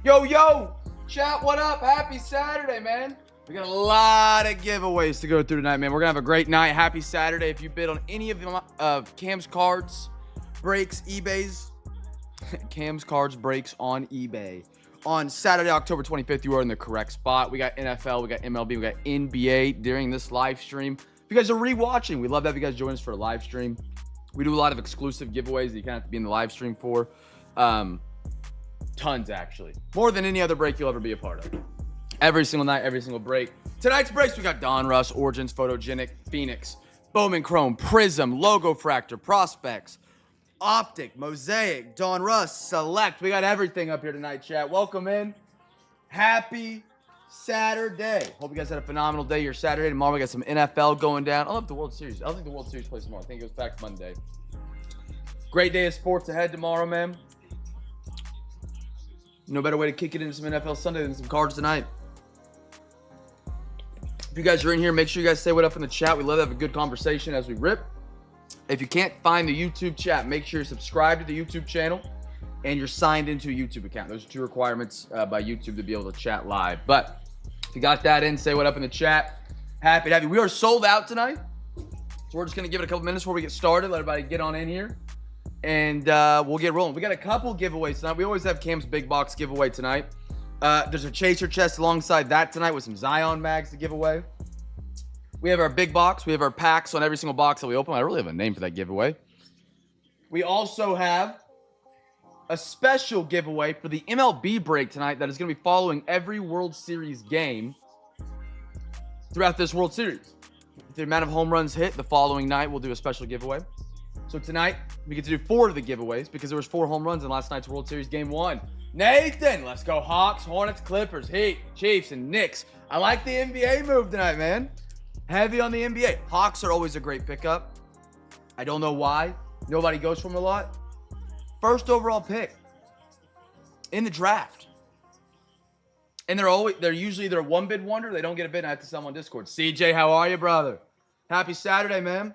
Yo, chat, what up? Happy Saturday, man. We got a lot of giveaways to go through tonight, man. We're going to have a great night. Happy Saturday. If you bid on any of them, Cam's cards, breaks, eBays, Cam's cards, breaks on eBay. On Saturday, October 25th, you are in the correct spot. We got NFL, we got MLB, we got NBA during this live stream. If you guys are rewatching, we love to have you guys join us for a live stream. We do a lot of exclusive giveaways that you kind of have to be in the live stream for. Tons, actually. More than any other break you'll ever be a part of. Every single night, every single break. Tonight's breaks, we got Donruss, Origins, Photogenic, Phoenix, Bowman Chrome, Prism, Logo Fractor, Prospects, Optic, Mosaic, Donruss, Select. We got everything up here tonight, chat. Welcome in. Happy Saturday. Hope you guys had a phenomenal day your Saturday. Tomorrow we got some NFL going down. I love the World Series. I don't think the World Series plays tomorrow. I think it goes back Monday. Great day of sports ahead tomorrow, man. No better way to kick it into some NFL Sunday than some cards tonight. If you guys are in here, make sure you guys say what up in the chat. We love to have a good conversation as we rip. If you can't find the YouTube chat, make sure you're subscribed to the YouTube channel and you're signed into a YouTube account. Those are two requirements by YouTube to be able to chat live. But if you got that in, say what up in the chat. Happy to have you. We are sold out tonight. So we're just going to give it a couple minutes before we get started. Let everybody get on in here. And we'll get rolling. We got a couple giveaways tonight. We always have Cam's Big Box giveaway tonight. There's a chaser chest alongside that tonight with some Zion mags to give away. We have our big box. We have our packs on every single box that we open. I really have a name for that giveaway. We also have a special giveaway for the MLB break tonight that is going to be following every World Series game throughout this World Series. If the amount of home runs hit, the following night we'll do a special giveaway. So tonight, we get to do 4 of the giveaways because there was 4 home runs in last night's World Series Game 1. Nathan, let's go Hawks, Hornets, Clippers, Heat, Chiefs, and Knicks. I like the NBA move tonight, man. Heavy on the NBA. Hawks are always a great pickup. I don't know why. Nobody goes for them a lot. First overall pick in the draft. And they're usually either a one-bid wonder. They don't get a bid. I have to sell them on Discord. CJ, how are you, brother? Happy Saturday, man.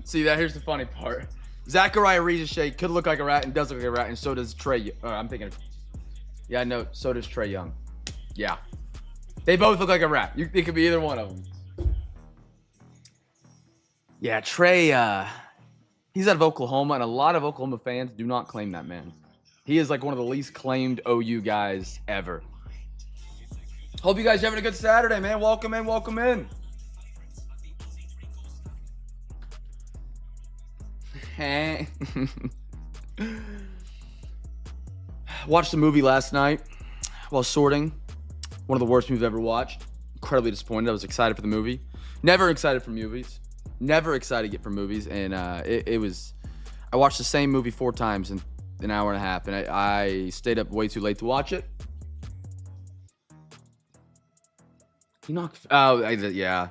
See that? Here's the funny part. Zachariah Rizachet could look like a rat and does look like a rat, and so does Trey. I'm thinking, yeah, no, so does Trey Young. Yeah, they both look like a rat. It could be either one of them. Yeah, Trey. He's out of Oklahoma, and a lot of Oklahoma fans do not claim that man. He is like one of the least claimed OU guys ever. Hope you guys are having a good Saturday, man. Welcome in, welcome in. Watched the movie last night while sorting. One of the worst movies I've ever watched. Incredibly disappointed. I was excited for the movie. Never excited for movies. Never excited for movies. And it was... I watched the same movie 4 times in an hour and a half. And I stayed up way too late to watch it. He knocked... Oh, yeah.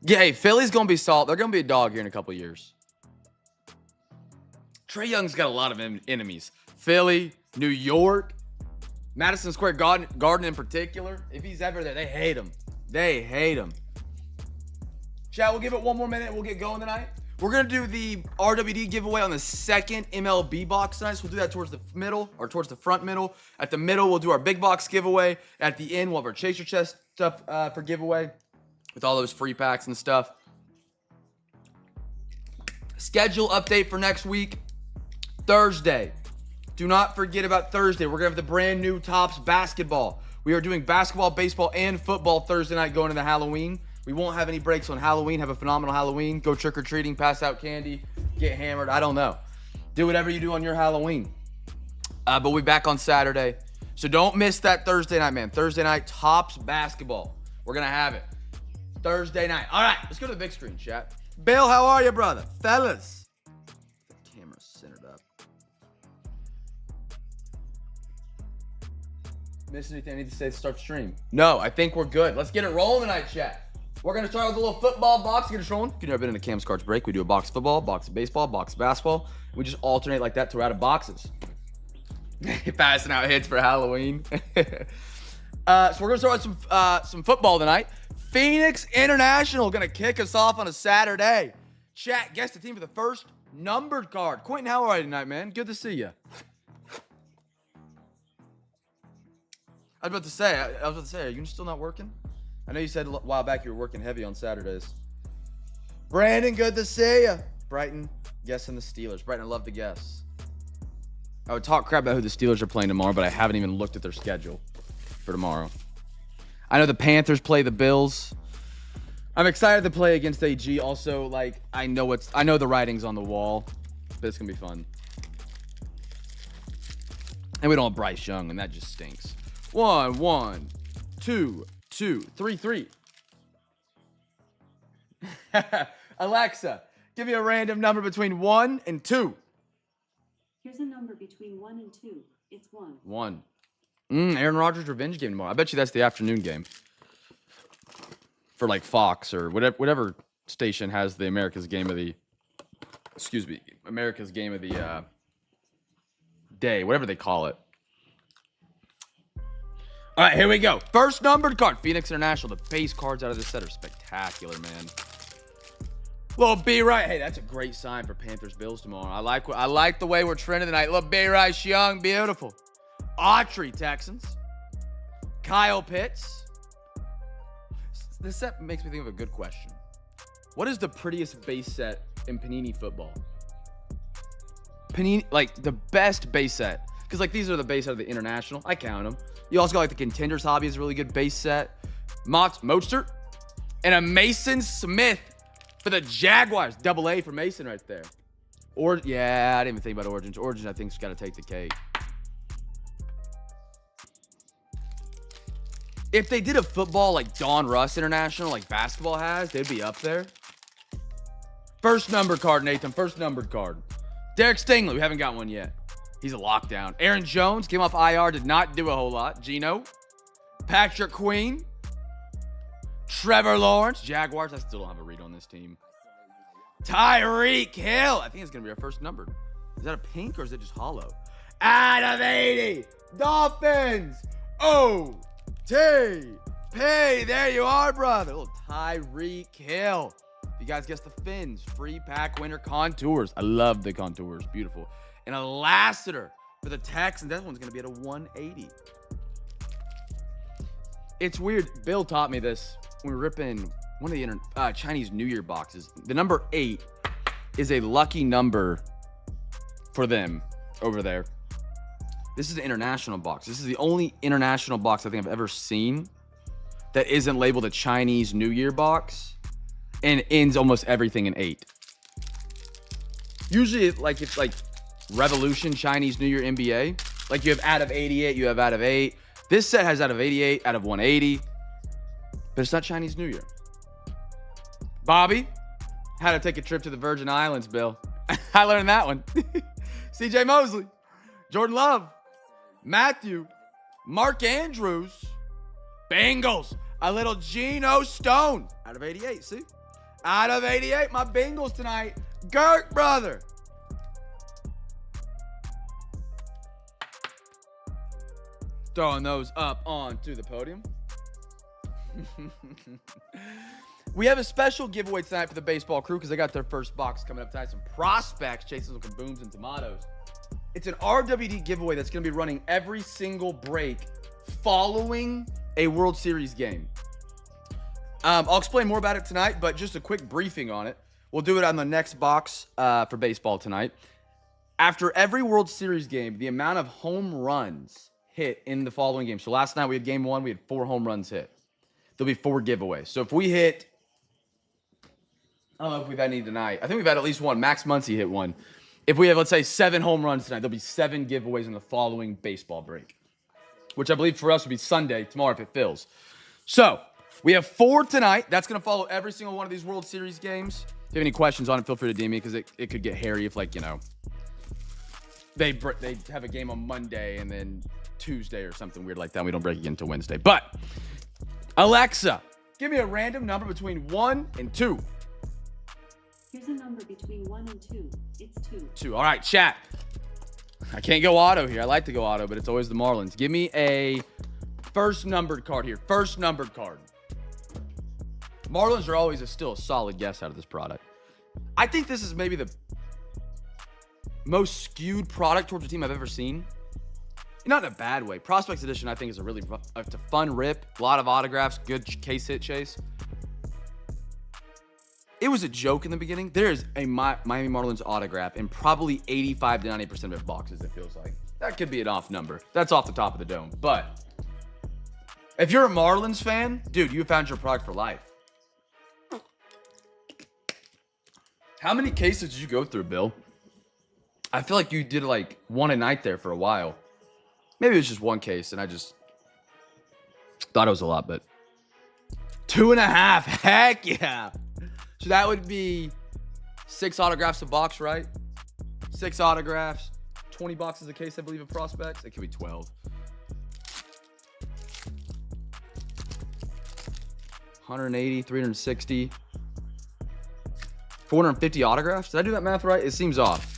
Yeah, hey, Philly's going to be solid. They're going to be a dog here in a couple years. Trey Young's got a lot of enemies. Philly, New York, Madison Square Garden in particular. If he's ever there, they hate him. They hate him. Chat, we'll give it one more minute. We'll get going tonight. We're going to do the RWD giveaway on the second MLB box tonight. So we'll do that towards the middle or towards the front middle. At the middle, we'll do our big box giveaway. At the end, we'll have our chaser chest stuff for giveaway with all those free packs and stuff. Schedule update for next week. Thursday. Do not forget about Thursday. We're going to have the brand new Topps basketball. We are doing basketball, baseball, and football Thursday night going into Halloween. We won't have any breaks on Halloween. Have a phenomenal Halloween. Go trick-or-treating, pass out candy, get hammered. I don't know. Do whatever you do on your Halloween. But we'll be back on Saturday. So don't miss that Thursday night, man. Thursday night, Topps basketball. We're going to have it. Thursday night. All right, let's go to the big screen, chat. Bill, how are you, brother? Fellas. The camera's centered up. Miss anything I need to say to start the stream? No, I think we're good. Let's get it rolling tonight, chat. We're going to start with a little football box. Get us rolling. If you've never been in a Cam's Cards break, we do a box of football, box of baseball, box of basketball. We just alternate like that throughout the boxes. Passing out hits for Halloween. So we're going to start with some football tonight. Phoenix International going to kick us off on a Saturday. Chat, guess the team for the first numbered card. Quentin, how are you tonight, man? Good to see you. I was about to say, are you still not working? I know you said a while back you were working heavy on Saturdays. Brandon, good to see you. Brighton, guessing the Steelers. Brighton, I love the guess. I would talk crap about who the Steelers are playing tomorrow, but I haven't even looked at their schedule for tomorrow. I know the Panthers play the Bills. I'm excited to play against AG. Also, like, I know the writing's on the wall, but it's gonna be fun. And we don't have Bryce Young, and that just stinks. 1, 1, 2, 2, 3, 3. Alexa, give me a random number between 1 and 2. Here's a number between 1 and 2. It's 1. 1. Aaron Rodgers revenge game tomorrow. I bet you that's the afternoon game. For like Fox or whatever station has the America's game of the day, whatever they call it. All right, here we go. First numbered card, Phoenix International. The base cards out of this set are spectacular, man. Little B Rice. Hey, that's a great sign for Panthers Bills tomorrow. I like the way we're trending tonight. Little B Rice Young, beautiful. Autry Texans. Kyle Pitts. This set makes me think of a good question. What is the prettiest base set in Panini football? Panini, like the best base set. Because like these are the base out of the international. I count them. You also got like the Contenders Hobby is a really good base set. Mostert. And a Mason Smith for the Jaguars. Double A for Mason right there. Or yeah, I didn't even think about Origins. Origins, I think, has got to take the cake. If they did a football like Donruss International, like basketball has, they'd be up there. First numbered card, Nathan. First numbered card. Derek Stingley. We haven't got one yet. He's a lockdown. Aaron Jones came off IR, did not do a whole lot. Gino. Patrick Queen. Trevor Lawrence. Jaguars. I still don't have a read on this team. Tyreek Hill. I think it's going to be our first numbered. Is that a pink or is it just hollow? Out of 80. Dolphins. Oh. T-P. There you are, brother. Little Tyreek Hill. If you guys guess the Fins, free pack winner contours. I love the contours. Beautiful. And a Lassiter for the Texans. That one's going to be at a 180. It's weird. Bill taught me this when we were ripping one of the Chinese New Year boxes. The number 8 is a lucky number for them over there. This is an international box. This is the only international box I think I've ever seen that isn't labeled a Chinese New Year box and ends almost everything in 8. Usually, like it's like Revolution Chinese New Year NBA. Like you have out of 88, you have out of 8. This set has out of 88, out of 180, but it's not Chinese New Year. Bobby, how to take a trip to the Virgin Islands, Bill. I learned that one. CJ Mosley, Jordan Love. Matthew, Mark Andrews, Bengals, a little Geno Stone out of 88. See, out of 88, my Bengals tonight. Gert, brother. Throwing those up onto the podium. We have a special giveaway tonight for the baseball crew because they got their first box coming up tonight. Some prospects chasing some booms and tomatoes. It's an RWD giveaway that's going to be running every single break following a World Series game. I'll explain more about it tonight, but just a quick briefing on it. We'll do it on the next box for baseball tonight. After every World Series game, the amount of home runs hit in the following game. So last night we had game 1, we had 4 home runs hit. There'll be 4 giveaways. So if we hit, I don't know if we've had any tonight. I think we've had at least one. Max Muncy hit one. If we have, let's say, 7 home runs tonight, there'll be 7 giveaways in the following baseball break, which I believe for us would be Sunday, tomorrow if it fills. So we have 4 tonight. That's going to follow every single one of these World Series games. If you have any questions on it, feel free to DM me because it could get hairy if, like, you know, they have a game on Monday and then Tuesday or something weird like that. We don't break again until Wednesday. But Alexa, give me a random number between 1 and 2. Here's a number between 1 and 2. It's 2. 2. All right, chat. I can't go auto here. I like to go auto, but it's always the Marlins. Give me a first numbered card here. First numbered card. Marlins are always still a solid guess out of this product. I think this is maybe most skewed product towards a team I've ever seen. Not in a bad way. Prospects Edition, I think, is it's a fun rip. A lot of autographs, good case hit chase. It was a joke in the beginning. There is a Miami Marlins autograph in probably 85 to 90% of their boxes, it feels like. That could be an off number. That's off the top of the dome. But if you're a Marlins fan, dude, you found your product for life. How many cases did you go through, Bill? I feel like you did like one a night there for a while. Maybe it was just one case, and I just thought it was a lot, but 2.5. Heck yeah. So that would be 6 autographs a box, right? 6 autographs, 20 boxes a case, I believe, of prospects. It could be 12. 180, 360, 450 autographs. Did I do that math right? It seems off.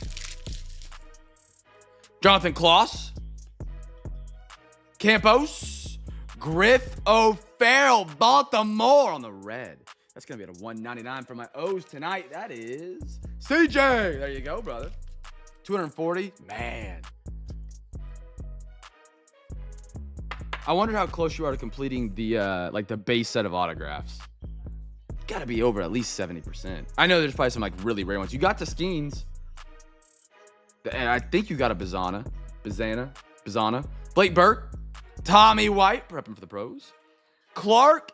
Jonathan Kloss, Campos, Griff O'Farrell, Baltimore on the red. That's going to be at a 199 for my O's tonight. That is CJ. There you go, brother. 240. Man. I wonder how close you are to completing the like the base set of autographs. Got to be over at least 70%. I know there's probably some like really rare ones. You got the Skeens. And I think you got a Bizana. Blake Burke. Tommy White, prepping for the pros. Clark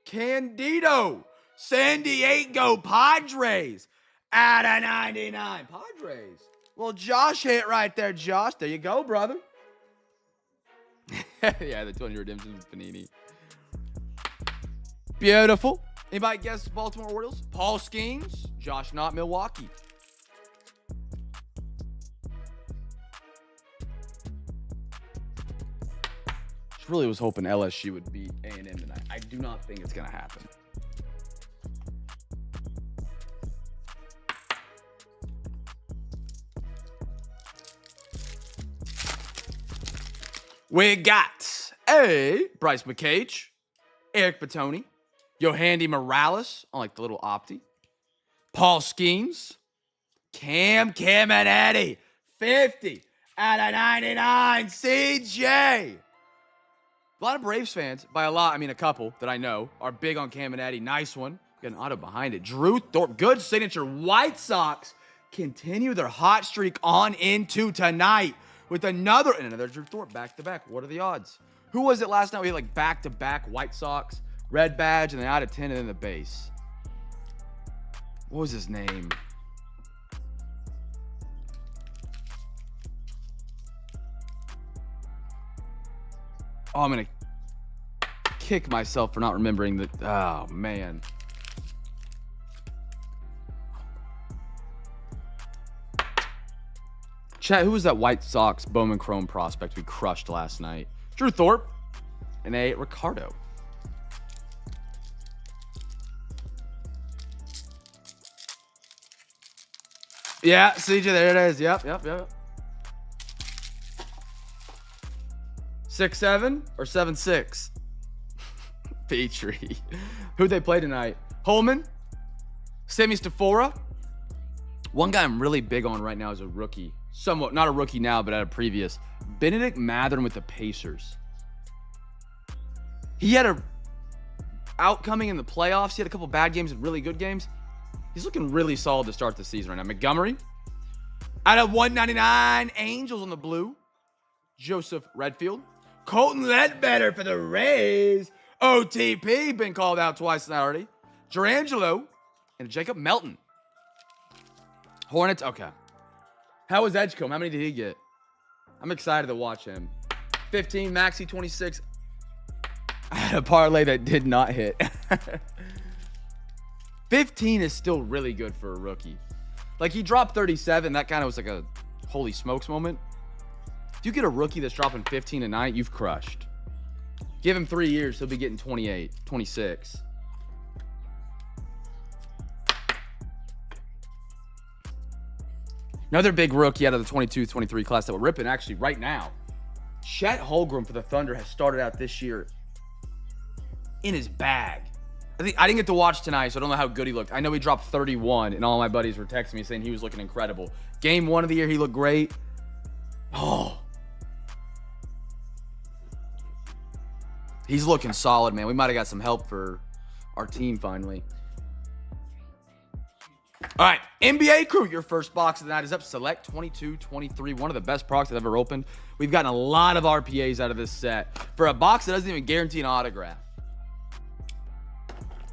Candido. San Diego Padres at a 99. Padres. Well, Josh hit right there, Josh. There you go, brother. Yeah, the 20 redemptions with Panini. Beautiful. Anybody guess Baltimore Orioles? Paul Skeens. Josh Knott, Milwaukee. Really was hoping LSU would beat A&M tonight. I do not think it's going to happen. We got a Bryce McCage, Eric Batoni, Yohandy Morales on like the little Optic, Paul Skeens, Cam Caminiti, 50 out of 99, CJ. A lot of Braves fans, by a lot, I mean a couple that I know, are big on Caminiti. Nice one. Got an auto behind it. Drew Thorpe, good signature. White Sox continue their hot streak on into tonight with another Drew Thorpe back-to-back. What are the odds? Who was it last night? We had like back-to-back White Sox, red badge, and then out of 10, and then the base. What was his name? Oh, I'm going to kick myself for not remembering that. Oh, man. Chat, who was that White Sox Bowman Chrome prospect we crushed last night? Drew Thorpe and a Ricardo. Yeah, CJ, there it is. Yep. 6'7" or 7'6"? Petrie. Who'd they play tonight? Holman, Sammy Stafora. One guy I'm really big on right now is a rookie. Somewhat, not a rookie now, but at a previous. Benedict Mathern with the Pacers. He had a outcoming in the playoffs. He had a couple bad games and really good games. He's looking really solid to start the season right now. Montgomery. Out of 199, Angels on the blue. Joseph Redfield. Colton Ledbetter for the Rays. OTP, been called out twice now already. Durangelo and Jacob Melton. Hornets, okay. How was Edgecombe? How many did he get? I'm excited to watch him. 15, Maxi 26. I had a parlay that did not hit. 15 is still really good for a rookie. Like, he dropped 37. That kind of was like a holy smokes moment. If you get a rookie that's dropping 15 a night, you've crushed. Give him 3 years, he'll be getting 28, 26. Another big rookie out of the 22-23 class that we're ripping actually right now. Chet Holmgren for the Thunder has started out this year in his bag. I didn't get to watch tonight, so I don't know how good he looked. I know he dropped 31, and all my buddies were texting me saying he was looking incredible. Game 1 of the year, he looked great. Oh. He's looking solid, man. We might have got some help for our team finally. All right, NBA crew, your first box of the night is up. Select 22-23, one of the best products I've ever opened. We've gotten a lot of RPAs out of this set for a box that doesn't even guarantee an autograph.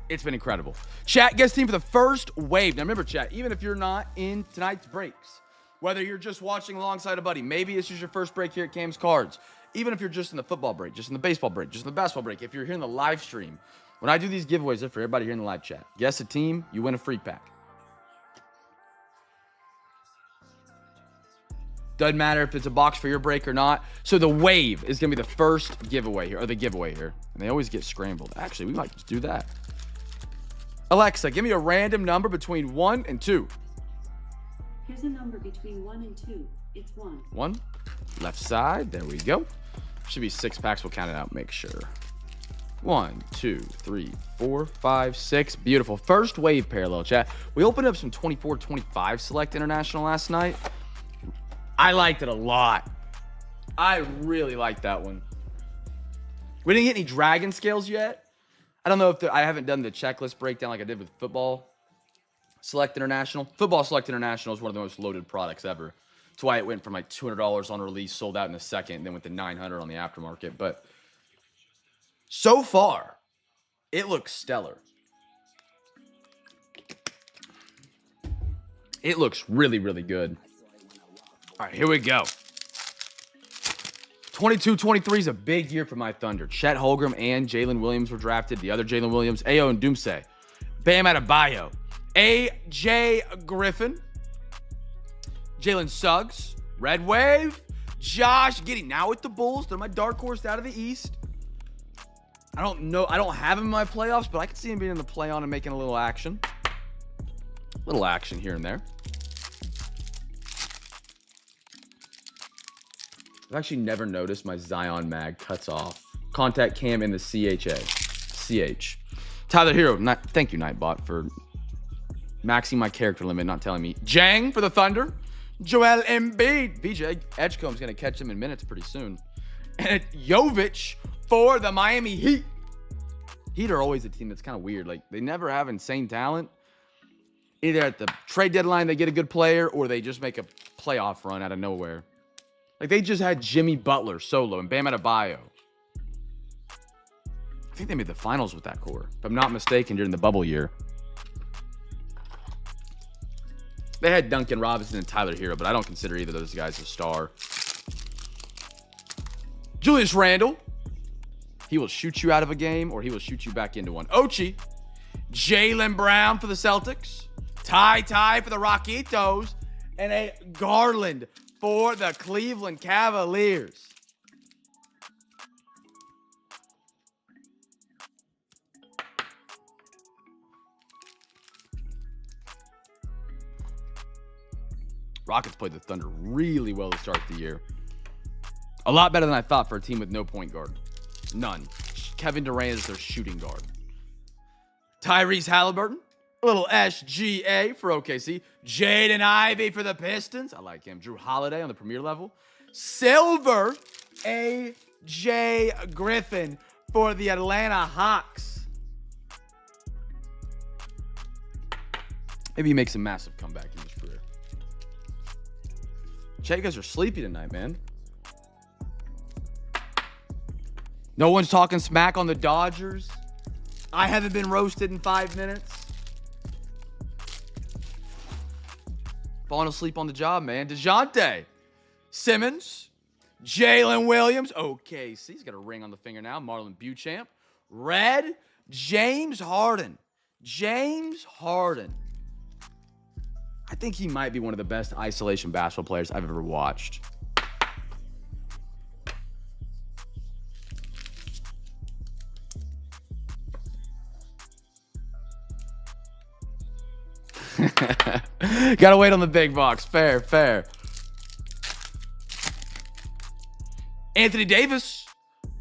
It's been incredible. Chat, guest team for the first wave. Now remember, chat, even if you're not in tonight's breaks, whether you're just watching alongside a buddy, maybe this is your first break here at Cam's Cards, even if you're just in the football break, just in the baseball break, just in the basketball break, if you're here in the live stream, when I do these giveaways, they're for everybody here in the live chat. Guess a team, you win a free pack. Doesn't matter if it's a box for your break or not. So the wave is going to be the first giveaway here, or the giveaway here. And they always get scrambled. Actually, we might just do that. Alexa, give me a random number between 1 and 2. Here's a number between 1 and 2. It's 1. 1. Left side. There we go. Should be 6 packs. We'll count it out. Make sure. 1, 2, 3, 4, 5, 6. Beautiful. First wave parallel, chat. We opened up some 24-25 Select International last night. I liked it a lot. I really liked that one. We didn't get any dragon scales yet. I don't know if I haven't done the checklist breakdown like I did with football Select International. Football Select International is one of the most loaded products ever. That's why it went from like $200 on release, sold out in a second, and then went to $900 on the aftermarket. But so far, it looks stellar. It looks really, really good. All right, here we go. 22-23 is a big year for my Thunder. Chet Holmgren and Jalen Williams were drafted. The other Jalen Williams, Ayo and Doomsday. Bam Adebayo. A.J. Griffin. Jalen Suggs. Red Wave. Josh Giddey. Now with the Bulls. They're my dark horse out of the East. I don't know. I don't have him in my playoffs, but I can see him being in the play-on and making a little action. Little action here and there. I've actually never noticed my Zion mag cuts off. Contact Cam in the CH. Tyler Hero, thank you, Nightbot, for maxing my character limit, not telling me. Jang for the Thunder. Joel Embiid. VJ Edgecomb's going to catch him in minutes pretty soon. And Jovic for the Miami Heat. Heat are always a team that's kind of weird. Like, they never have insane talent. Either at the trade deadline they get a good player, or they just make a playoff run out of nowhere. Like, they just had Jimmy Butler solo and Bam Adebayo. I think they made the finals with that core, if I'm not mistaken, during the bubble year. They had Duncan Robinson and Tyler Hero, but I don't consider either of those guys a star. Julius Randle. He will shoot you out of a game, or he will shoot you back into one. Ochi. Jaylen Brown for the Celtics. Ty for the Rockitos. And a Garland for the Cleveland Cavaliers. Rockets played the Thunder really well to start the year. A lot better than I thought for a team with no point guard. None. Kevin Durant is their shooting guard. Tyrese Halliburton. A little SGA for OKC. Jaden Ivey for the Pistons. I like him. Drew Holiday on the premier level. Silver. A.J. Griffin for the Atlanta Hawks. Maybe he makes a massive comeback in his career. Chat, you guys are sleepy tonight, man. No one's talking smack on the Dodgers. I haven't been roasted in 5 minutes. Falling asleep on the job, man. DeJounte. Simmons. Jalen Williams. OKC. He's got a ring on the finger now. Marlon Beauchamp. Red. James Harden. James Harden. I think he might be one of the best isolation basketball players I've ever watched. Gotta wait on the big box. Fair. Anthony Davis.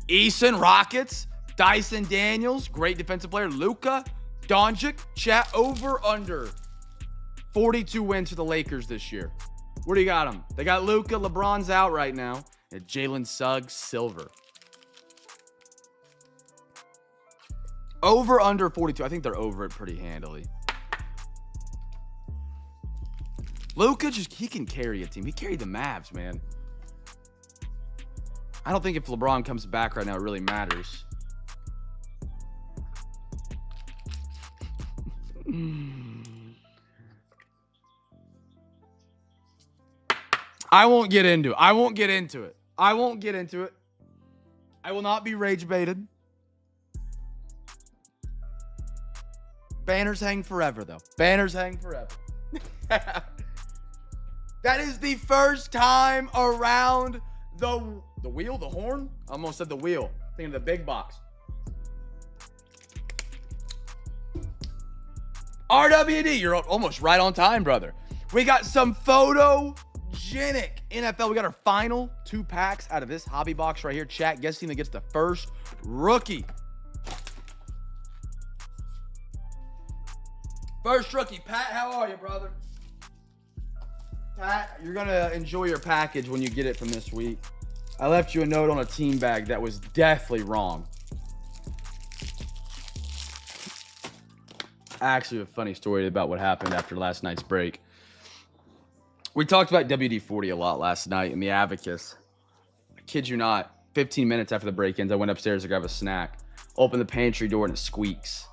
Eason Rockets. Dyson Daniels, great defensive player. Luka Doncic, chat over under 42 wins for the Lakers this year. Where do you got them? They got Luka. LeBron's out right now. And Jalen Suggs, silver. Over under 42. I think they're over it pretty handily. Luka, he can carry a team. He carried the Mavs, man. I don't think if LeBron comes back right now, it really matters. I won't get into it. I won't get into it. I will not be rage baited. Banners hang forever, though. Banners hang forever. That is the first time around the wheel, the horn? I almost said the wheel. Thinking of the big box. RWD, you're almost right on time, brother. We got some photogenic NFL. We got our final 2 packs out of this hobby box right here. Chat, guess team that gets the first rookie. First rookie. Pat, how are you, brother? Pat, you're going to enjoy your package when you get it from this week. I left you a note on a team bag that was definitely wrong. Actually, a funny story about what happened after last night's break. We talked about WD-40 a lot last night in the Abacus. I kid you not, 15 minutes after the break-ins, I went upstairs to grab a snack. Opened the pantry door and it squeaks.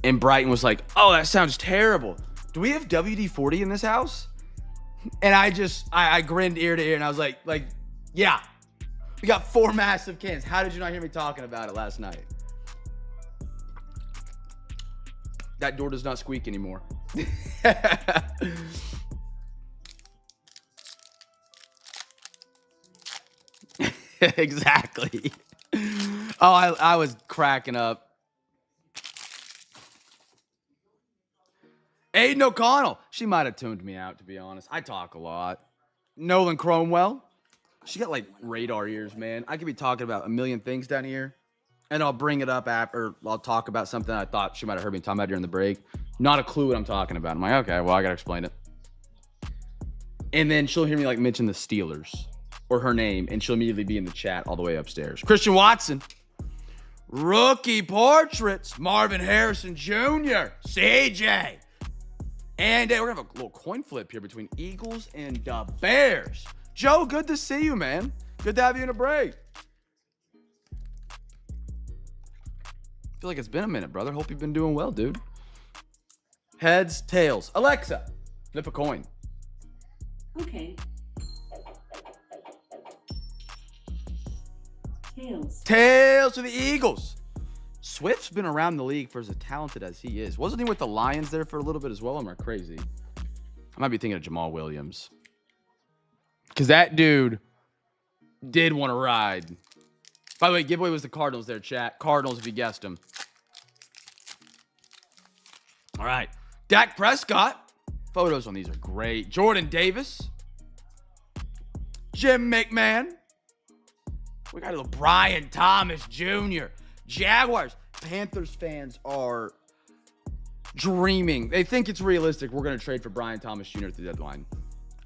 And Brighton was like, oh, that sounds terrible. Do we have WD-40 in this house? And I grinned ear to ear and I was like, yeah. We got 4 massive cans. How did you not hear me talking about it last night? That door does not squeak anymore. Exactly. Oh, I was cracking up. Aiden O'Connell. She might have tuned me out, to be honest. I talk a lot. Nolan Cromwell. She got like radar ears, man. I could be talking about a million things down here, and I'll bring it up after. I'll talk about something I thought she might have heard me talking about during the break. Not a clue what I'm talking about. I'm like, okay, well, I got to explain it. And then she'll hear me like mention the Steelers or her name, and she'll immediately be in the chat all the way upstairs. Christian Watson. Rookie portraits. Marvin Harrison Jr. CJ. And we're going to have a little coin flip here between Eagles and the Bears. Joe, good to see you, man. Good to have you in a break. I feel like it's been a minute, brother. Hope you've been doing well, dude. Heads, tails. Alexa, flip a coin. Okay. Tails. Tails to the Eagles. Swift's been around the league for as talented as he is. Wasn't he with the Lions there for a little bit as well? Am I crazy? I might be thinking of Jamal Williams. Because that dude did want to ride. By the way, giveaway was the Cardinals there, chat. Cardinals, if you guessed them. All right. Dak Prescott. Photos on these are great. Jordan Davis. Jim McMahon. We got a little Brian Thomas Jr. Jaguars. Panthers fans are dreaming. They think it's realistic we're going to trade for Brian Thomas Jr. at the deadline.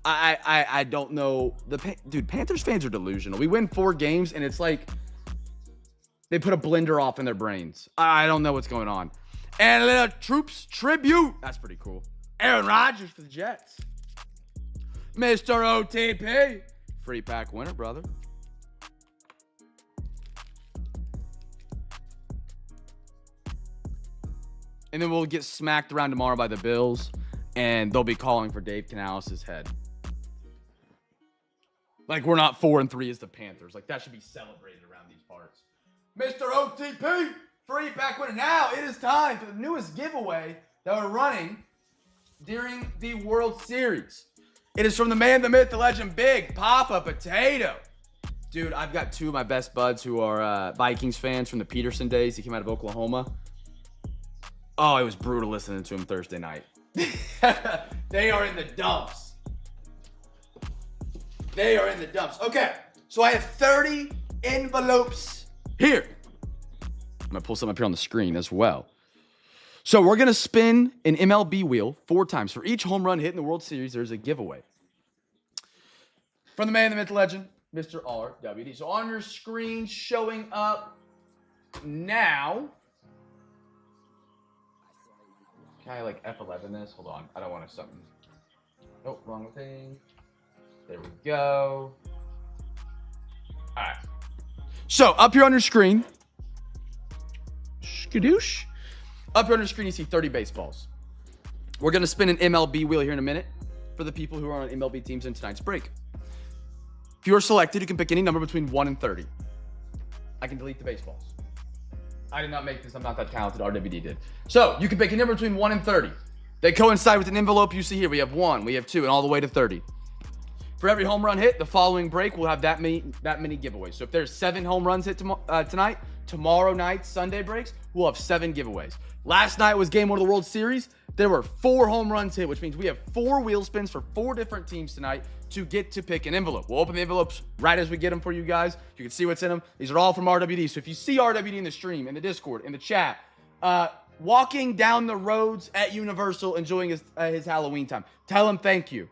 I don't know. Dude, Panthers fans are delusional. We win 4 games, and it's like they put a blender off in their brains. I don't know what's going on. And a little Troops tribute. That's pretty cool. Aaron Rodgers for the Jets. Mr. OTP. Free pack winner, brother. And then we'll get smacked around tomorrow by the Bills, and they'll be calling for Dave Canales' head. Like, we're not 4-3 as the Panthers. Like, that should be celebrated around these parts. Mr. OTP, free pack winner. Now it is time for the newest giveaway that we're running during the World Series. It is from the man, the myth, the legend, Big Papa Potato. Dude, I've got 2 of my best buds who are Vikings fans from the Peterson days. He came out of Oklahoma. Oh, it was brutal listening to him Thursday night. They are in the dumps. They are in the dumps. Okay, so I have 30 envelopes here. I'm going to pull something up here on the screen as well. So we're going to spin an MLB wheel 4 times. For each home run hit in the World Series, there's a giveaway. From the man, the myth, the legend, Mr. RWD. So on your screen showing up now. Can I like F11 this? Hold on. I don't want to something. Oh, wrong thing. There we go. All right. So up here on your screen. Skadoosh. Up here on your screen, you see 30 baseballs. We're going to spin an MLB wheel here in a minute for the people who are on MLB teams in tonight's break. If you are selected, you can pick any number between 1 and 30. I can delete the baseballs. I did not make this. I'm not that talented. RWD did. So you can pick a number between 1 and 30. They coincide with an envelope you see here. We have 1, we have 2, and all the way to 30. For every home run hit, the following break will have that many giveaways. So if there's 7 home runs hit tonight, tomorrow night, Sunday breaks, we'll have 7 giveaways. Last night was game 1 of the World Series. There were 4 home runs hit, which means we have 4 wheel spins for 4 different teams tonight to get to pick an envelope. We'll open the envelopes right as we get them for you guys. You can see what's in them. These are all from RWD. So if you see RWD in the stream, in the Discord, in the chat, walking down the roads at Universal, enjoying his Halloween time, tell him thank you.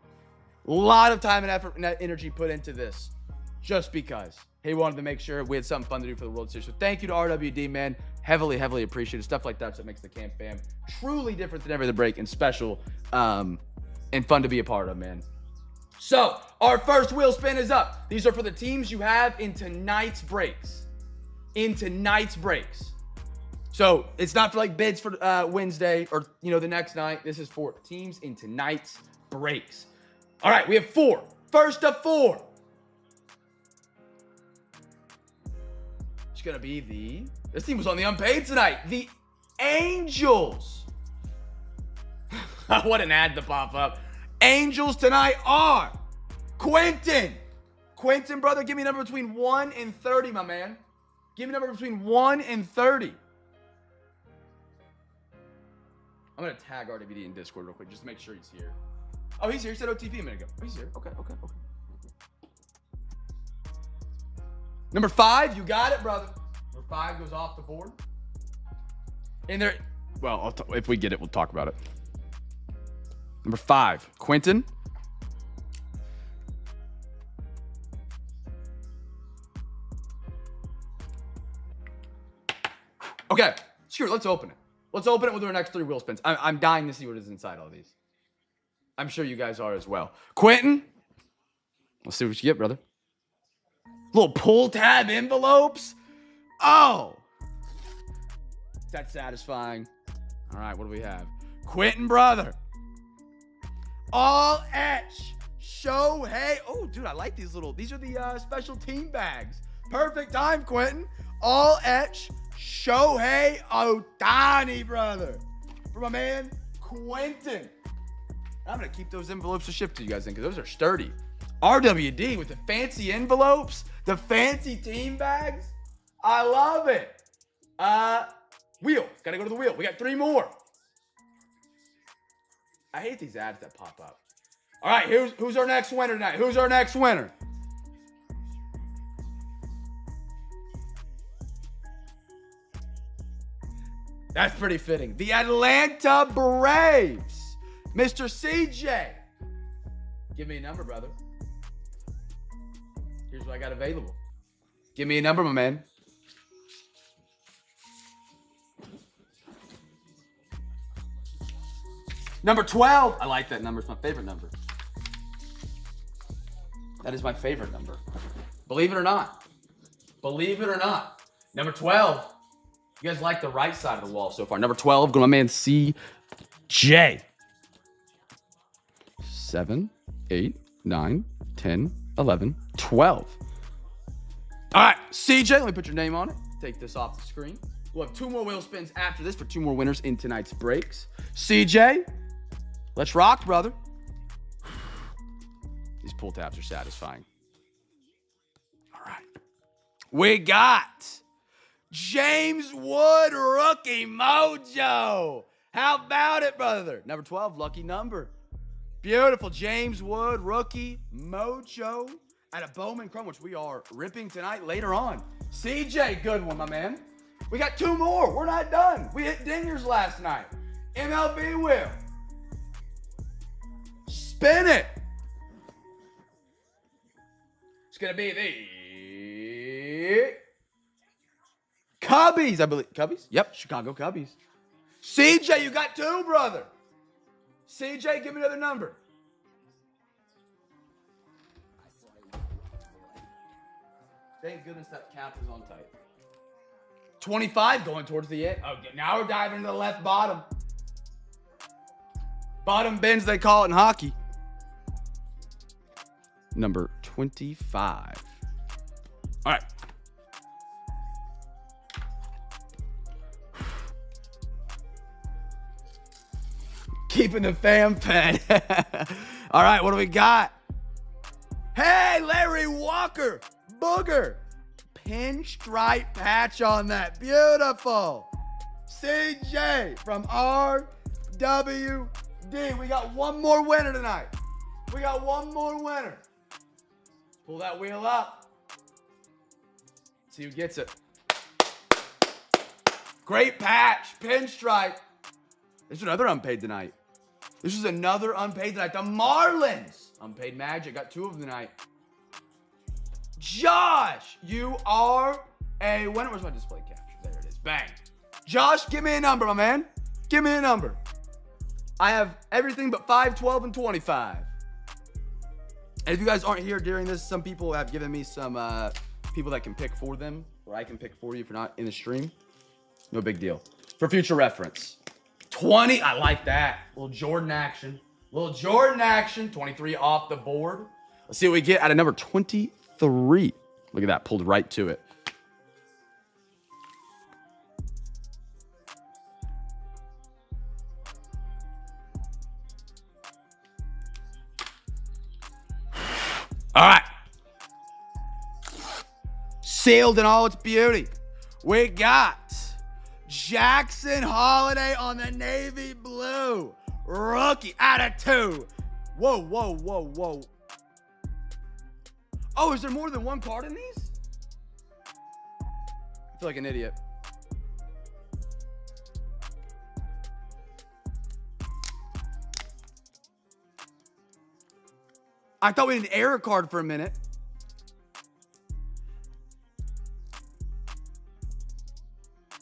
A lot of time and effort and energy put into this just because he wanted to make sure we had something fun to do for the World Series. So thank you to RWD, man. Heavily, heavily appreciated. Stuff like that's what makes the Camp Fam truly different than every other break and special and fun to be a part of, man. So our first wheel spin is up. These are for the teams you have in tonight's breaks. So it's not for like bids for Wednesday or, the next night. This is for teams in tonight's breaks. All right, we have 4. First of 4. It's going to be this team was on the unpaid tonight. The Angels. What an ad to pop up. Angels tonight are Quentin. Quentin, brother, give me a number between 1 and 30, my man. Give me a number between 1 and 30. I'm going to tag RWD in Discord real quick just to make sure he's here. Oh, he's here. He said OTP a minute ago. Oh, he's here. Okay. Number 5, you got it, brother. Number 5 goes off the board. And there, well, if we get it, we'll talk about it. Number 5, Quentin. Okay, sure, let's open it. Let's open it with our next 3 wheel spins. I'm dying to see what is inside all these. I'm sure you guys are as well. Quentin, let's see what you get, brother. Little pull tab envelopes. Oh, that's satisfying. All right, what do we have? Quentin, brother. All etch. Shohei. Oh, dude, I like these little. These are the special team bags. Perfect time, Quentin. All etch. Shohei Ohtani, brother. For my man, Quentin. I'm going to keep those envelopes to ship to you guys in because those are sturdy. RWD with the fancy envelopes, the fancy team bags. I love it. Wheel. Got to go to the wheel. We got 3 more. I hate these ads that pop up. All right, who's our next winner tonight? Who's our next winner? That's pretty fitting. The Atlanta Braves. Mr. CJ. Give me a number, brother. Here's what I got available. Give me a number, my man. Number 12. I like that number. It's my favorite number. That is my favorite number. Believe it or not. Believe it or not. Number 12. You guys like the right side of the wall so far. Number 12, go to my man CJ. 7, 8, 9, 10, 11, 12. All right, CJ, let me put your name on it. Take this off the screen. We'll have 2 more wheel spins after this for 2 more winners in tonight's breaks. CJ, let's rock, brother. These pull tabs are satisfying. All right. We got James Wood rookie mojo. How about it, brother? Number 12, lucky number. Beautiful James Wood rookie mojo at a Bowman Chrome, which we are ripping tonight later on. CJ, good one, my man. We got 2 more. We're not done. We hit dingers last night. MLB wheel. Spin it. It's going to be the Cubbies, I believe. Cubbies? Yep, Chicago Cubbies. CJ, you got 2, brother. CJ, give me another number. Thank goodness that cap is on tight. 25 going towards the end. Oh, now we're diving into the left bottom. Bottom bins, they call it in hockey. Number 25. All right. Keeping the fam fed. All right, what do we got? Hey, Larry Walker. Booger. Pinstripe patch on that. Beautiful. CJ from RWD. We got one more winner tonight. We got one more winner. Pull that wheel up. See who gets it. Great patch. Pinstripe. This is another unpaid tonight. This is another unpaid tonight. The Marlins. Unpaid Magic. Got 2 of them tonight. Josh, you are a winner. Where's my display capture? There it is. Bang. Josh, give me a number, my man. Give me a number. I have everything but 5, 12, and 25. And if you guys aren't here during this, some people have given me some people that can pick for them, or I can pick for you if you're not in the stream. No big deal. For future reference. 20, I like that. Little Jordan action. 23 off the board. Let's see what we get out of number 23. Look at that, pulled right to it. All right. Sealed in all its beauty. We got Jackson Holiday on the navy blue. Rookie out of 2. Whoa, whoa, whoa, whoa. Oh, is there more than one card in these? I feel like an idiot. I thought we had an error card for a minute.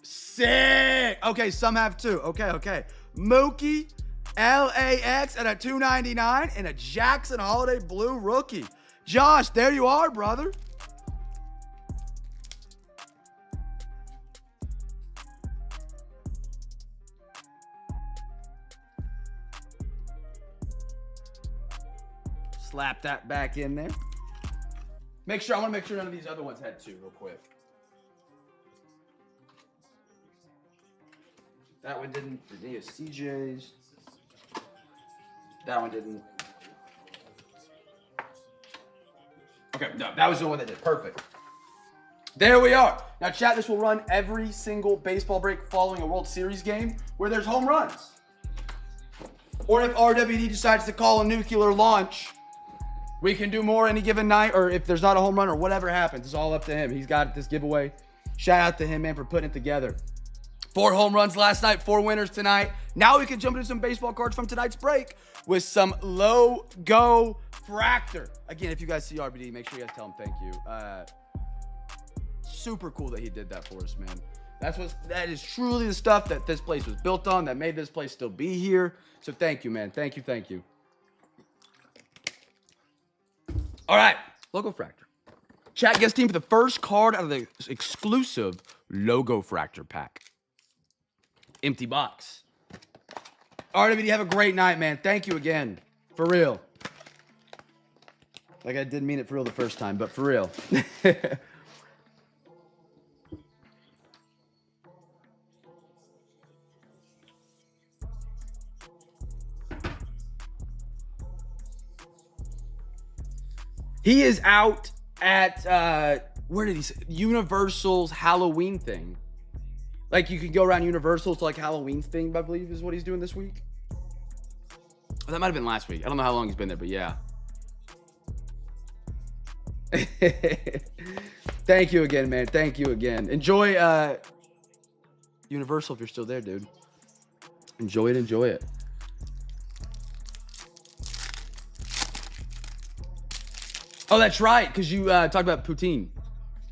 Sick. Okay, some have 2. Okay. Mookie, LAX at a 299 and a Jackson Holiday blue rookie. Josh, there you are, brother. Slap that back in there. I want to make sure none of these other ones had 2 real quick. That one didn't. Any of CJ's. That one didn't. Okay, no, that was the one that did. Perfect. There we are. Now, chat, this will run every single baseball break following a World Series game where there's home runs. Or if RWD decides to call a nuclear launch, we can do more any given night, or if there's not a home run or whatever happens, it's all up to him. He's got this giveaway. Shout out to him, man, for putting it together. 4 home runs last night, 4 winners tonight. Now we can jump into some baseball cards from tonight's break with some logo fractor. Again, if you guys see RBD, make sure you guys tell him thank you. Super cool that he did that for us, man. That is truly the stuff that this place was built on, that made this place still be here. So thank you, man. Thank you. All right, logo fractor. Chat, guest team for the first card out of the exclusive logo fractor pack. Empty box. RWD, have a great night, man. Thank you again. For real. Like I didn't mean it for real the first time, but for real. He is out at, where did he say? Universal's Halloween thing. Like, you can go around Universal's like Halloween thing, I believe, is what he's doing this week. Oh, that might have been last week. I don't know how long he's been there, but yeah. Thank you again, man. Thank you again. Enjoy Universal, if you're still there, dude. Enjoy it, enjoy it. Oh, that's right, because you talked about poutine.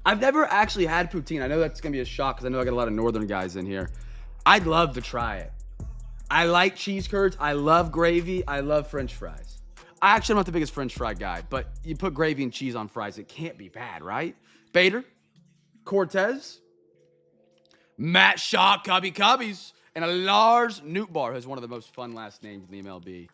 I've never actually had poutine. I know that's going to be a shock because I know I got a lot of northern guys in here. I'd love to try it. I like cheese curds. I love gravy. I love French fries. I actually am not the biggest French fry guy, but you put gravy and cheese on fries, it can't be bad, right? Bader, Cortez, Matt Shaw, Cubby Cubbies, and a Lars Nootbar has one of the most fun last names in the MLB.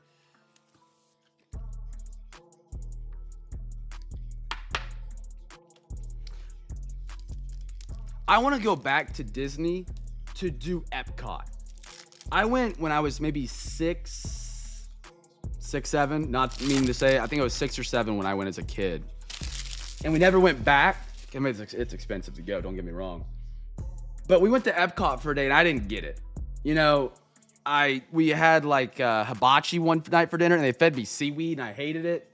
I want to go back to Disney to do Epcot. I went when I was maybe 6, 7, not meaning to say, I think I was 6 or 7 when I went as a kid. And we never went back. I mean, it's expensive to go, don't get me wrong. But we went to Epcot for a day and I didn't get it. You know, we had like hibachi one night for dinner and they fed me seaweed and I hated it.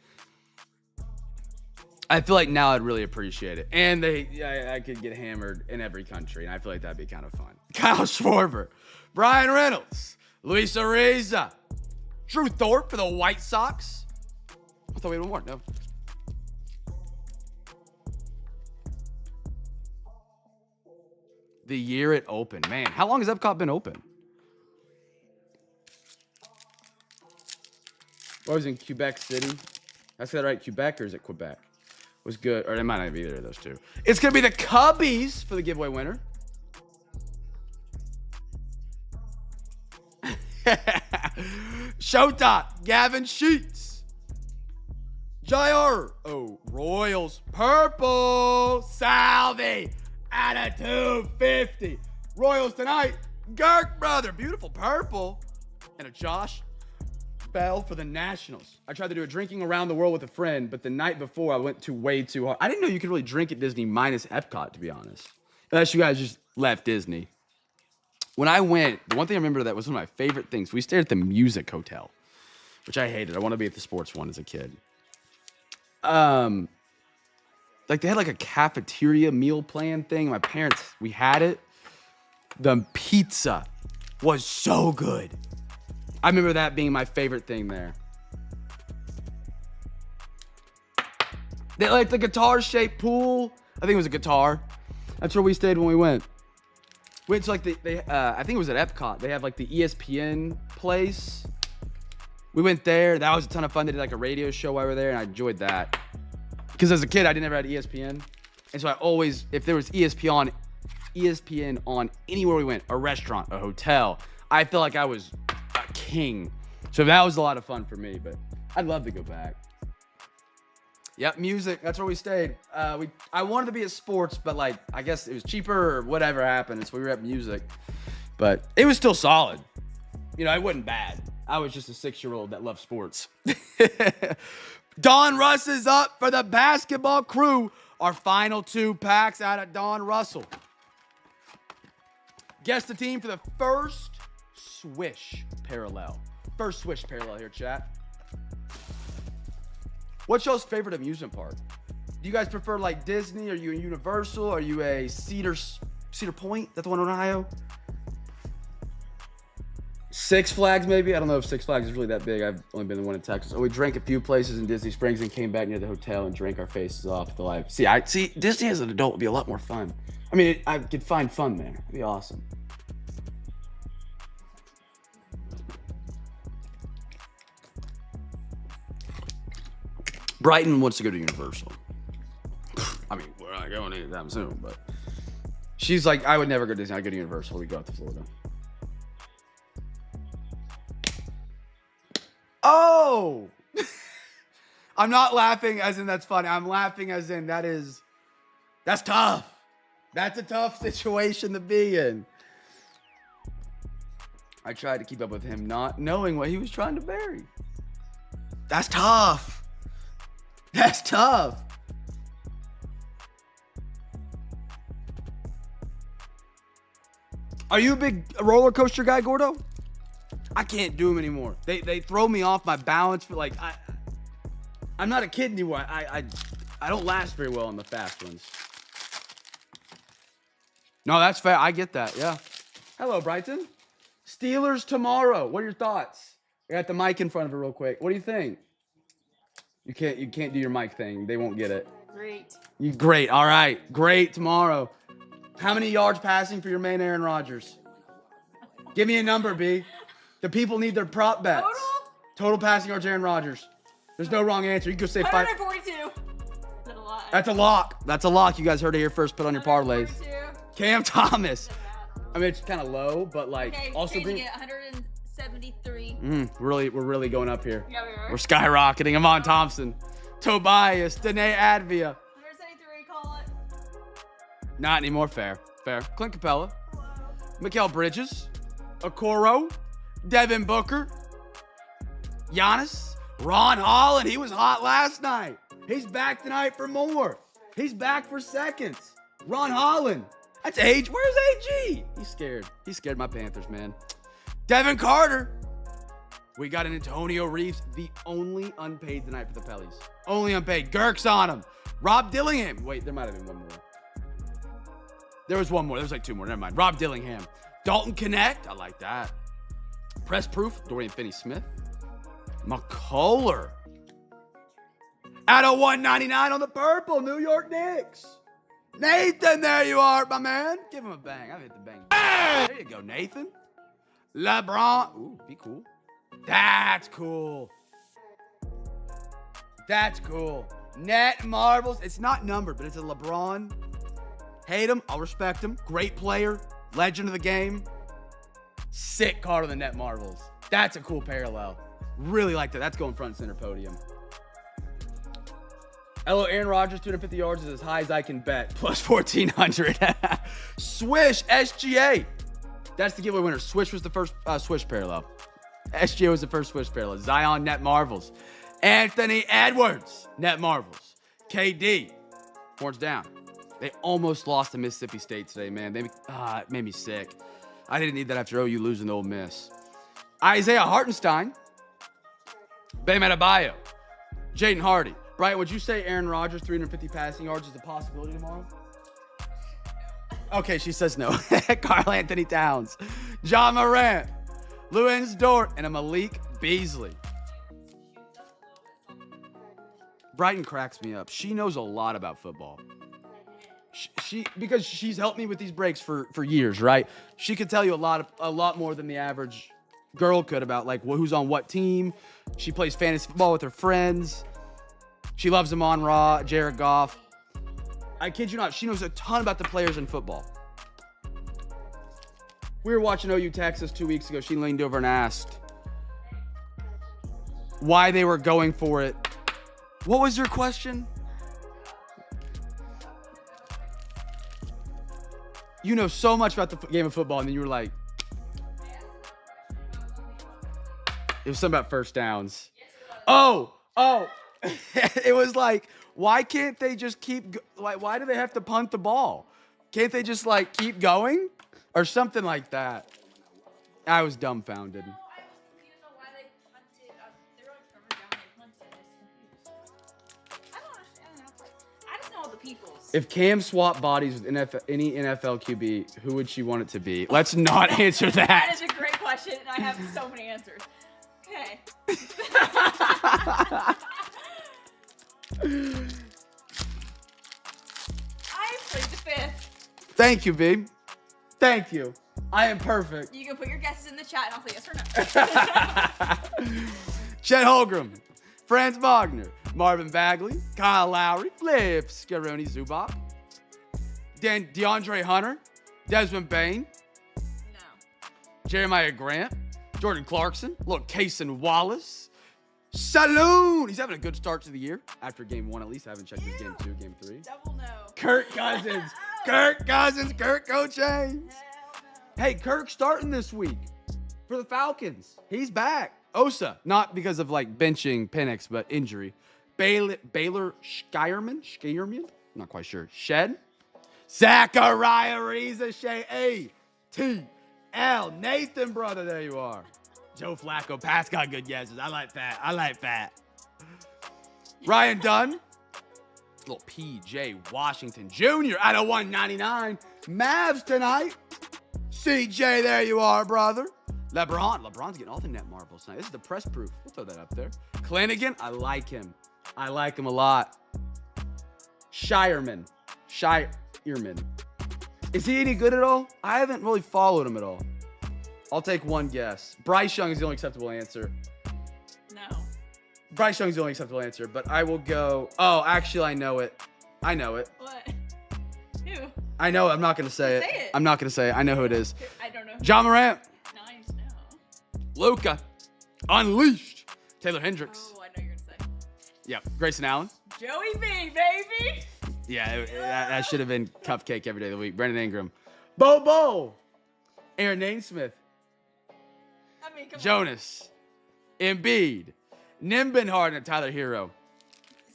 I feel like now I'd really appreciate it. And I could get hammered in every country, and I feel like that'd be kind of fun. Kyle Schwarber, Brian Reynolds, Luis Ariza, Drew Thorpe for the White Sox. I thought we had one more. No. The year it opened. Man, how long has Epcot been open? I was in Quebec City. I said that right, Quebec, or is it Quebec? Was good, or it might not be either of those two. It's gonna be the Cubbies for the giveaway winner. Showtime, Gavin Sheets. JR, Royals, purple, Salvi, at a 250. Royals tonight, Girk brother, beautiful purple, and a Josh Bell for the Nationals. I tried to do a drinking around the world with a friend, but the night before I went to way too hard. I didn't know you could really drink at Disney minus Epcot, to be honest. Unless you guys just left Disney. When I went, the one thing I remember that was one of my favorite things, we stayed at the Music Hotel, which I hated. I wanted to be at the sports one as a kid. Like they had like a cafeteria meal plan thing. My parents, we had it. The pizza was so good. I remember that being my favorite thing there. They like the guitar-shaped pool. I think it was a guitar. That's where we stayed when we went. Went to like I think it was at Epcot. They have like the ESPN place. We went there. That was a ton of fun. They did like a radio show while we were there, and I enjoyed that. Because as a kid, I never had ESPN, and so I always, if there was ESPN on anywhere we went, a restaurant, a hotel, I felt like I was a king. So that was a lot of fun for me, but I'd love to go back. Yep, music. That's where we stayed. I wanted to be at sports, but like I guess it was cheaper or whatever happened, so we were at music. But it was still solid. You know, it wasn't bad. I was just a 6-year-old that loved sports. Donruss is up for the basketball crew. Our final 2 packs out of Don Russell. Guess the team for the first swish parallel. First swish parallel here, chat. What's y'all's favorite amusement park? Do you guys prefer like Disney? Are you a Universal? Are you a Cedar Point? That's the one in Ohio? Six Flags, maybe? I don't know if Six Flags is really that big. I've only been the one in Texas. Oh, we drank a few places in Disney Springs and came back near the hotel and drank our faces off at the live. See, Disney as an adult would be a lot more fun. I mean, I could find fun there. It'd be awesome. Brighton wants to go to Universal. I mean, we're not going anytime soon, but she's like, I would never go to Disney. I'd go to Universal. We go out to Florida. Oh! I'm not laughing as in that's funny. I'm laughing as in that's tough. That's a tough situation to be in. I tried to keep up with him not knowing what he was trying to bury. That's tough. That's tough. Are you a big roller coaster guy, Gordo? I can't do them anymore. They throw me off my balance. For like I'm not a kid anymore. I don't last very well on the fast ones. No, that's fair. I get that. Yeah. Hello, Brighton. Steelers tomorrow. What are your thoughts? I got the mic in front of it real quick. What do you think? You can't do your mic thing. They won't get it. Great. Great. All right. Great tomorrow. How many yards passing for your man Aaron Rodgers? Give me a number, B. The people need their prop bets. Total passing yards, Aaron Rodgers. There's no wrong answer. You could say 142. Is that a lot? That's a lock. That's a lock. You guys heard it here first. Put on your parlays. 142. Cam Thomas. I mean, it's kind of low, but like Okay, also changing bring. it. 173. We're really going up here. Yeah, we are. We're skyrocketing. Amon Thompson, Tobias, Danae Advia. 173, call it. Not anymore. Fair. Clint Capella, Mikal Bridges, Okoro, Devin Booker, Giannis, Ron Holland. He was hot last night. He's back tonight for more. He's back for seconds. Ron Holland. That's Age. Where's AG? He's scared. He scared my Panthers, man. Devin Carter. We got an Antonio Reeves, the only unpaid tonight for the Pellies. Only unpaid. Girk's on him. Rob Dillingham. Wait, there might have been one more. There was one more. There was like two more. Never mind. Rob Dillingham. Dalton Connect. I like that. Press Proof. Dorian Finney-Smith. McCuller. At a 199 on the purple. New York Knicks. Nathan, there you are, my man. Give him a bang. I've hit the bang. There you go, Nathan. LeBron. Ooh, be cool. That's cool. That's cool. Net Marbles. It's not numbered, but it's a LeBron. Hate him. I'll respect him. Great player. Legend of the game. Sick card on the Net Marbles. That's a cool parallel. Really like that. That's going front and center podium. Hello, Aaron Rodgers, 250 yards is as high as I can bet. Plus 1,400. Swish, SGA. That's the giveaway winner. Swish was the first Swish parallel. SGA was the first Swish parallel. Zion, Net Marvels. Anthony Edwards, Net Marvels. KD, horns down. They almost lost to Mississippi State today, man. It made me sick. I didn't need that after OU losing to Ole Miss. Isaiah Hartenstein. Bam Adebayo. Jaden Hardy. Brian, would you say Aaron Rodgers, 350 passing yards is a possibility tomorrow? Okay, she says no. Karl Anthony Towns. John Morant. Lewis Dort. And a Malik Beasley. Brighton cracks me up. She knows a lot about football. Because she's helped me with these breaks for years, right? She could tell you a lot more than the average girl could about like who's on what team. She plays fantasy football with her friends. She loves Amon-Ra, Jared Goff. I kid you not, she knows a ton about the players in football. We were watching OU Texas 2 weeks ago. She leaned over and asked why they were going for it. What was your question? You know so much about the game of football, and then you were like, it was something about first downs. Oh. It was like, why can't they just why do they have to punt the ball? Can't they just like keep going? Or something like that. I was dumbfounded. I was confused on why they punted. They were like turning down, they punted. I don't understand. I just know all the peoples. If Cam swapped bodies with any NFL QB, who would she want it to be? Let's not answer that. That is a great question, and I have so many answers. Okay. I played the fifth. Thank you, B. Thank you. I am perfect. You can put your guesses in the chat, and I'll say yes or no. Chet Holmgren, Franz Wagner, Marvin Bagley, Kyle Lowry, Flip, Scaroni Zubac, DeAndre Hunter, Desmond Bain, No. Jeremiah Grant, Jordan Clarkson, look, Cason Wallace, Saloon. He's having a good start to the year after game one. At least I haven't checked his game 2, game 3. Double no. Kirk Cousins, Kirk Coaching. Hell no. Hey, Kirk's starting this week for the Falcons. He's back. Osa, not because of like benching Penix, but injury. Baylor Scheierman, not quite sure. Shed, Zachariah Reza, A.T.L. Nathan, brother, there you are. Joe Flacco, Pat's got good guesses. I like that. Ryan Dunn, little P.J. Washington Jr. out of 199. Mavs tonight. CJ, there you are, brother. LeBron's getting all the net marbles tonight. This is the press proof. We'll throw that up there. Klanigan, I like him. I like him a lot. Shireman. Is he any good at all? I haven't really followed him at all. I'll take one guess. Bryce Young is the only acceptable answer. No. Bryce Young's the only acceptable answer, but I will go. Oh, actually, I know it. What? Who? I know it. I'm not going to say it. Say it. I'm not going to say it. I know who it is. I don't know. John Morant. Nice, no. Luka. Unleashed. Taylor Hendricks. Oh, I know you're gonna say. Yeah. Grayson Allen. Joey B, baby. Yeah, that should have been cupcake every day of the week. Brandon Ingram. Bobo. Aaron Naismith. I mean, come Jonas. Embiid. Nimbin Harden and Tyler Hero. on.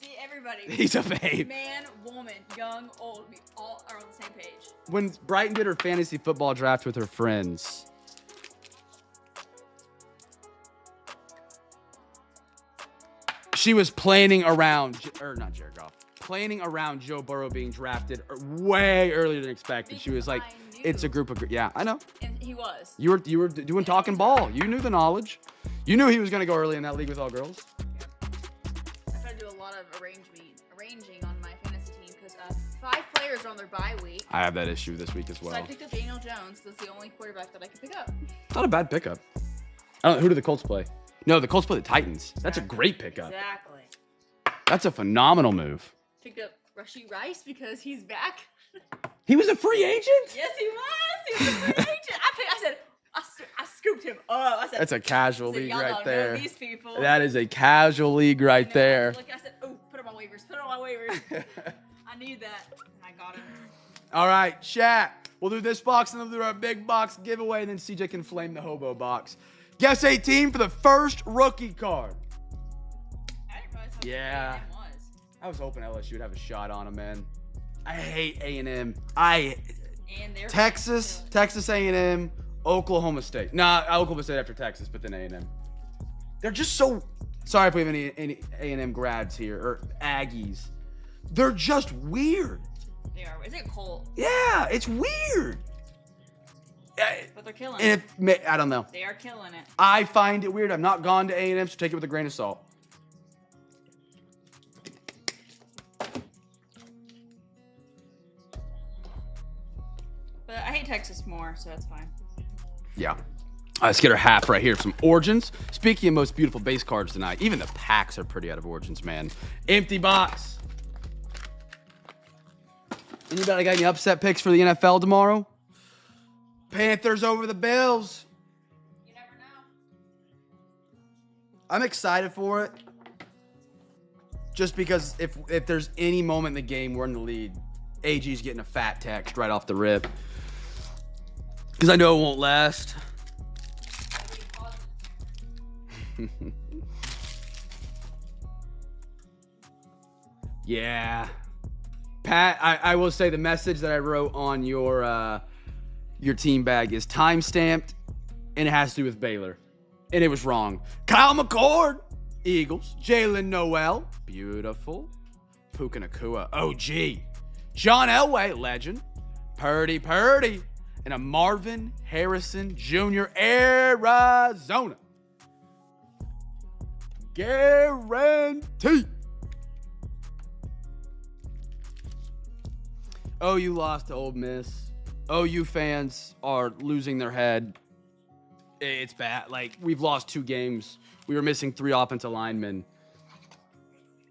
See, everybody. He's a babe. Man, woman, young, old, we all are on the same page. When Brighton did her fantasy football draft with her friends, she was planning around, not Jared Goff, planning around Joe Burrow being drafted way earlier than expected. She was like, Because I it's a knew. group of, yeah, I know. And he was. You were doing talking ball. You knew the knowledge. You knew he was going to go early in that league with all girls. I try to do a lot of arranging on my fantasy team because 5 players are on their bye week. I have that issue this week as So I well. picked up Daniel Jones. That's the only quarterback that I could pick up. Not a bad pickup. I don't know, who do the Colts play? No, the Colts play the Titans. That's a great pickup. Exactly. That's a phenomenal move. Picked up Rashee Rice because he's back. He was a free agent? Yes, he was. He was a free agent. I scooped him up. I said, That's a casual I said, league y'all right don't know there. these people. That is a casual league right And there. I said, oh, put him on waivers. Put him on waivers. I need that. And I got him. All right, chat. We'll do this box and then we'll do our big box giveaway, and then CJ can flame the hobo box. Guess 18 for the first rookie card. I didn't realize how Yeah. good A&M was. I was hoping LSU would have a shot on him, man. I hate A&M. And they're Texas A&M, Oklahoma State. Nah, Oklahoma State after Texas, but then A&M. They're just so. Sorry if we have any A&M grads here or Aggies. They're just weird. They are. Is it Colt? Yeah, it's weird. But they're killing And it. I don't know. They are killing it. I find it weird. I've not gone to A&M, so take it with a grain of salt. But I hate Texas more, so that's fine. Yeah. Let's get our half right here. Some Origins. Speaking of most beautiful base cards tonight, even the packs are pretty out of Origins, man. Empty box. Anybody got any upset picks for the NFL tomorrow? Panthers over the Bills. You never know. I'm excited for it. Just because if there's any moment in the game we're in the lead, AG's getting a fat text right off the rip. Because I know it won't last. Yeah. Pat, I will say the message that I wrote on your team bag is time-stamped, and it has to do with Baylor. And it was wrong. Kyle McCord, Eagles. Jalen Noel, beautiful. Puka Nacua, OG. John Elway, legend. Purdy, and a Marvin Harrison Jr., Arizona. Guarantee. OU lost to Ole Miss. OU fans are losing their head. It's bad. Like, we've lost 2 games. We were missing 3 offensive linemen.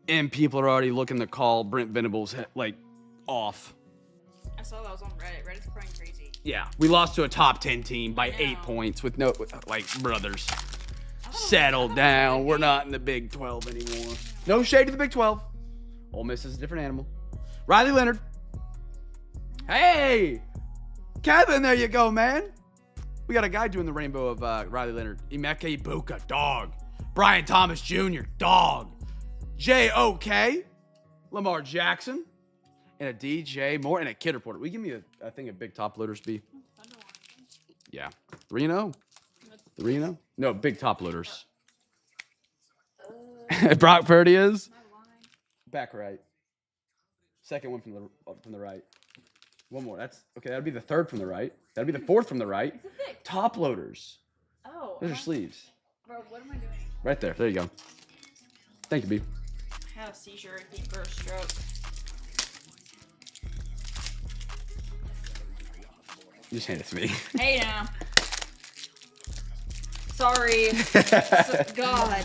And people are already looking to call Brent Venables, like, off. I saw that was on Reddit. Reddit's crying crazy. Yeah. We lost to a top 10 team by I know. 8 points with brothers. Settle down. We're not in the Big 12 anymore. No shade to the Big 12. Ole Miss is a different animal. Riley Leonard. Hey! Kevin, there you go, man. We got a guy doing the rainbow of Riley Leonard. Emeka Ibuka, dog. Brian Thomas Jr., dog. J.O.K. Lamar Jackson. And a DJ Moore and a Kid Reporter. Will you give me a thing of big top loaders, B? Yeah. 3-0. 3-0? No, big top loaders. Brock Purdy is? Back right. Second one from the right. One more. That's okay. That'd be the third from the right. That'd be the fourth from the right. It's a thick. Top loaders. Oh. Those are sleeves. Bro, what am I doing? Right there. There you go. Thank you, B. I had a seizure, deep first stroke. You just hand it to me. Hey now. Sorry. God.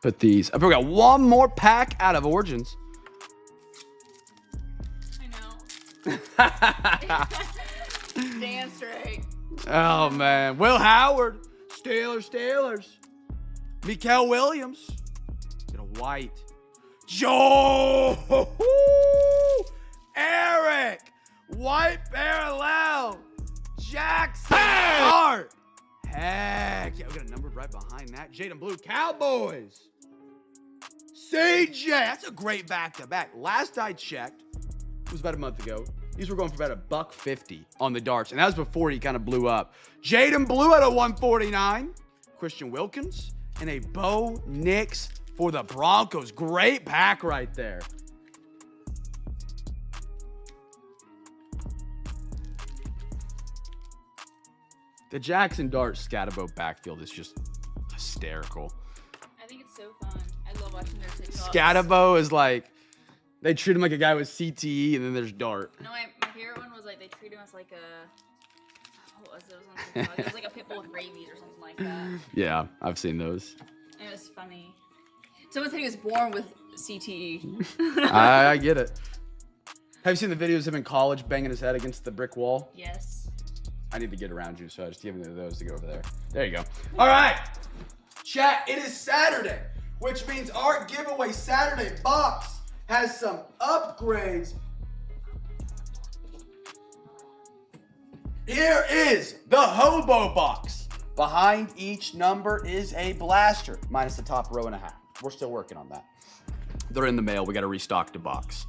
Put these. I've got one more pack out of Origins. I know. Damn straight. Oh, man. Will Howard. Steelers. Mikael Williams. Get a white. Joe. Eric. White parallel. Jackson. Hart. Heck yeah. We got a number right behind that. Jaden Blue. Cowboys. CJ. That's a great back-to-back. Last I checked, it was about a month ago. These were going for about $150 on the darts, and that was before he kind of blew up. Jaden Blue at a 149. Christian Wilkins and a Bo Nix for the Broncos. Great pack right there. The Jackson Dart Scatterbo backfield is just hysterical. I think it's so fun. I love watching their TikToks. Scatterbo is like, they treat him like a guy with CTE, and then there's Dart. No, my favorite one was like they treat him as like a, what was it? It was like a pit bull with rabies or something like that. Yeah, I've seen those. It was funny. Someone said he was born with CTE. I get it. Have you seen the videos of him in college banging his head against the brick wall? Yes. I need to get around you, so I just give him those to go over there. There you go. All right, chat, it is Saturday, which means our giveaway Saturday box has some upgrades. Here is the Hobo box. Behind each number is a blaster, minus the top row and a half. We're still working on that. They're in the mail. We got to restock the box.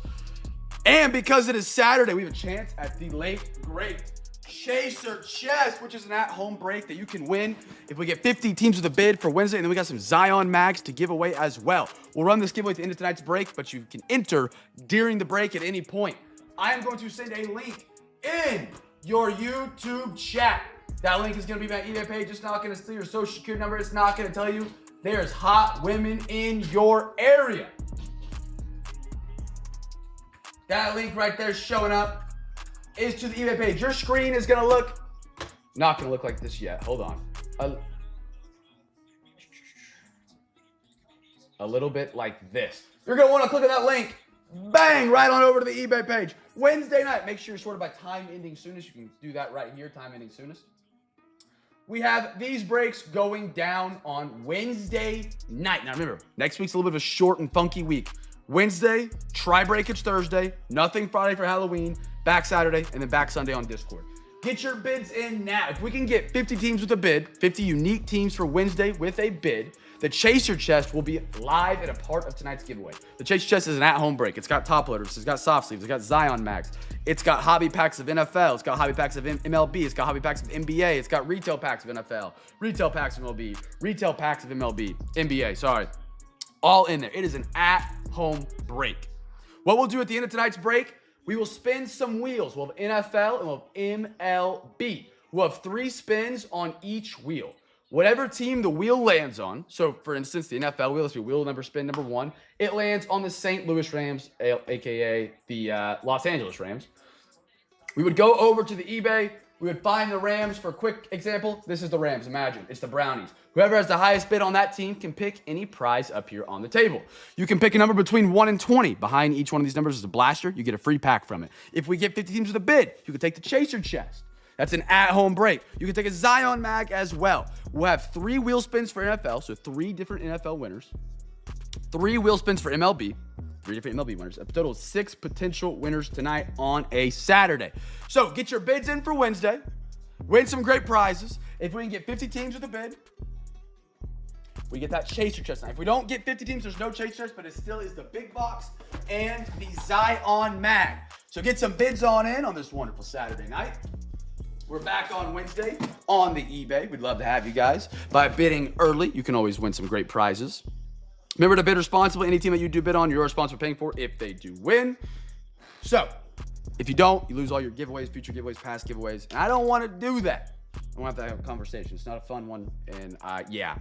And because it is Saturday, we have a chance at the late, great Chaser Chest, which is an at-home break that you can win if we get 50 teams with a bid for Wednesday. And then we got some Zion mags to give away as well. We'll run this giveaway at the end of tonight's break, but you can enter during the break at any point. I am going to send a link in your YouTube chat. That link is going to be my eBay page. It's not going to steal your social security number. It's not going to tell you there's hot women in your area. That link right there showing up is to the eBay page. Your screen is gonna look, not gonna look like this yet. Hold on. A little bit like this. You're gonna wanna click on that link, bang, right on over to the eBay page. Wednesday night, make sure you're sorted by time ending soonest. You can do that right here, time ending soonest. We have these breaks going down on Wednesday night. Now remember, next week's a little bit of a short and funky week. Wednesday, try breakage Thursday, nothing Friday for Halloween, back Saturday, and then back Sunday on Discord. Get your bids in now. If we can get 50 teams with a bid, 50 unique teams for Wednesday with a bid, the Chaser Chest will be live and a part of tonight's giveaway. The Chaser Chest is an at-home break. It's got top loaders, it's got soft sleeves, it's got Zion mags, it's got hobby packs of NFL, it's got hobby packs of MLB, it's got hobby packs of NBA, it's got retail packs of NFL, retail packs of MLB, retail packs of MLB, NBA, sorry. All in there. It is an at-home break. What we'll do at the end of tonight's break, we will spin some wheels. We'll have NFL and we'll have MLB. We'll have 3 spins on each wheel. Whatever team the wheel lands on, so for instance, the NFL wheel, let's do wheel number spin number 1, it lands on the St. Louis Rams, aka the Los Angeles Rams. We would go over to the eBay. We would find the Rams. For a quick example, this is the Rams. Imagine it's the Brownies. Whoever has the highest bid on that team can pick any prize up here on the table. You can pick a number between 1 and 20. Behind each one of these numbers is a blaster. You get a free pack from it. If we get 50 teams with a bid, you can take the Chaser Chest. That's an at-home break. You can take a Zion mag as well. We'll have 3 wheel spins for NFL, so 3 different NFL winners. 3 wheel spins for MLB. 3 different MLB winners. A total of 6 potential winners tonight on a Saturday. So get your bids in for Wednesday. Win some great prizes. If we can get 50 teams with a bid, we get that Chaser Chest. Now, if we don't get 50 teams, there's no Chaser Chest, but it still is the big box and the Zion mag. So get some bids on in on this wonderful Saturday night. We're back on Wednesday on the eBay. We'd love to have you guys. By bidding early, you can always win some great prizes. Remember to bid responsibly. Any team that you do bid on, you're responsible for paying for if they do win. So, if you don't, you lose all your giveaways, future giveaways, past giveaways. And I don't want to do that. I want to have a conversation. It's not a fun one. And yeah.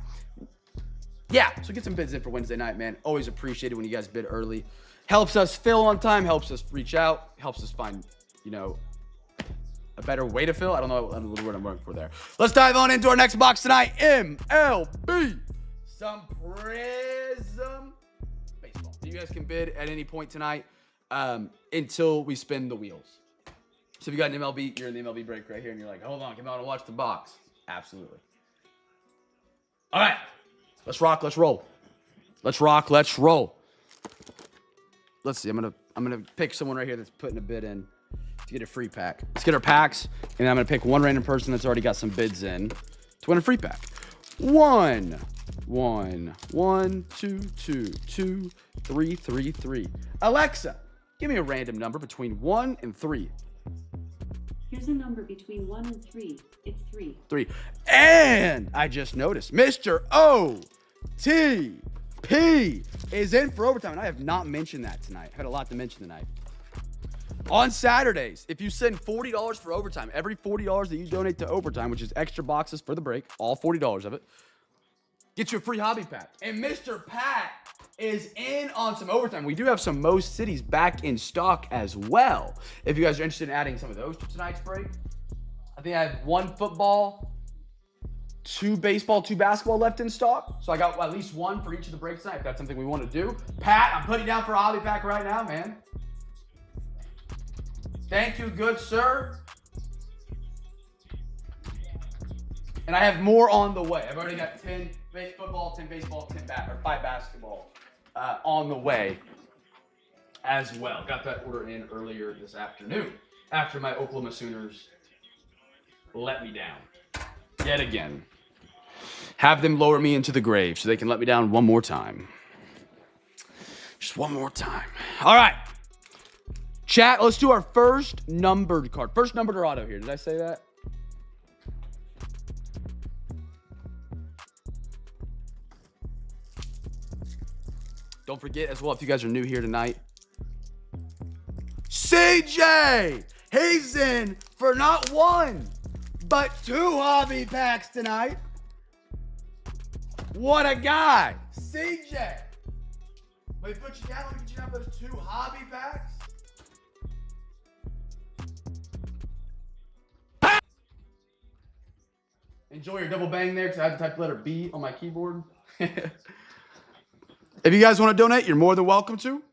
So get some bids in for Wednesday night, man. Always appreciate it when you guys bid early. Helps us fill on time, helps us reach out, helps us find, a better way to fill. I don't know what word I'm looking for there. Let's dive on into our next box tonight. MLB. Some Prism baseball. You guys can bid at any point tonight until we spin the wheels. So if you got an MLB, you're in the MLB break right here, and you're like, hold on, come out and watch the box. Absolutely. All right. Let's rock, let's roll. Let's rock, let's roll. Let's see. I'm gonna pick someone right here that's putting a bid in to get a free pack. Let's get our packs, and I'm gonna pick one random person that's already got some bids in to win a free pack. 1, 2, 2, 3, 3, 3. Alexa, give me a random number between 1 and 3. Here's a number between 1 and 3. It's 3. 3. And I just noticed Mr. OTP is in for overtime. And I have not mentioned that tonight. I had a lot to mention tonight. On Saturdays, if you send $40 for overtime, every $40 that you donate to overtime, which is extra boxes for the break, all $40 of it, gets you a free hobby pack. And Mr. Pat is in on some overtime. We do have some Most Cities back in stock as well. If you guys are interested in adding some of those to tonight's break, I think I have 1 football, 2 baseball, 2 basketball left in stock. So I got at least 1 for each of the breaks tonight if that's something we want to do. Pat, I'm putting you down for a hobby pack right now, man. Thank you, good sir. And I have more on the way. I've already got 10 football, 10 baseball, 5 basketball on the way as well. Got that order in earlier this afternoon after my Oklahoma Sooners let me down yet again. Have them lower me into the grave so they can let me down one more time. Just one more time. All right. Chat, let's do our first numbered card. First numbered auto here. Did I say that? Don't forget as well, if you guys are new here tonight, CJ, he's in for not 1, but 2 hobby packs tonight. What a guy. CJ. Let me put you down. Let me get you down those 2 hobby packs. Enjoy your double bang there because I had to type the letter B on my keyboard. If you guys want to donate, you're more than welcome to.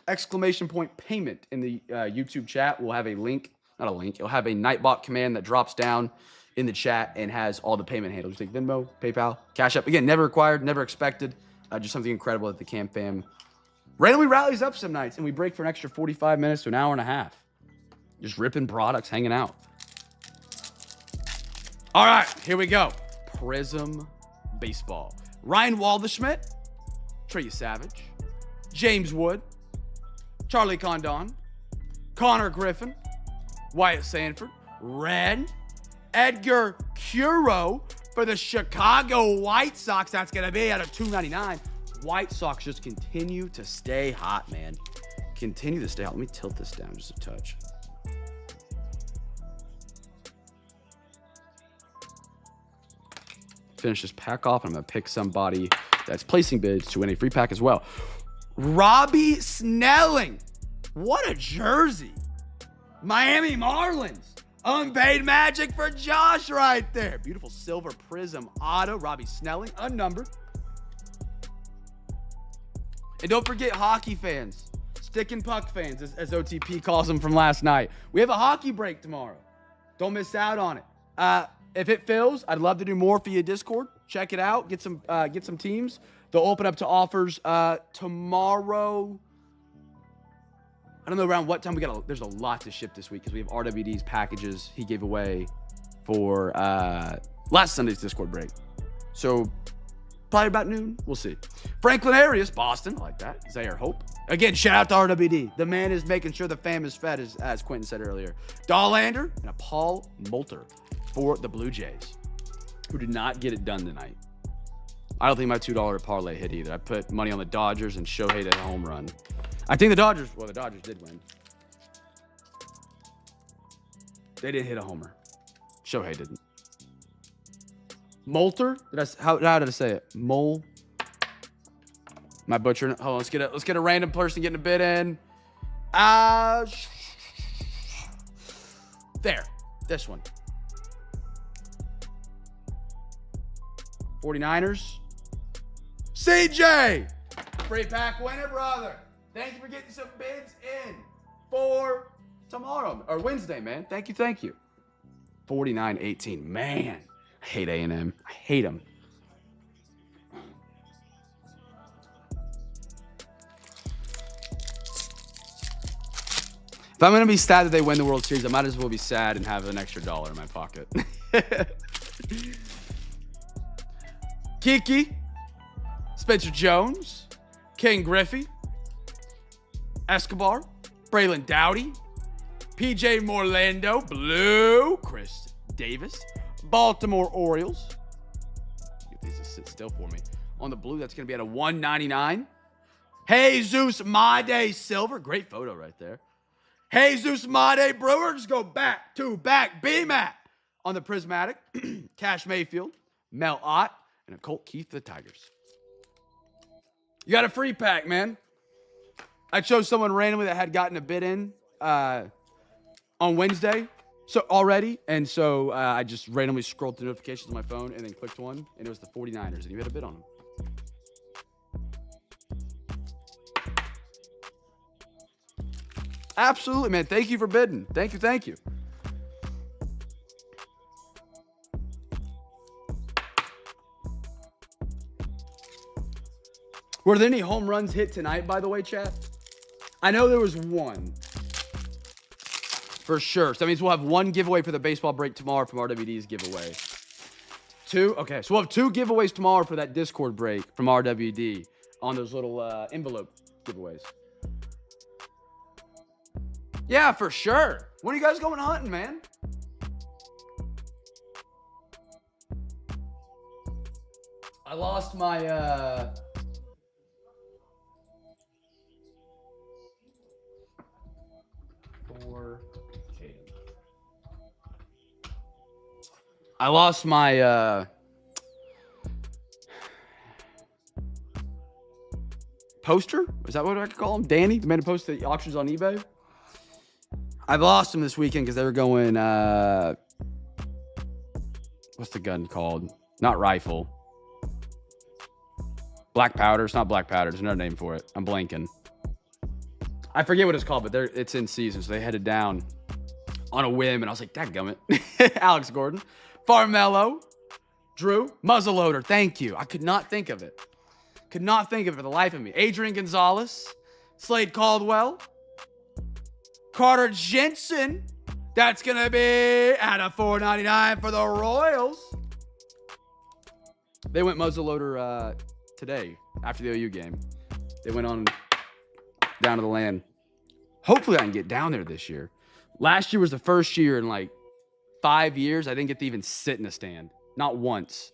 Exclamation point payment in the YouTube chat. We'll have a link, not a link. It'll have a Nightbot command that drops down in the chat and has all the payment handles. Take Venmo, PayPal, Cash App. Again, never required, never expected. Just something incredible that the CamFam randomly rallies up some nights and we break for an extra 45 minutes to an hour and a half. Just ripping products, hanging out. All right, here we go. Prism Baseball. Ryan Waldschmidt, Trey Savage, James Wood, Charlie Condon, Connor Griffin, Wyatt Sanford, Red, Edgar Curo for the Chicago White Sox. That's going to be out of $2.99. White Sox just continue to stay hot, man. Continue to stay hot. Let me tilt this down just a touch. Finish this pack off. I'm going to pick somebody that's placing bids to win a free pack as well. Robbie Snelling. What a jersey. Miami Marlins. Unpaid magic for Josh right there. Beautiful silver prism auto. Robbie Snelling, unnumbered. And don't forget hockey fans. Stick and puck fans, as OTP calls them from last night. We have a hockey break tomorrow. Don't miss out on it. If it fills, I'd love to do more via Discord. Check it out. Get some teams. They'll open up to offers tomorrow. I don't know around what time there's a lot to ship this week because we have RWD's packages he gave away for last Sunday's Discord break. So probably about noon. We'll see. Franklin Arias, Boston. I like that. Zaire Hope. Again, shout out to RWD. The man is making sure the fam is fed, as Quentin said earlier. Dollander and a Paul Moulter for the Blue Jays, who did not get it done tonight. I don't think my $2 parlay hit either. I put money on the Dodgers and Shohei to home run. I think the Dodgers did win. They didn't hit a homer. Shohei didn't. Molter? How did I say it? Mole. My butcher. Hold on, let's get a random person getting a bid in. There. This one. 49ers. CJ! Free pack winner, brother. Thank you for getting some bids in for tomorrow or Wednesday, man. Thank you. 49-18. Man, I hate A&M. I hate them. If I'm going to be sad that they win the World Series, I might as well be sad and have an extra $1 in my pocket. Kiki, Spencer Jones, King Griffey, Escobar, Braylon Dowdy, PJ Morlando, Blue, Chris Davis, Baltimore Orioles. Get these to sit still for me. On the blue, that's going to be at a 199. Jesus Made Silver. Great photo right there. Jesus Made Brewers go back to back. BMAT on the prismatic. Cash Mayfield, Mel Ott, and a Colt Keith for the Tigers. You got a free pack, man. I chose someone randomly that had gotten a bid in on Wednesday already. And so I just randomly scrolled through notifications on my phone and then clicked one. And it was the 49ers. And you had a bid on them. Absolutely, man. Thank you for bidding. Thank you. Were there any home runs hit tonight, by the way, chat? I know there was one. For sure. So that means we'll have one giveaway for the baseball break tomorrow from RWD's giveaway. Two? Okay, so we'll have two giveaways tomorrow for that Discord break from RWD on those little envelope giveaways. Yeah, for sure. When are you guys going hunting, man? I lost my poster? Is that what I could call him? Danny, the man who posted the auctions on eBay? I've lost him this weekend because they were going, what's the gun called? Not rifle. Black powder. It's not black powder. There's another name for it. I'm blanking. I forget what it's called, but it's in season. So they headed down on a whim, and I was like, dadgummit. Alex Gordon. Farmello. Drew. Muzzleloader. Thank you. I could not think of it. Could not think of it for the life of me. Adrian Gonzalez. Slade Caldwell. Carter Jensen. That's going to be at a $4.99 for the Royals. They went muzzleloader today after the OU game. They went on down to the land. Hopefully I can get down there this year. Last year was the first year in like 5 years I didn't get to even sit in a stand. Not once.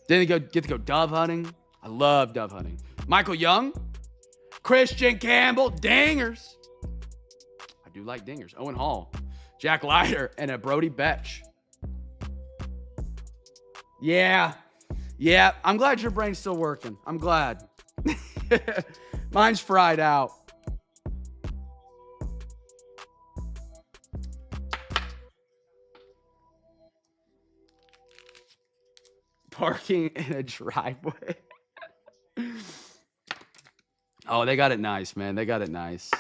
Didn't get to go dove hunting. I love dove hunting. Michael Young. Christian Campbell. Dingers. I do like dingers. Owen Hall. Jack Leiter. And a Brody Betch. Yeah. Yeah. I'm glad your brain's still working. I'm glad. Mine's fried out. Parking in a driveway. Oh, they got it nice, man. They got it nice.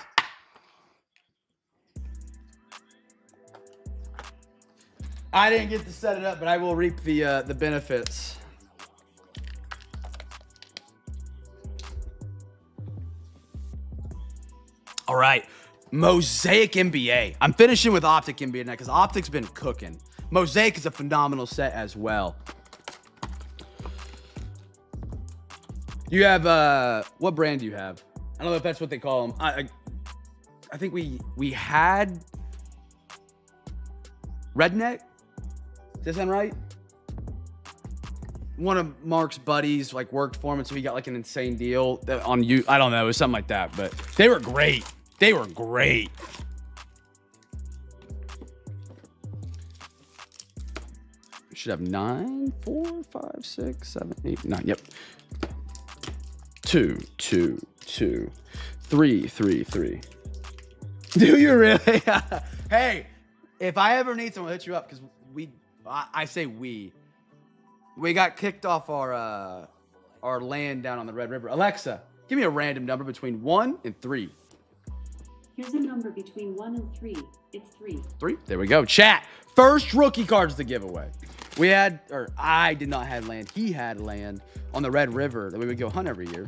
I didn't get to set it up, but I will reap the benefits. All right. Mosaic NBA. I'm finishing with Optic NBA tonight because Optic's been cooking. Mosaic is a phenomenal set as well. You have, what brand do you have? I don't know if that's what they call them. I think we had Redneck. Does that sound right? one of Mark's buddies like worked for him, so he got like an insane deal on you. I don't know, it was something like that, but they were great. They were great. Should have 9, 4, 5, 6, 7, 8, 9. Yep. 2, 2, 2, 3, 3, 3. Do you really? Hey, if I ever need someone, I'll hit you up because I say we got kicked off our land down on the Red River. Alexa, give me a random number between 1 and 3. Here's a number between 1 and 3. It's 3. 3. There we go. Chat. First rookie cards to giveaway. I did not have land. He had land on the Red River that we would go hunt every year.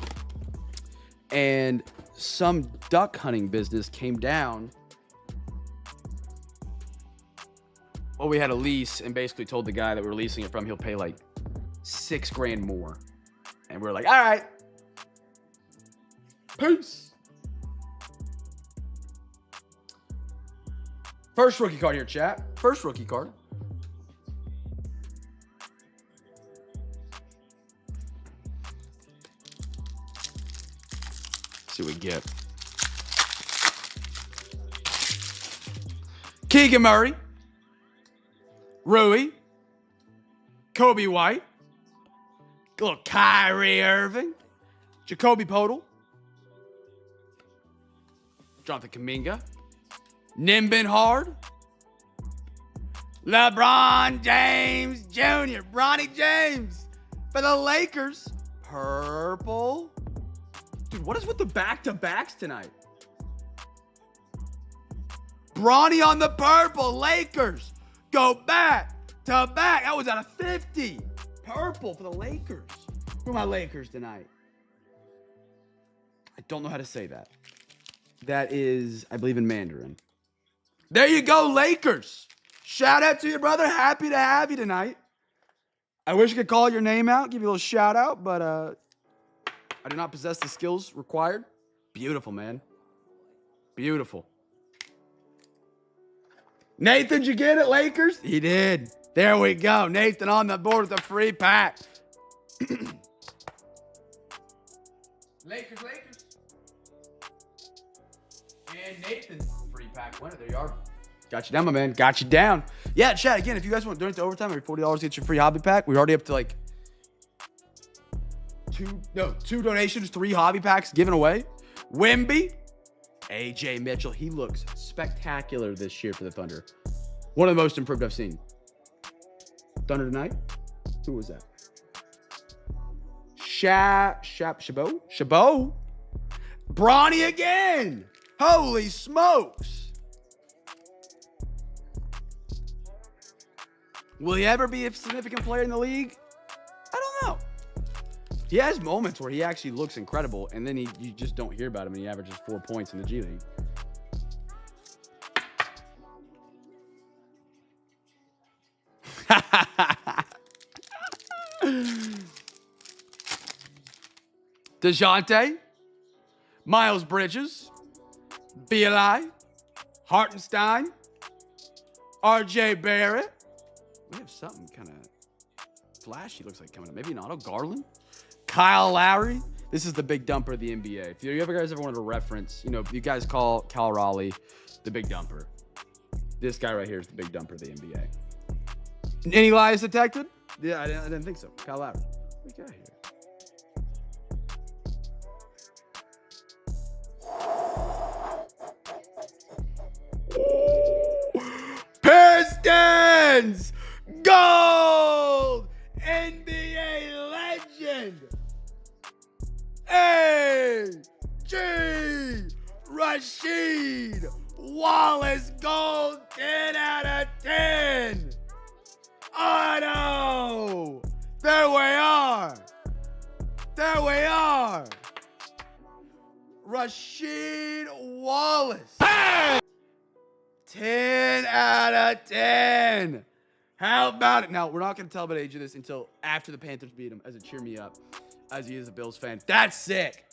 And some duck hunting business came down. Well, we had a lease and basically told the guy that we were leasing it from, he'll pay like $6 grand more. And we're like, all right. Peace. First rookie card here, chat. First rookie card. Let's see what we get. Keegan Murray. Rui. Kobe White. Little Kyrie Irving. Jacoby Podol. Jonathan Kuminga. Nimbin Hard. LeBron James Jr. Bronny James for the Lakers. Purple. Dude, what is with the back-to-backs tonight? Bronny on the purple. Lakers. Go back to back. That was out of 50. Purple for the Lakers. Who are my Lakers tonight? I don't know how to say that. That is, I believe in Mandarin. There you go, Lakers. Shout out to you, brother. Happy to have you tonight. I wish I could call your name out, give you a little shout out, but I do not possess the skills required. Beautiful, man. Beautiful. Nathan, did you get it, Lakers? He did. There we go. Nathan on the board with a free pack. Lakers. And Nathan, free pack winner. There you are. Got you down, my man. Got you down. Yeah, chat, again, if you guys want to donate to overtime, every $40 gets your free hobby pack. We're already up to like two donations, 3 hobby packs given away. Wimby, AJ Mitchell. He looks spectacular this year for the Thunder. One of the most improved I've seen. Thunder tonight? Who was that? Chabot? Bronny again. Holy smokes. Will he ever be a significant player in the league? I don't know. He has moments where he actually looks incredible, and then you just don't hear about him, and he averages 4 points in the G League. DeJounte, Miles Bridges, BLI, Hartenstein, RJ Barrett. We have something kind of flashy, looks like, coming up. Maybe an auto. Garland, Kyle Lowry. This is the big dumper of the NBA. If you guys ever wanted a reference, you guys call Cal Raleigh the big dumper. This guy right here is the big dumper of the NBA. Any lies detected? Yeah, I didn't think so. Kyle Lowry. What we got here? Pistons! Gold! NBA legend! A.G. Rashid Wallace Gold 10 out of 10! Auto! There we are! There we are! Rashid Wallace! Hey! 10 out of 10! How about it? Now, we're not going to tell about age of this until after the Panthers beat him, as a cheer me up, as he is a Bills fan. That's sick.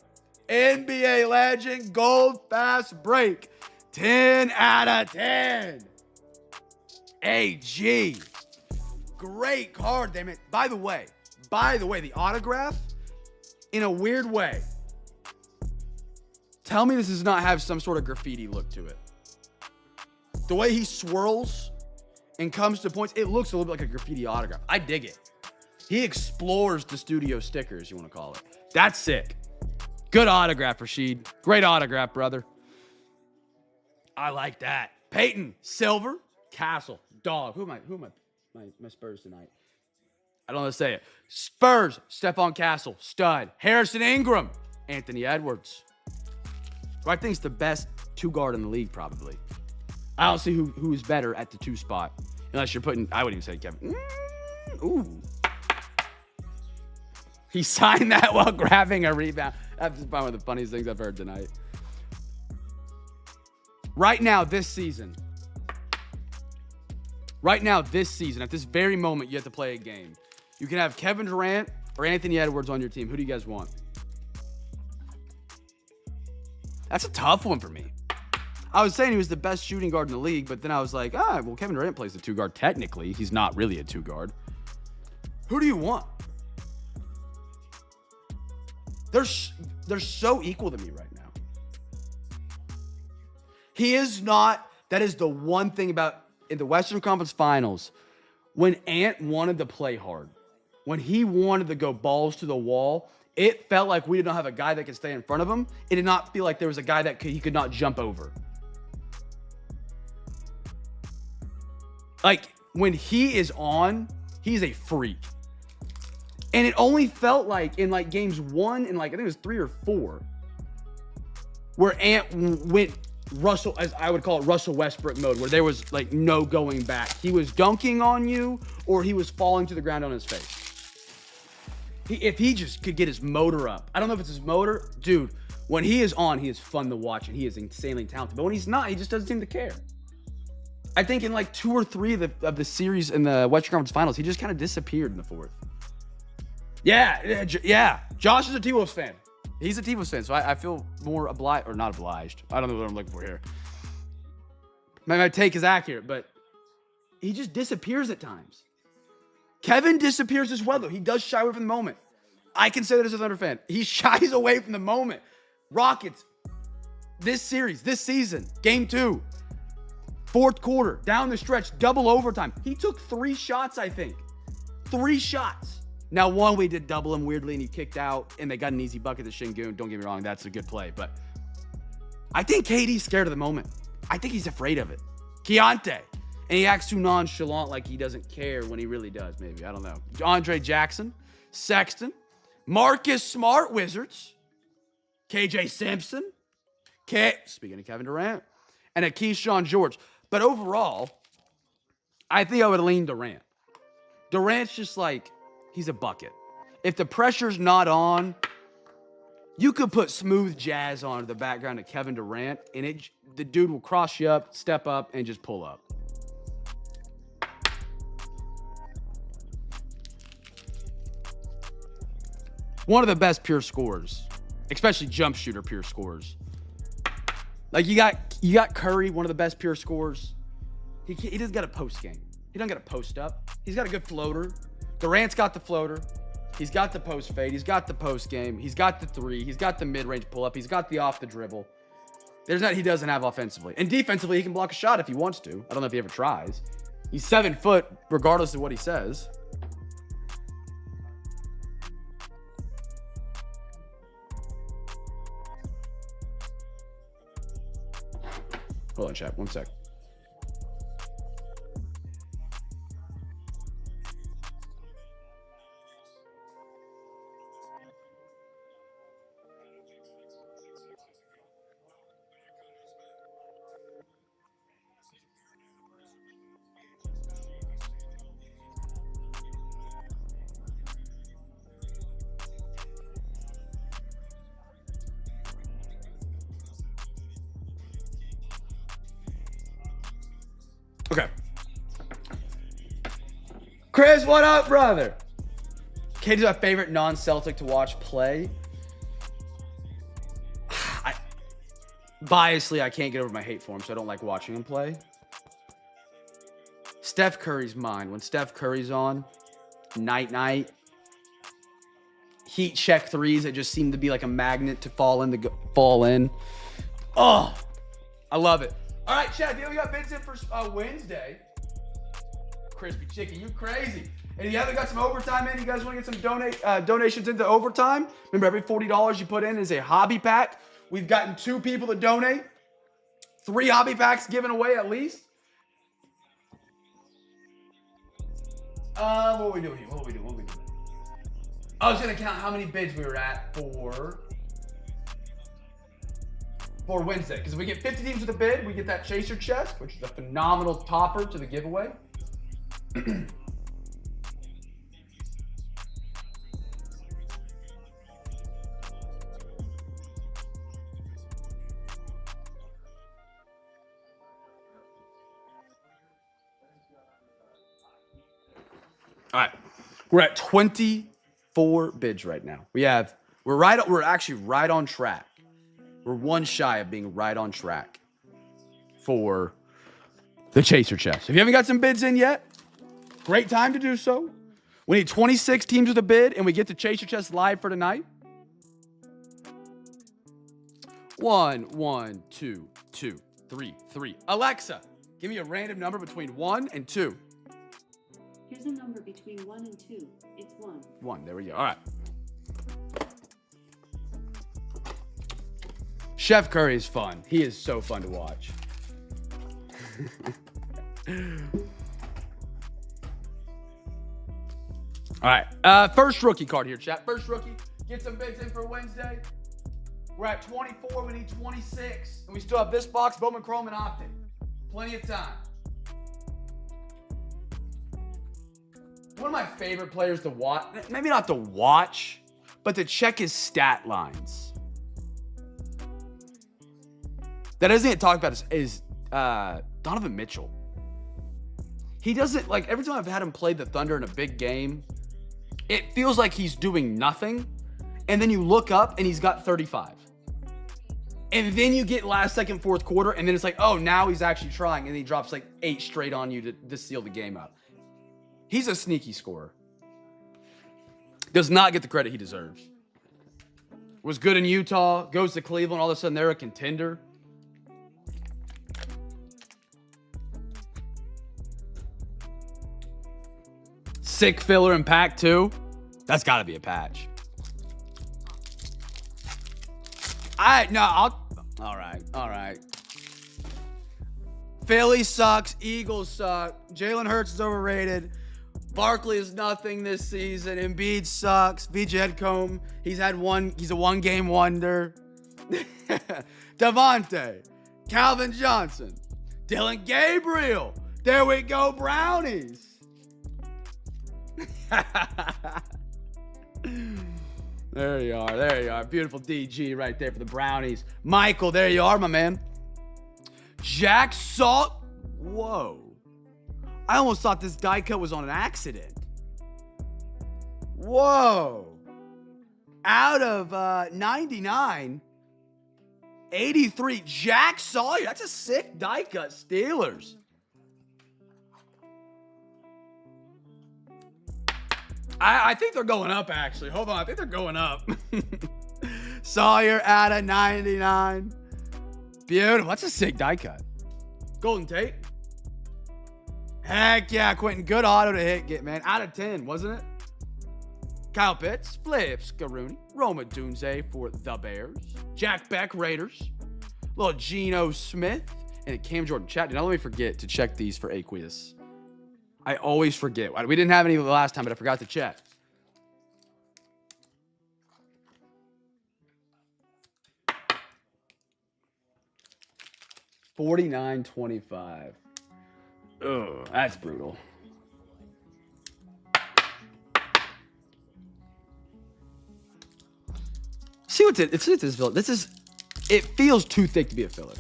NBA legend, gold fast break. 10 out of 10. AG. Great card, damn it. By the way, By the way, the autograph, in a weird way, tell me this does not have some sort of graffiti look to it. The way he swirls and comes to points, it looks a little bit like a graffiti autograph. I dig it. He explores the studio stickers, you want to call it. That's sick. Good autograph, Rashid. Great autograph, brother. I like that. Peyton, silver, Castle, dog. Who am I? My Spurs tonight. I don't know how to say it. Spurs, Stephon Castle, stud. Harrison Ingram, Anthony Edwards. Who I think is the best two guard in the league, probably. I don't see who is better at the 2 spot. Unless you're putting, I wouldn't even say Kevin. Ooh. He signed that while grabbing a rebound. That's probably one of the funniest things I've heard tonight. Right now, this season, at this very moment, you have to play a game. You can have Kevin Durant or Anthony Edwards on your team. Who do you guys want? That's a tough one for me. I was saying he was the best shooting guard in the league, but then I was like, well, Kevin Durant plays the 2 guard. Technically, he's not really a 2 guard. Who do you want? They're so equal to me right now. He is not. That is the one thing about in the Western Conference Finals, when Ant wanted to play hard, when he wanted to go balls to the wall, it felt like we did not have a guy that could stay in front of him. It did not feel like there was a guy that he could not jump over. Like, when he is on, he's a freak. And it only felt like in like games 1 and like, I think it was 3 or 4, where Ant went Russell, as I would call it, Russell Westbrook mode, where there was like no going back. He was dunking on you or he was falling to the ground on his face. If he just could get his motor up. I don't know if it's his motor. Dude, when he is on, he is fun to watch and he is insanely talented. But when he's not, he just doesn't seem to care. I think in like 2 or 3 of the series in the Western Conference Finals, he just kind of disappeared in the 4th. Yeah. Josh is a T-Wolves fan. He's a T-Wolves fan, so I feel more obliged, or not obliged. I don't know what I'm looking for here. My take is accurate, but he just disappears at times. Kevin disappears as well, though. He does shy away from the moment. I can say that as a Thunder fan. He shies away from the moment. Rockets, this series, this season, game 2, 4th quarter, down the stretch, double overtime. He took 3 shots, I think. 3 shots. Now, one, we did double him weirdly, and he kicked out, and they got an easy bucket to Şengün. Don't get me wrong, that's a good play. But I think KD's scared of the moment. I think he's afraid of it. Keontae. And he acts too nonchalant like he doesn't care when he really does, maybe. I don't know. Andre Jackson, Sexton, Marcus Smart, Wizards, KJ Simpson, speaking of Kevin Durant, and a Keyshawn George. But overall, I think I would lean Durant. Durant's just like, he's a bucket. If the pressure's not on, you could put smooth jazz on the background of Kevin Durant, and the dude will cross you up, step up, and just pull up. One of the best pure scorers, especially jump shooter pure scorers. Like you got Curry, one of the best pure scorers. He doesn't got a post game. He doesn't got a post up. He's got a good floater. Durant's got the floater. He's got the post fade. He's got the post game. He's got the 3. He's got the mid-range pull-up. He's got the off the dribble. There's not he doesn't have offensively. And defensively, he can block a shot if he wants to. I don't know if he ever tries. He's 7 foot, regardless of what he says. Hold on, chat. 1 sec. Okay. Chris, what up, brother? KD's my favorite non-Celtic to watch play. Biasly, I can't get over my hate for him, so I don't like watching him play. Steph Curry's mine. When Steph Curry's on, night-night, heat check threes that just seem to be like a magnet to fall in. Oh, I love it. All right, Chad, we got bids in for Wednesday. Crispy chicken, you crazy. And if you haven't got some overtime in, you guys want to get some donations into overtime? Remember, every $40 you put in is a hobby pack. We've gotten 2 people to donate. 3 hobby packs given away at least. What are we doing here? What are we doing? I was going to count how many bids we were at for Wednesday. Because if we get 50 teams with a bid, we get that chaser chest, which is a phenomenal topper to the giveaway. All right, we're at 24 bids right now. We're actually right on track. We're one shy of being right on track for the chaser chest. If you haven't got some bids in yet, great time to do so. We need 26 teams with a bid, and we get the chaser chest live for tonight. 1, 2, 2, 3. Alexa, give me a random number between 1 and 2. Here's a number between 1 and 2. It's 1. 1, there we go. All right. Chef Curry is fun. He is so fun to watch. All right. First rookie card here, chat. First rookie. Get some bids in for Wednesday. We're at 24. We need 26. And we still have this box, Bowman, Chrome, and Optic. Plenty of time. One of my favorite players to watch, maybe not to watch, but to check his stat lines. That doesn't get talked about is Donovan Mitchell. He doesn't, like, every time I've had him play the Thunder in a big game, it feels like he's doing nothing. And then you look up and he's got 35. And then you get last, second, fourth quarter, and then it's like, oh, now he's actually trying. And he drops like 8 straight on you to seal the game out. He's a sneaky scorer. Does not get the credit he deserves. Was good in Utah, goes to Cleveland, all of a sudden they're a contender. Sick filler in pack 2. That's got to be a patch. All right. Philly sucks. Eagles suck. Jalen Hurts is overrated. Barkley is nothing this season. Embiid sucks. VJ Edcombe, he's a one-game wonder. Devontae. Calvin Johnson. Dylan Gabriel. There we go, Brownies. There you are. Beautiful DG right there for the Brownies. Michael, there you are, my man. Jack Salt. Whoa. I almost thought this die cut was on an accident. Whoa. Out of 99, 83. Jack Sawyer. That's a sick die cut. Steelers. I think they're going up, actually. Hold on. I think they're going up. Sawyer out of 99. Beautiful. That's a sick die cut. Golden Tate. Heck yeah, Quentin. Good auto to hit, man. Out of 10, wasn't it? Kyle Pitts. Flips. Garooni. Roma Dunze for the Bears. Jack Beck, Raiders. Little Geno Smith. And Cam Jordan. Chat, now let me forget to check these for Aqueous. I always forget. We didn't have any the last time, but I forgot to check. $49.25. Oh, that's brutal. See what's it? It's this filler. It feels too thick to be a filler.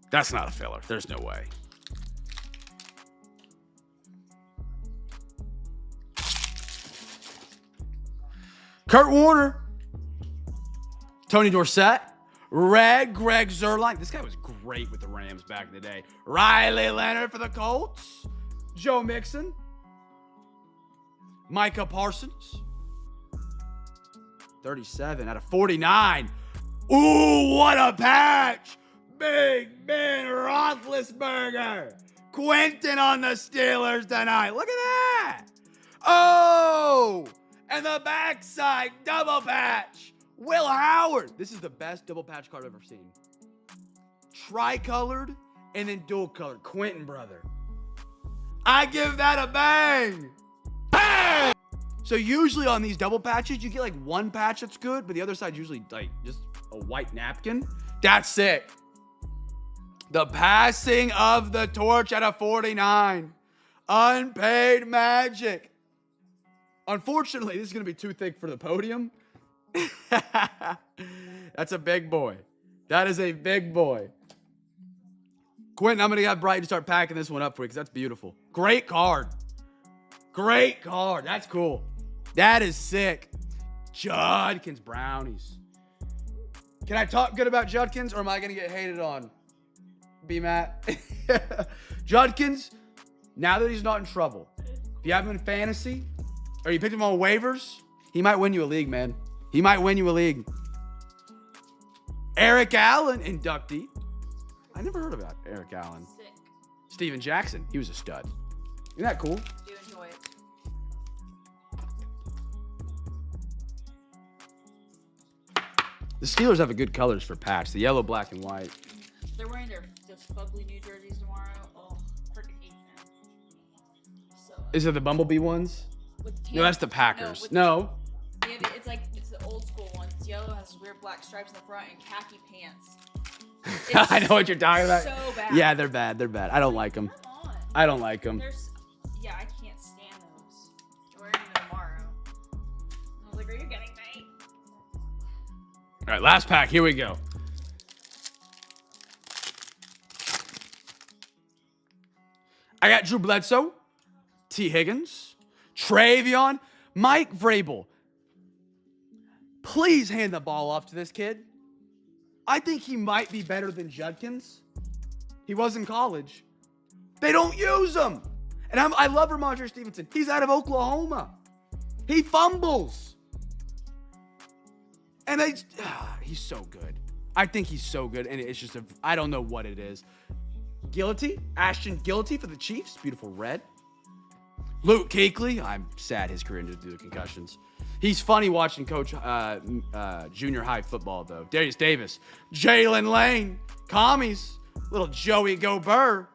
That's not a filler. There's no way. Kurt Warner, Tony Dorsett, Red Greg Zuerlein. This guy was great with the Rams back in the day. Riley Leonard for the Colts. Joe Mixon. Micah Parsons. 37 out of 49. Ooh, what a patch. Big Ben Roethlisberger. Quentin on the Steelers tonight. Look at that. Oh, and the backside double patch. Will Howard. This is the best double patch card I've ever seen. Tricolored and then dual colored. Quentin, brother. I give that a bang. Bang! So usually on these double patches, you get like one patch that's good, but the other side's usually like just a white napkin. That's sick. The passing of the torch at a 49. Unpaid Magic. Unfortunately, this is going to be too thick for the podium. That's a big boy. That is a big boy. Quentin, I'm going to have Brighton start packing this one up for you because that's beautiful. Great card. Great card. That's cool. That is sick. Judkins Brownies. Can I talk good about Judkins or am I going to get hated on? B-Matt. Judkins, now that he's not in trouble, if you have him in fantasy or you picked him on waivers, he might win you a league, man. He might win you a league. Eric Allen, inductee. I never heard about Eric Allen. Sick. Steven Jackson, he was a stud. Isn't that cool? Do enjoy it. The Steelers have a good colors for patch. The yellow, black, and white. They're wearing their fugly new jerseys tomorrow. Oh, freaking hate them. So. Is it the Bumblebee ones? With No, that's the Packers. No. It's like it's the old school one. It's yellow, has weird black stripes in the front, and khaki pants. I know what you're talking about. So bad. Yeah, they're bad. They're bad. I don't like them. Come on. I don't like them. Yeah, I can't stand those. I'm wearing them tomorrow. I was like, are you getting me? All right, last pack. Here we go. I got Drew Bledsoe, T. Higgins, Travion, Mike Vrabel. Please hand the ball off to this kid. I think he might be better than Judkins. He was in college. They don't use him. And I love Ramondre Stevenson. He's out of Oklahoma. He fumbles. And he's so good. I think he's so good. And it's just I don't know what it is. Gillity, Ashton Gillity for the Chiefs. Beautiful red. Luke Kuechly. I'm sad his career ended due to concussions. He's funny watching coach junior high football, though. Darius Davis. Jalen Lane. Commies. Little Joey Gobert.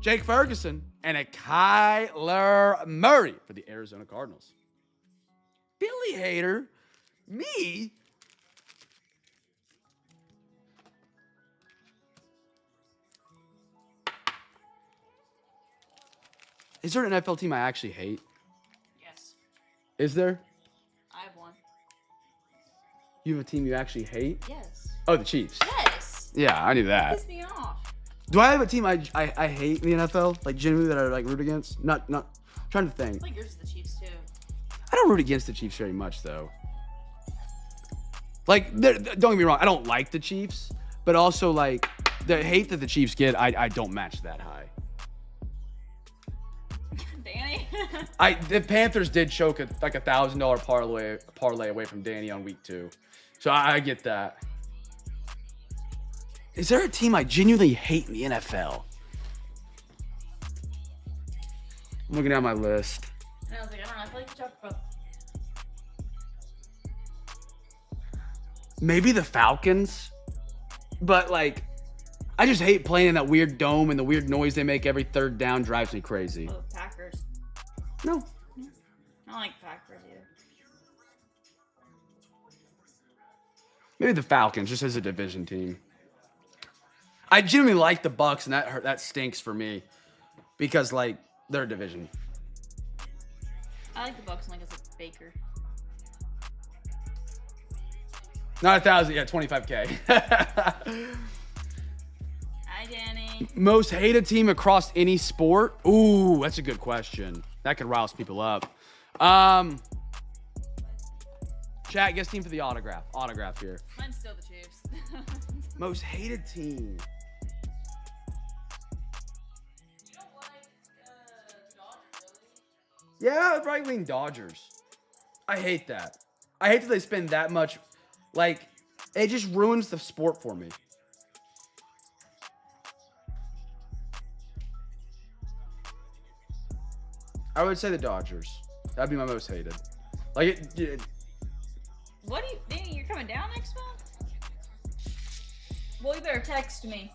Jake Ferguson. And a Kyler Murray for the Arizona Cardinals. Billy Hater. Me? Is there an NFL team I actually hate? Yes. Is there? I have one. You have a team you actually hate? Yes. Oh, the Chiefs. Yes. Yeah, I knew that. Piss me off. Do I have a team I hate in the NFL? Like, genuinely that I like root against? Not trying to think. I think yours is the Chiefs too. I don't root against the Chiefs very much, though. Like, don't get me wrong. I don't like the Chiefs. But also, like, the hate that the Chiefs get, I don't match that high. Danny. The Panthers did choke like $1,000 parlay away from Danny on week 2. So I get that. Is there a team I genuinely hate in the NFL? I'm looking at my list. And I was like, I don't know. I feel like you talked about. Maybe the Falcons. But, like, I just hate playing in that weird dome and the weird noise they make every third down drives me crazy. Oh, the Packers. No. I don't like Packers either. Maybe the Falcons, just as a division team. I genuinely like the Bucks, and that stinks for me. Because, like, they're a division. I like the Bucks like as a baker. Not 1,000, yeah, 25K. Hi, Danny. Most hated team across any sport? Ooh, that's a good question. That could rile people up. Chat, guess team for the autograph. Autograph here. Mine's still the Chiefs. Most hated team. You don't like Dodgers, really? Yeah, I'd probably lean Dodgers. I hate that. I hate that they spend that much. Like, it just ruins the sport for me. I would say the Dodgers. That'd be my most hated. Like, What do you think? You're coming down next month? Well, you better text me.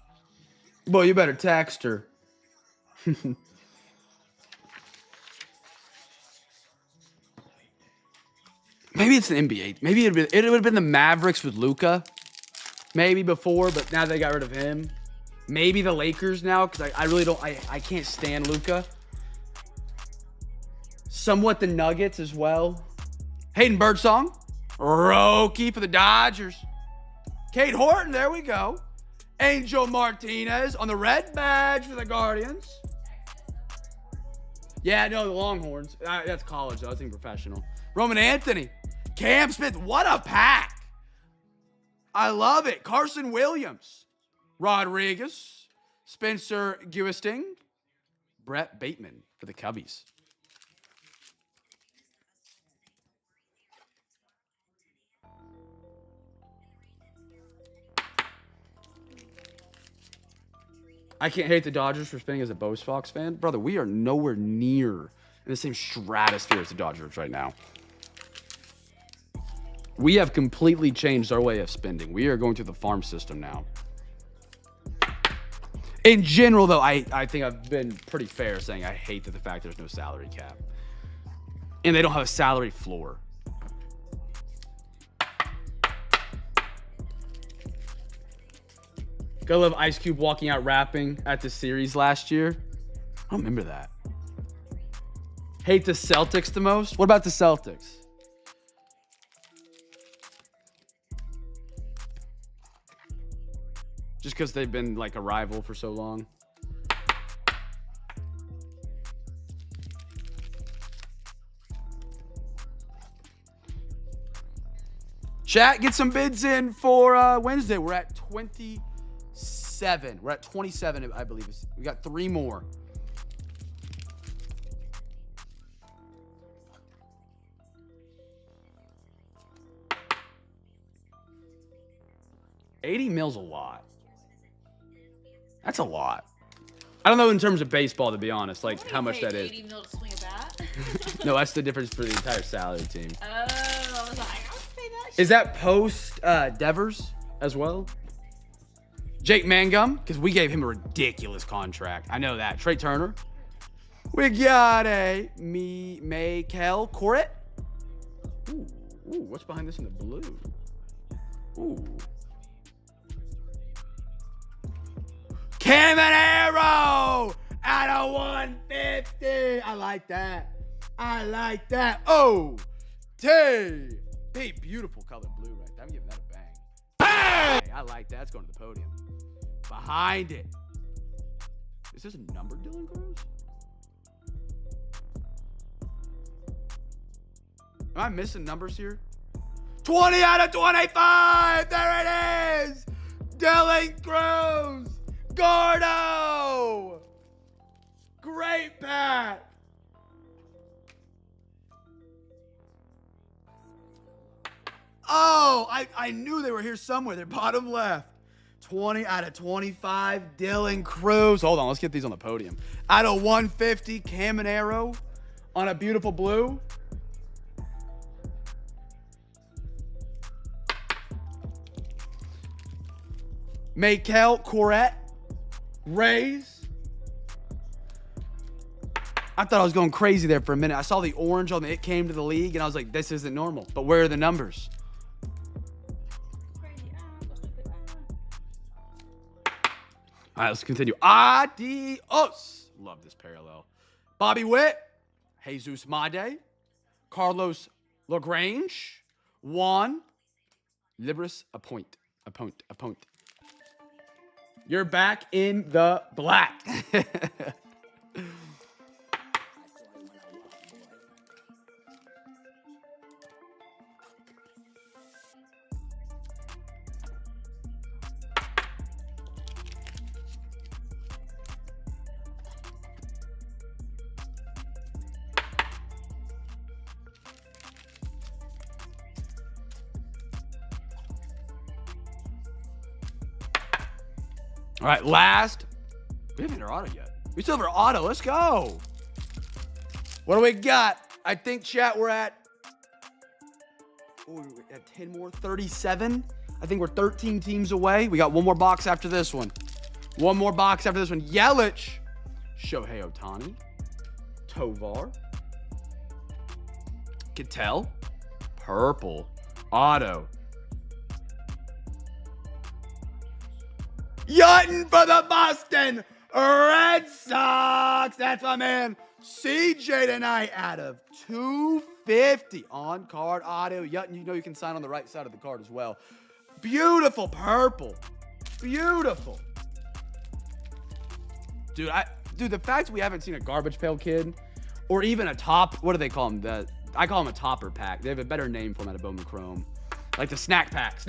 boy, you better text her. Maybe it's the NBA. Maybe it would have been the Mavericks with Luka. Maybe before, but now they got rid of him. Maybe the Lakers now, because I really don't. I can't stand Luka. Somewhat the Nuggets as well. Hayden Birdsong. Roki for the Dodgers. Kate Horton, there we go. Angel Martinez on the red badge for the Guardians. Yeah, no, the Longhorns. That's college, though. I think professional. Roman Anthony. Cam Smith. What a pack. I love it. Carson Williams. Rodriguez. Spencer Guisting. Brett Bateman for the Cubbies. I can't hate the Dodgers for spending as a Bo Sox fan. Brother, we are nowhere near in the same stratosphere as the Dodgers right now. We have completely changed our way of spending. We are going through the farm system now. In general, though, I think I've been pretty fair saying I hate the fact there's no salary cap. And they don't have a salary floor. Gotta love Ice Cube walking out rapping at the series last year. I don't remember that. Hate the Celtics the most? What about the Celtics? Just because they've been like a rival for so long. Chat, get some bids in for Wednesday. We're at 27. We're at 27, I believe. We got 3 more. $80 mill's a lot. That's a lot. I don't know in terms of baseball, to be honest, like how much that is. $80 million to swing a bat? No, that's the difference for the entire salary team. Oh, I was like, I would pay that shit. Is that post Devers as well? Jake Mangum, because we gave him a ridiculous contract. I know that. Trey Turner. We got a Mikel Corrett. Ooh, what's behind this in the blue? Ooh. Caminero out of 150. I like that. I like that. Oh, T. Big, beautiful colored blue right there. I'm giving that a bang. Bang! I like that. It's going to the podium. Behind it. Is this a number, Dylan Cruz? Am I missing numbers here? 20 out of 25. There it is. Dylan Cruz. Gordo. Great pack. Oh, I knew they were here somewhere. They're bottom left. 20 out of 25, Dylan Cruz. Hold on, let's get these on the podium. Out of 150, Caminero on a beautiful blue. Mikel Corrett, Rays. I thought I was going crazy there for a minute. I saw the orange on the It Came to the League, and I was like, this isn't normal. But where are the numbers? All right, let's continue. Adios. Love this parallel. Bobby Witt, Jesus Made, Carlos Lagrange, Juan Libris Appoint. You're back in the black. All right, last. We haven't hit our auto yet. We still have our auto. Let's go. What do we got? I think, chat, we're at 10 more, 37. I think we're 13 teams away. We got one more box after this one. One more box after this one. Yelich, Shohei Ohtani, Tovar, Kittel, purple, auto. Yutton for the Boston Red Sox. That's my man CJ tonight out of 250 on card auto. Yutton, you know you can sign on the right side of the card as well. Beautiful purple. Beautiful. Dude, the fact we haven't seen a garbage pail kid or even a top, what do they call them? I call them a topper pack. They have a better name for them out of Bowman Chrome. Like the snack packs.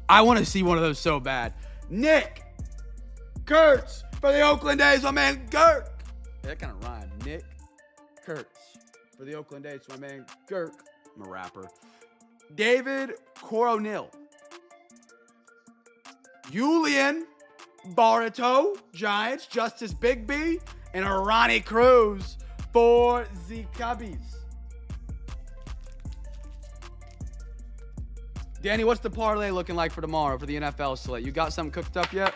I want to see one of those so bad. Nick Kurtz for the Oakland A's, my man Girk. Yeah, that kind of rhymed. Nick Kurtz for the Oakland A's, my man Girk. I'm a rapper. David Coronil. Julian Barreto, Giants. Justice Bigby. And a Ronnie Cruz for the Cubbies. Danny, what's the parlay looking like for tomorrow for the NFL slate? You got something cooked up yet?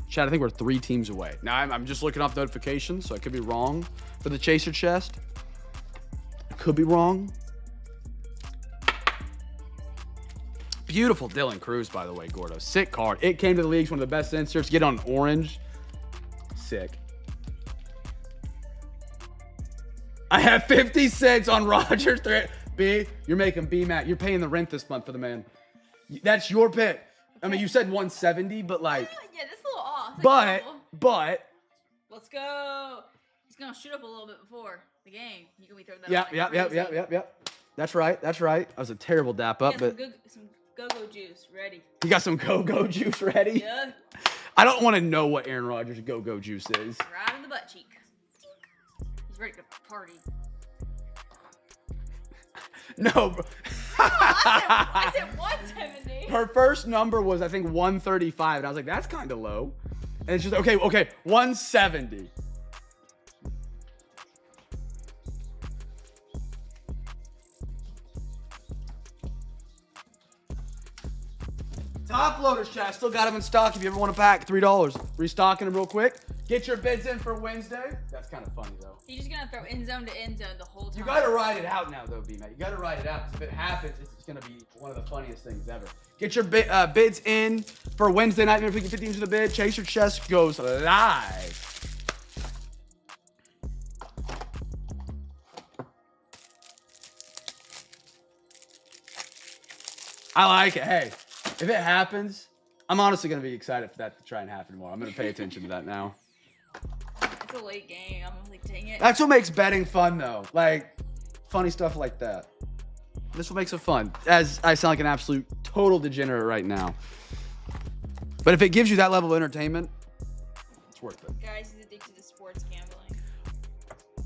Chad, I think we're 3 teams away. Now, I'm just looking off notifications, so I could be wrong for the Chaser chest. I could be wrong. Beautiful Dylan Cruz, by the way, Gordo. Sick card. It came to the leagues, one of the best inserts. Get on orange. Sick. I have 50 cents on Rogers. B, you're making B-Mac. You're paying the rent this month for the man. That's your pick. I mean, you said 170, but like... Yeah, that's a little off. Like, but... Let's go. He's going to shoot up a little bit before the game. You can be throwing that out. Yep. That's right. That was a terrible dap up, but... Some go-go juice ready. You got some go-go juice ready? Yeah. I don't want to know what Aaron Rodgers' go-go juice is. Right in the butt cheek. He's ready to party. No, bro. I said 170. Her first number was, I think, 135. And I was like, that's kind of low. And it's just, okay, 170. Top loaders, chat. Still got them in stock if you ever want to pack. $3. Restocking them real quick. Get your bids in for Wednesday. That's kind of funny, though. He's just going to throw end zone to end zone the whole time. You got to ride it out now, though, B-Mac. You got to ride it out, because if it happens, it's going to be one of the funniest things ever. Get your bids in for Wednesday night. If we can fit into the bid, Chaser Chest goes live. I like it. Hey, if it happens, I'm honestly going to be excited for that to try and happen tomorrow. I'm going to pay attention to that now. It's a late game. I'm like, dang it. That's what makes betting fun, though. Like, funny stuff like that. This what makes it fun. As I sound like an absolute total degenerate right now. But if it gives you that level of entertainment, it's worth it. Guys, he's addicted to sports gambling.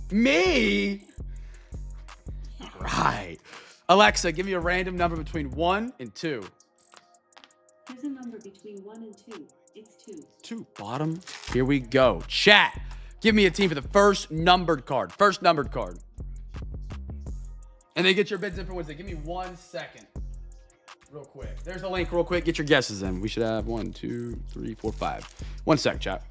Me? Right. Alexa, give me a random number between 1 and 2. Here's a number between 1 and 2. It's 2. 2. Bottom. Here we go. Chat. Give me a team for the first numbered card. First numbered card. And then get your bids in for Wednesday. Give me 1 second. Real quick. There's a link real quick. Get your guesses in. We should have 1, 2, 3, 4, 5. 1 sec, chat.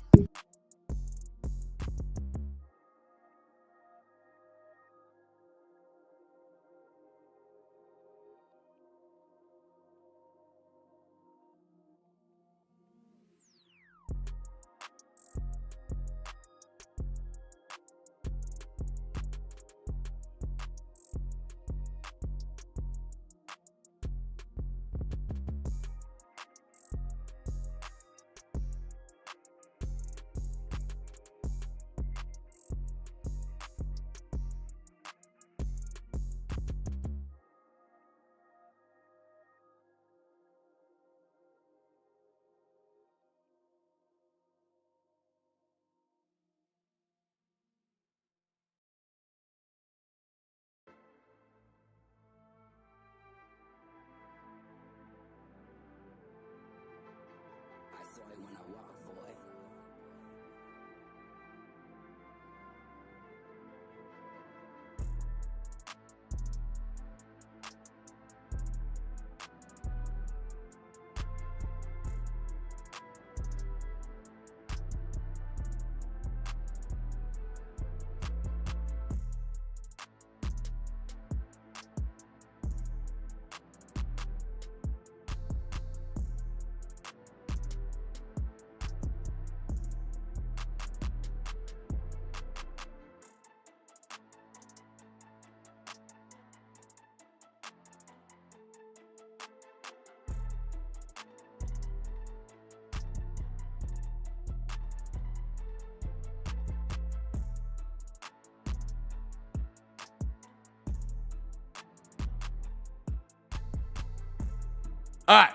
All right.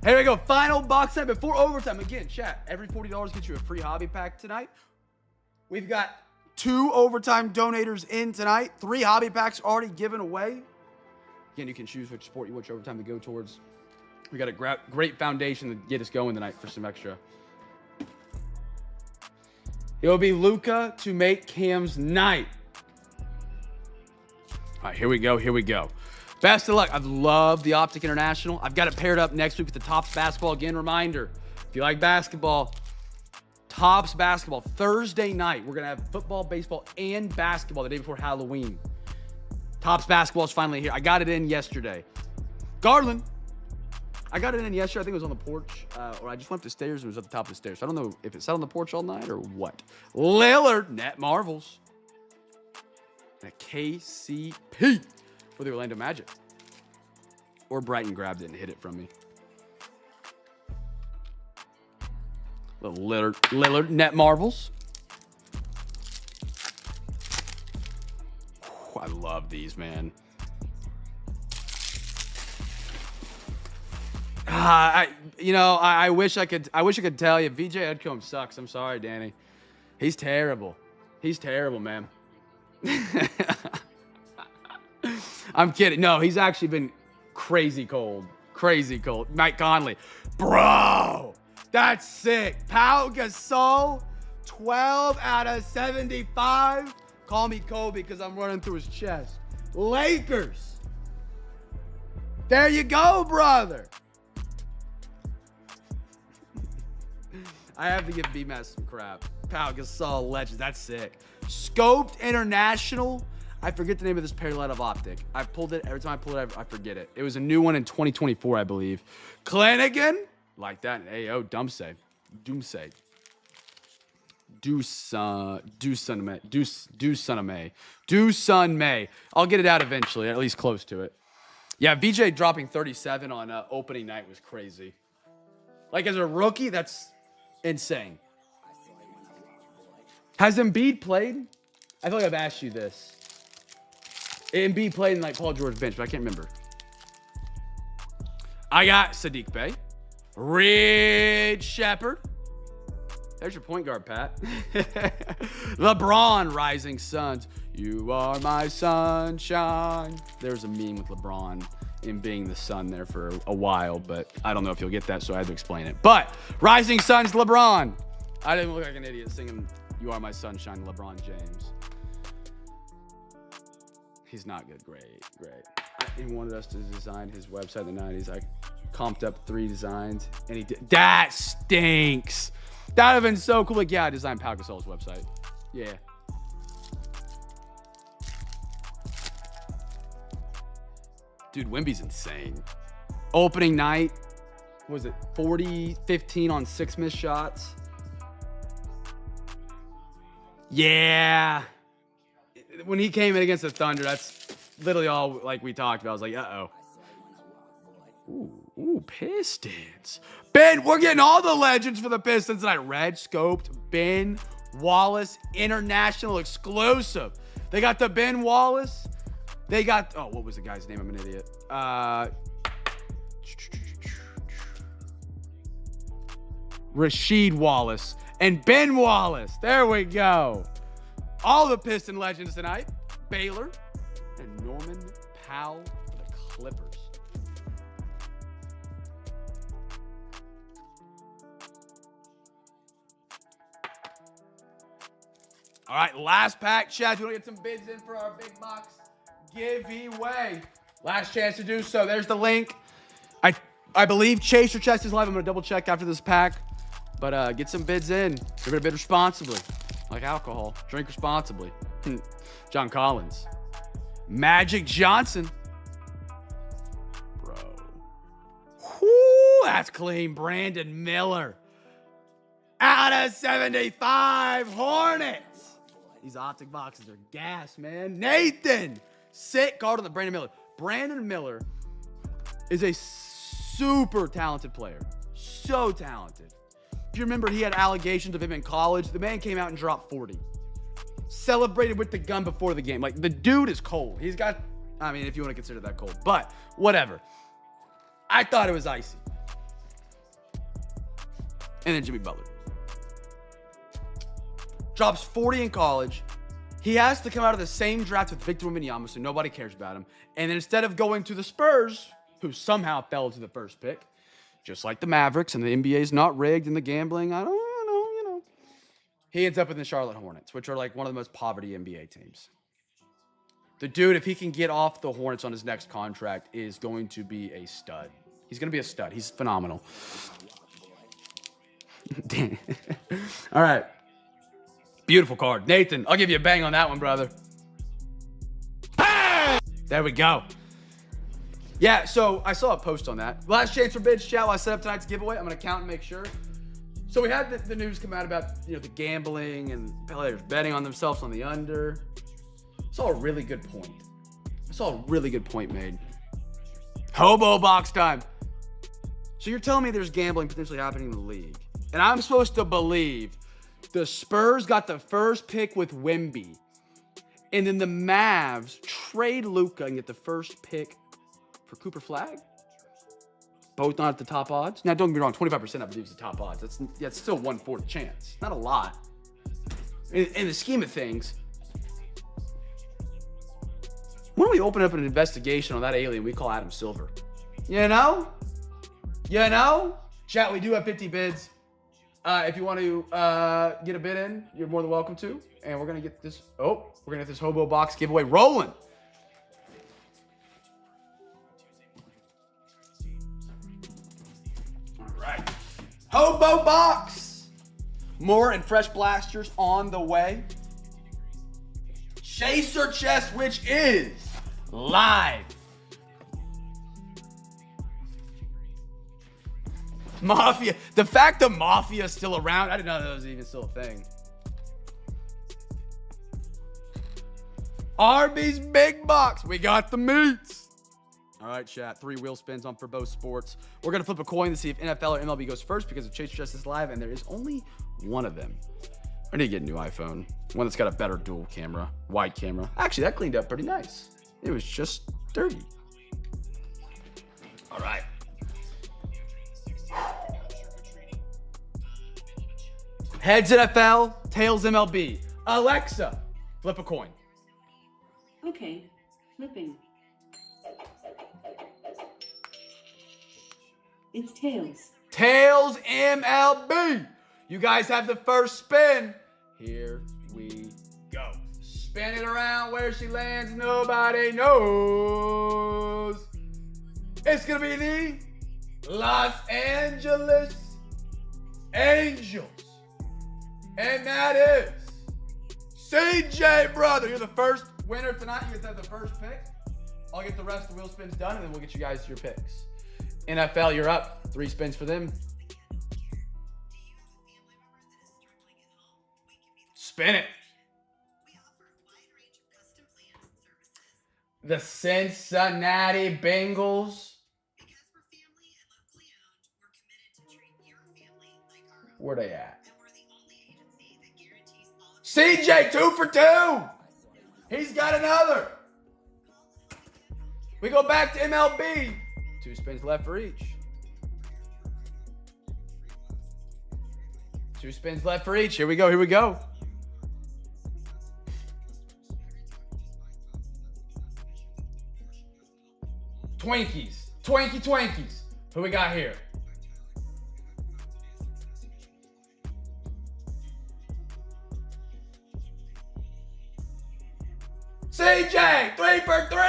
Here we go. Final box set before overtime. Again, chat. Every $40 gets you a free hobby pack tonight. We've got 2 overtime donators in tonight. 3 hobby packs already given away. Again, you can choose which sport you want your overtime to go towards. We got a great foundation to get us going tonight for some extra. It will be Luka to make Cam's night. All right, here we go. Here we go. Best of luck. I've loved the Optic International. I've got it paired up next week with the Topps basketball. Again, reminder, if you like basketball, Topps basketball. Thursday night, we're going to have football, baseball, and basketball the day before Halloween. Topps basketball is finally here. I got it in yesterday. Garland. I got it in yesterday. I think it was on the porch, or I just went up the stairs and it was at the top of the stairs. So I don't know if it sat on the porch all night or what. Lillard, Net Marvels. And a KCP for the Orlando Magic. Or Brighton grabbed it and hit it from me. Little Lillard, Net Marvels. I love these, man. I wish I could tell you. VJ Edcombe sucks. I'm sorry, Danny. He's terrible. He's terrible, man. I'm kidding. No, he's actually been crazy cold. Crazy cold. Mike Conley. Bro, that's sick. Pau Gasol, 12 out of 75. Call me Kobe because I'm running through his chest. Lakers. There you go, brother. I have to give B-Mass some crap. Pau Gasol, legend. That's sick. Scoped International. I forget the name of this parallel of Optic. I pulled it. Every time I pull it, I forget it. It was a new one in 2024, I believe. Clanigan. Like that. Ayo, Doomsday. Doosun May. I'll get it out eventually, at least close to it. Yeah, VJ dropping 37 on opening night was crazy. Like, as a rookie, that's insane. Has Embiid played? I feel like I've asked you this. Embiid played in like Paul George bench, but I can't remember. I got Sadiq Bey. Reed Shepard. There's your point guard, Pat. LeBron, Rising Suns. You are my sunshine. There's a meme with LeBron in being the sun there for a while, but I don't know if you'll get that, so I had to explain it. But Rising Suns, LeBron. I didn't look like an idiot singing You Are My Sunshine, LeBron James. He's not good. Great. He wanted us to design his website in the 90s. I comped up 3 designs, and he did. That stinks. That would have been so cool. Like, yeah, I designed Pau Gasol's website. Yeah. Dude, Wemby's insane. Opening night, was it 40-15 on 6 missed shots? Yeah. When he came in against the Thunder, that's literally all like we talked about. I was like, uh-oh. Ooh, Pistons. Ben, we're getting all the legends for the Pistons tonight. Red Scoped, Ben Wallace, international exclusive. They got the Ben Wallace. They got, oh, what was the guy's name? I'm an idiot. Rasheed Wallace and Ben Wallace. There we go. All the Piston legends tonight. Baylor and Norman Powell for the Clippers. All right, last pack, Chad. You want to get some bids in for our big box giveaway? Last chance to do so. There's the link. I believe Chase or Chest is live. I'm going to double check after this pack. But get some bids in. You're going to bid responsibly. Like alcohol. Drink responsibly. John Collins. Magic Johnson. Bro. Whoo, that's clean. Brandon Miller. Out of 75 Hornets. These Optic boxes are gas, man. Nathan. Sick card on the Brandon Miller. Brandon Miller is a super talented player. So talented. If you remember, he had allegations of him in college. The man came out and dropped 40. Celebrated with the gun before the game. Like, the dude is cold. He's got, I mean, if you want to consider that cold. But, whatever. I thought it was icy. And then Jimmy Butler drops 40 in college. He has to come out of the same draft with Victor Wembanyama, so nobody cares about him. And then instead of going to the Spurs, who somehow fell to the first pick, just like the Mavericks, and the NBA's not rigged in the gambling, I don't know, you know. He ends up in the Charlotte Hornets, which are like one of the most poverty NBA teams. The dude, if he can get off the Hornets on his next contract, is going to be a stud. He's going to be a stud. He's phenomenal. All right. Beautiful card. Nathan, I'll give you a bang on that one, brother. Bang! There we go. Yeah, so I saw a post on that. Last chance for bids, chat, while I set up tonight's giveaway. I'm going to count and make sure. So we had the news come out about, you know, the gambling and players betting on themselves on the under. I saw a really good point made. Hobo box time. So you're telling me there's gambling potentially happening in the league. And I'm supposed to believe the Spurs got the first pick with Wemby. And then the Mavs trade Luka and get the first pick for Cooper Flag. Both not at the top odds. Now, don't get me wrong, 25% I believe is the top odds. That's still 1/4 chance. Not a lot. In the scheme of things, why don't we open up an investigation on that alien we call Adam Silver? You know? Chat, we do have 50 bids. If you want to get a bid in, you're more than welcome to. And we're going to get this, this Hobo box giveaway rolling. All right. Hobo box. More and fresh blasters on the way. Chaser chest, which is live. Mafia. The fact the Mafia is still around, I didn't know that was even still a thing. Arby's big box. We got the meats. All right, chat. 3 wheel spins on for both sports. We're going to flip a coin to see if NFL or MLB goes first because of Chaser Chest is live, and there is only one of them. I need to get a new iPhone. One that's got a better dual camera, wide camera. Actually, that cleaned up pretty nice. It was just dirty. All right. Heads NFL, tails MLB. Alexa, flip a coin. Okay, flipping. It's tails. Tails MLB. You guys have the first spin. Here we go. Spin it around where she lands. Nobody knows. It's going to be the Los Angeles Angels. And that is CJ, brother. You're the first winner tonight. You get to have the first pick. I'll get the rest of the wheel spins done, and then we'll get you guys your picks. NFL, you're up. 3 spins for them. Spin it. The Cincinnati Bengals. Where they at? CJ, 2 for 2. He's got another. We go back to MLB. 2 spins left for each. 2 spins left for each. Here we go. Twinkies. Who we got here? CJ, 3 for 3.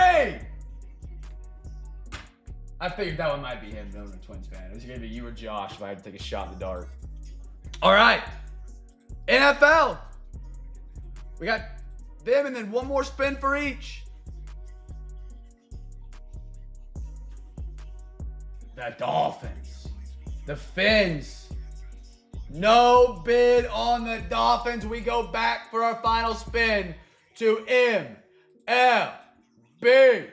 I figured that one might be him, knowing a Twins fan. It was going to be you or Josh if I had to take a shot in the dark. All right. NFL. We got them and then 1 more spin for each. The Dolphins. The Fins. No bid on the Dolphins. We go back for our final spin to MLB.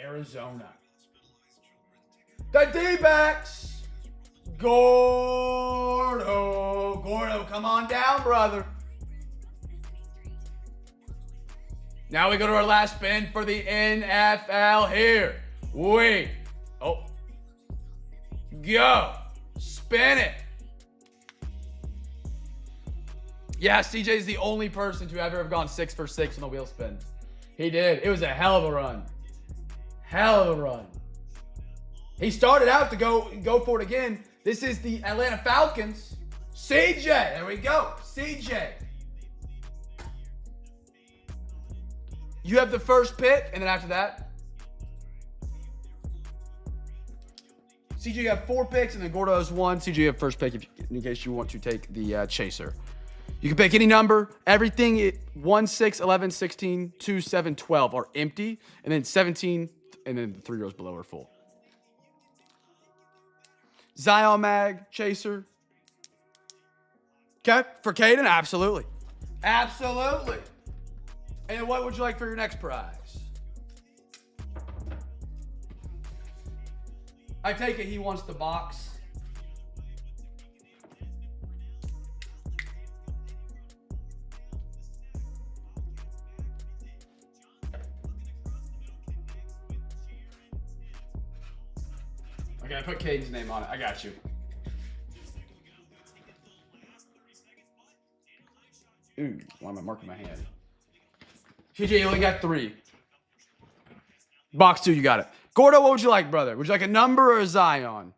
Arizona. The D-backs. Gordo, come on down, brother. Now we go to our last spin for the NFL here. Wait. Oh. Go. Spin it. Yeah, CJ's the only person to ever have gone 6 for 6 on the wheel spin. He did. It was a hell of a run. Hell of a run. He started out to go for it again. This is the Atlanta Falcons. CJ. There we go. CJ. You have the first pick, and then after that, CJ, you have 4 picks, and then Gordo has 1. CJ, you have first pick in case you want to take the chaser. You can pick any number. Everything 1, 6, 11, 16, 2, 7, 12 are empty, and then 17, and then the 3 rows below are full. Zion Mag, chaser. Okay, for Caden, absolutely. Absolutely. And what would you like for your next prize? I take it he wants the box. Okay, I put Caden's name on it. I got you. Ooh, why am I marking my hand? TJ, you only got 3. Box 2, you got it. Gordo, what would you like, brother? Would you like a number or a Zion?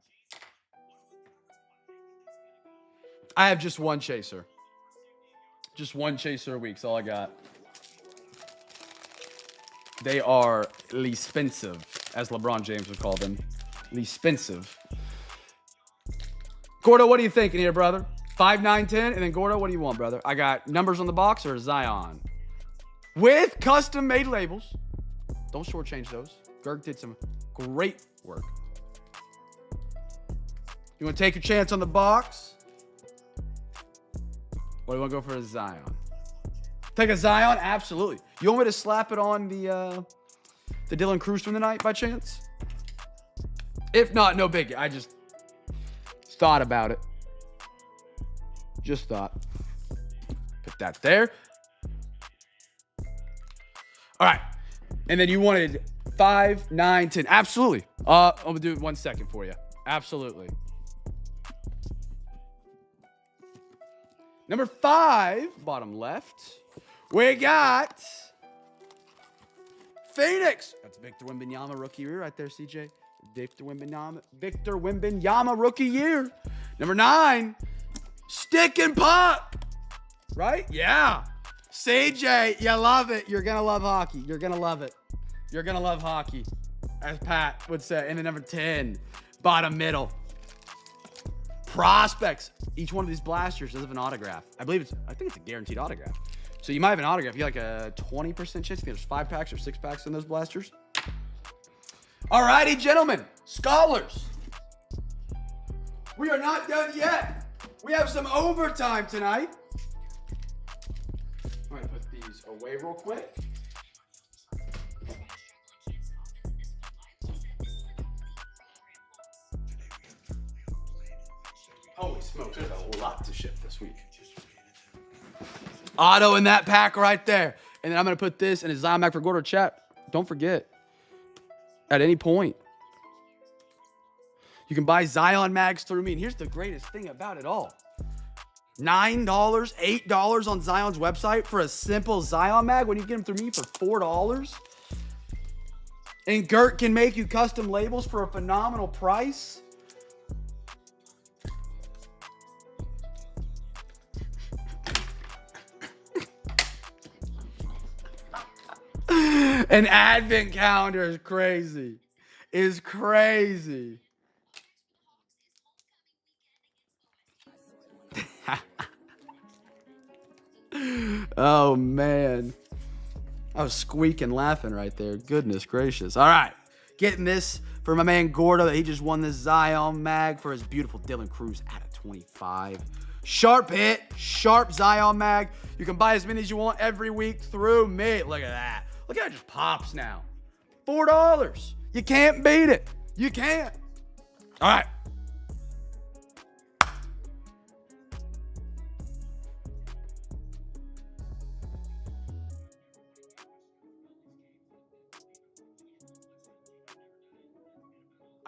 I have just 1 chaser. Just 1 chaser a week, that's all I got. They are expensive, as LeBron James would call them. Expensive. Gordo, what are you thinking here, brother? 5, 9, 10, and then Gordo, what do you want, brother? I got numbers on the box or Zion? With custom-made labels. Don't shortchange those. Gerg did some great work. You want to take your chance on the box? Or do you want to go for a Zion? Take a Zion? Absolutely. You want me to slap it on the Dylan Cruz from the night by chance? If not, no biggie. I just thought about it. Just thought. Put that there. All right. And then you wanted 5, 9, 10. Absolutely. I'm going to do it 1 second for you. Absolutely. Number 5, bottom left. We got Phoenix. That's Victor Wembanyama, rookie year right there, CJ. Victor Wembanyama, rookie year. Number 9, Stick and Pop. Right? Yeah. CJ, you love it. You're going to love hockey. You're going to love it. You're going to love hockey, as Pat would say. And then number 10, bottom middle. Prospects. Each one of these blasters does have an autograph. I think it's a guaranteed autograph. So you might have an autograph. You have like a 20% chance. If there's 5 packs or 6 packs in those blasters. All righty, gentlemen, scholars. We are not done yet. We have some overtime tonight. I'm going to put these away real quick. Holy smokes, there's a lot to ship this week. Auto in that pack right there. And then I'm going to put this in a Zion Mac for Gordo chat. Don't forget, at any point, you can buy Zion mags through me. And here's the greatest thing about it all. $9, $8 on Zion's website for a simple Zion mag when you get them through me for $4. And Gert can make you custom labels for a phenomenal price. An advent calendar is crazy. Is crazy. Oh, man. I was squeaking laughing right there. Goodness gracious. All right. Getting this for my man Gordo that he just won this Zion mag for his beautiful Dylan Cruz at a 25. Sharp hit. Sharp Zion mag. You can buy as many as you want every week through me. Look at that. Look how it just pops now. $4. You can't beat it. You can't. All right.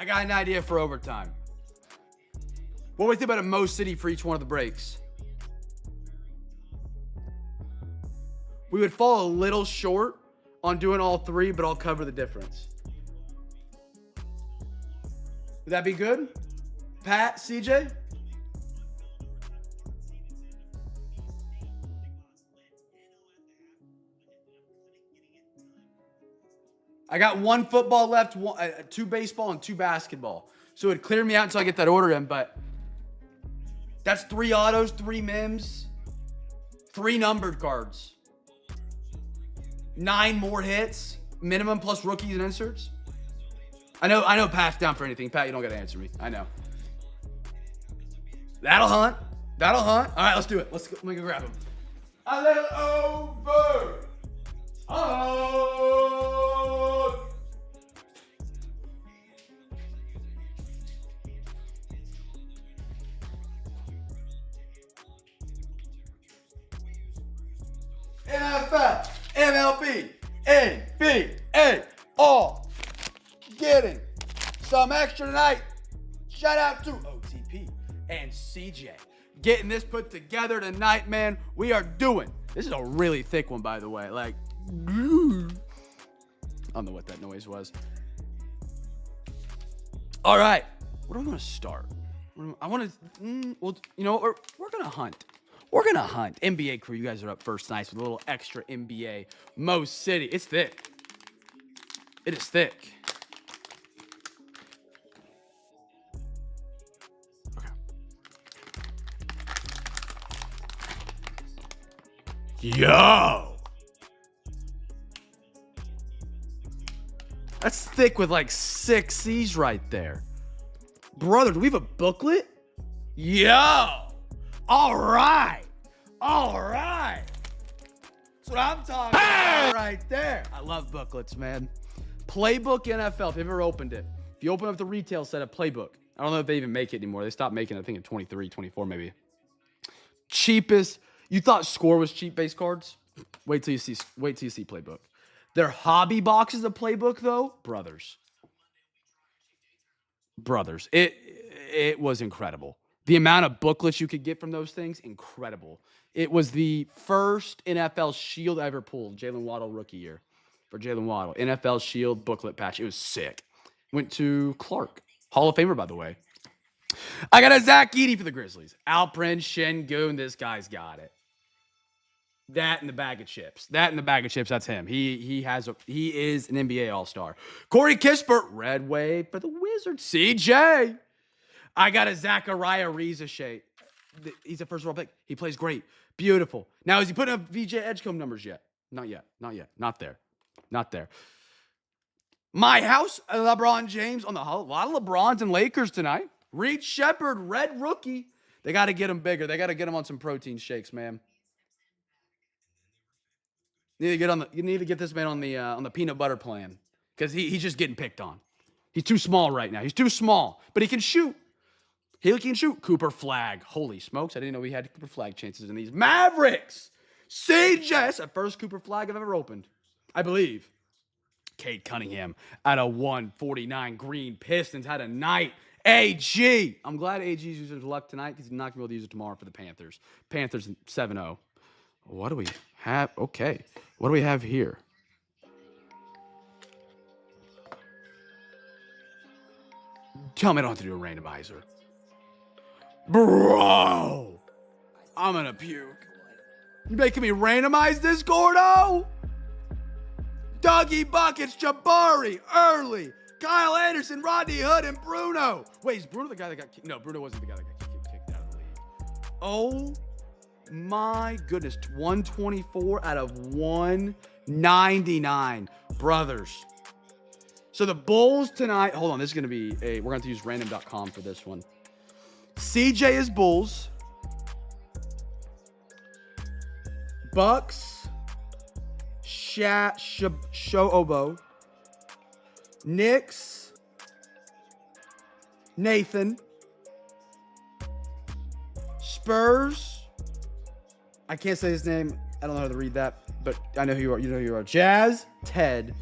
I got an idea for overtime. What do we think about a Mo City for each one of the breaks? We would fall a little short on doing all three, but I'll cover the difference. Would that be good? Pat, CJ? I got one football left, two baseball, and two basketball. So it'd clear me out until I get that order in, but that's 3 autos, 3 mims, 3 numbered cards. 9 more hits, minimum plus rookies and inserts. I know Pat's down for anything. Pat, you don't got to answer me. I know. That'll hunt. All right, let's do it. Let me go grab him. A little over. Oh. NFL, MLB, NBA, all getting some extra tonight. Shout out to OTP and CJ getting this put together tonight, man. We are doing. This is a really thick one, by the way. Like, I don't know what that noise was. All right, what am I going to start? I want to. Well, you know what? We're going to hunt. We're going to hunt. NBA crew, you guys are up first. Nice with a little extra NBA. Mo City. It's thick. It is thick. Okay. Yo! That's thick with like 6 C's right there. Brother, do we have a booklet? Yo! All right. That's what I'm talking about right there. I love booklets, man. Playbook NFL, if you've ever opened it. If you open up the retail set of Playbook, I don't know if they even make it anymore. They stopped making it, I think, in 23, 24 maybe. Cheapest. You thought Score was cheap base cards? Wait till you see Playbook. Their hobby boxes of Playbook, though, brothers. It was incredible. The amount of booklets you could get from those things, incredible. It was the first NFL Shield I ever pulled, Jalen Waddle rookie year. For Jalen Waddle, NFL Shield booklet patch. It was sick. Went to Clark. Hall of Famer, by the way. I got a Zach Edey for the Grizzlies. Alprin Şengün, this guy's got it. That in the bag of chips. That's him. He is an NBA All-Star. Corey Kispert, red wave for the Wizards. CJ. I got a Zachariah Reza shade. He's a first-round pick. He plays great. Beautiful. Now, is he putting up VJ Edgecombe numbers yet? Not yet. Not there. My house, LeBron James on the hull. A lot of LeBrons and Lakers tonight. Reed Shepard, red rookie. They got to get him bigger. They got to get him on some protein shakes, man. You need to get this man on the peanut butter plan because he's just getting picked on. He's too small right now. He's too small, but he can shoot. He can shoot. Cooper Flag. Holy smokes. I didn't know we had Cooper Flag chances in these. Mavericks. CJ. That's the first Cooper Flag I've ever opened. I believe. Cade Cunningham at a 149 green. Pistons had a night. AG. I'm glad AG's using his luck tonight because he's not going to be able to use it tomorrow for the Panthers. Panthers 7-0. What do we have? Okay. What do we have here? Tell me I don't have to do a randomizer. Bro, I'm gonna puke. You making me randomize this, Gordo? Dougie Buckets, Jabari, Early, Kyle Anderson, Rodney Hood, and Bruno. Wait, is Bruno the guy that got kicked? No, Bruno wasn't the guy that got kicked out of the league. Oh my goodness, 124 out of 199. Brothers. So the Bulls tonight, hold on, this is going to be we're going to use random.com for this one. CJ is Bulls. Bucks. Show Knicks. Nathan. Spurs. I can't say his name. I don't know how to read that, but I know who you are. You know who you are. Jazz. Ted.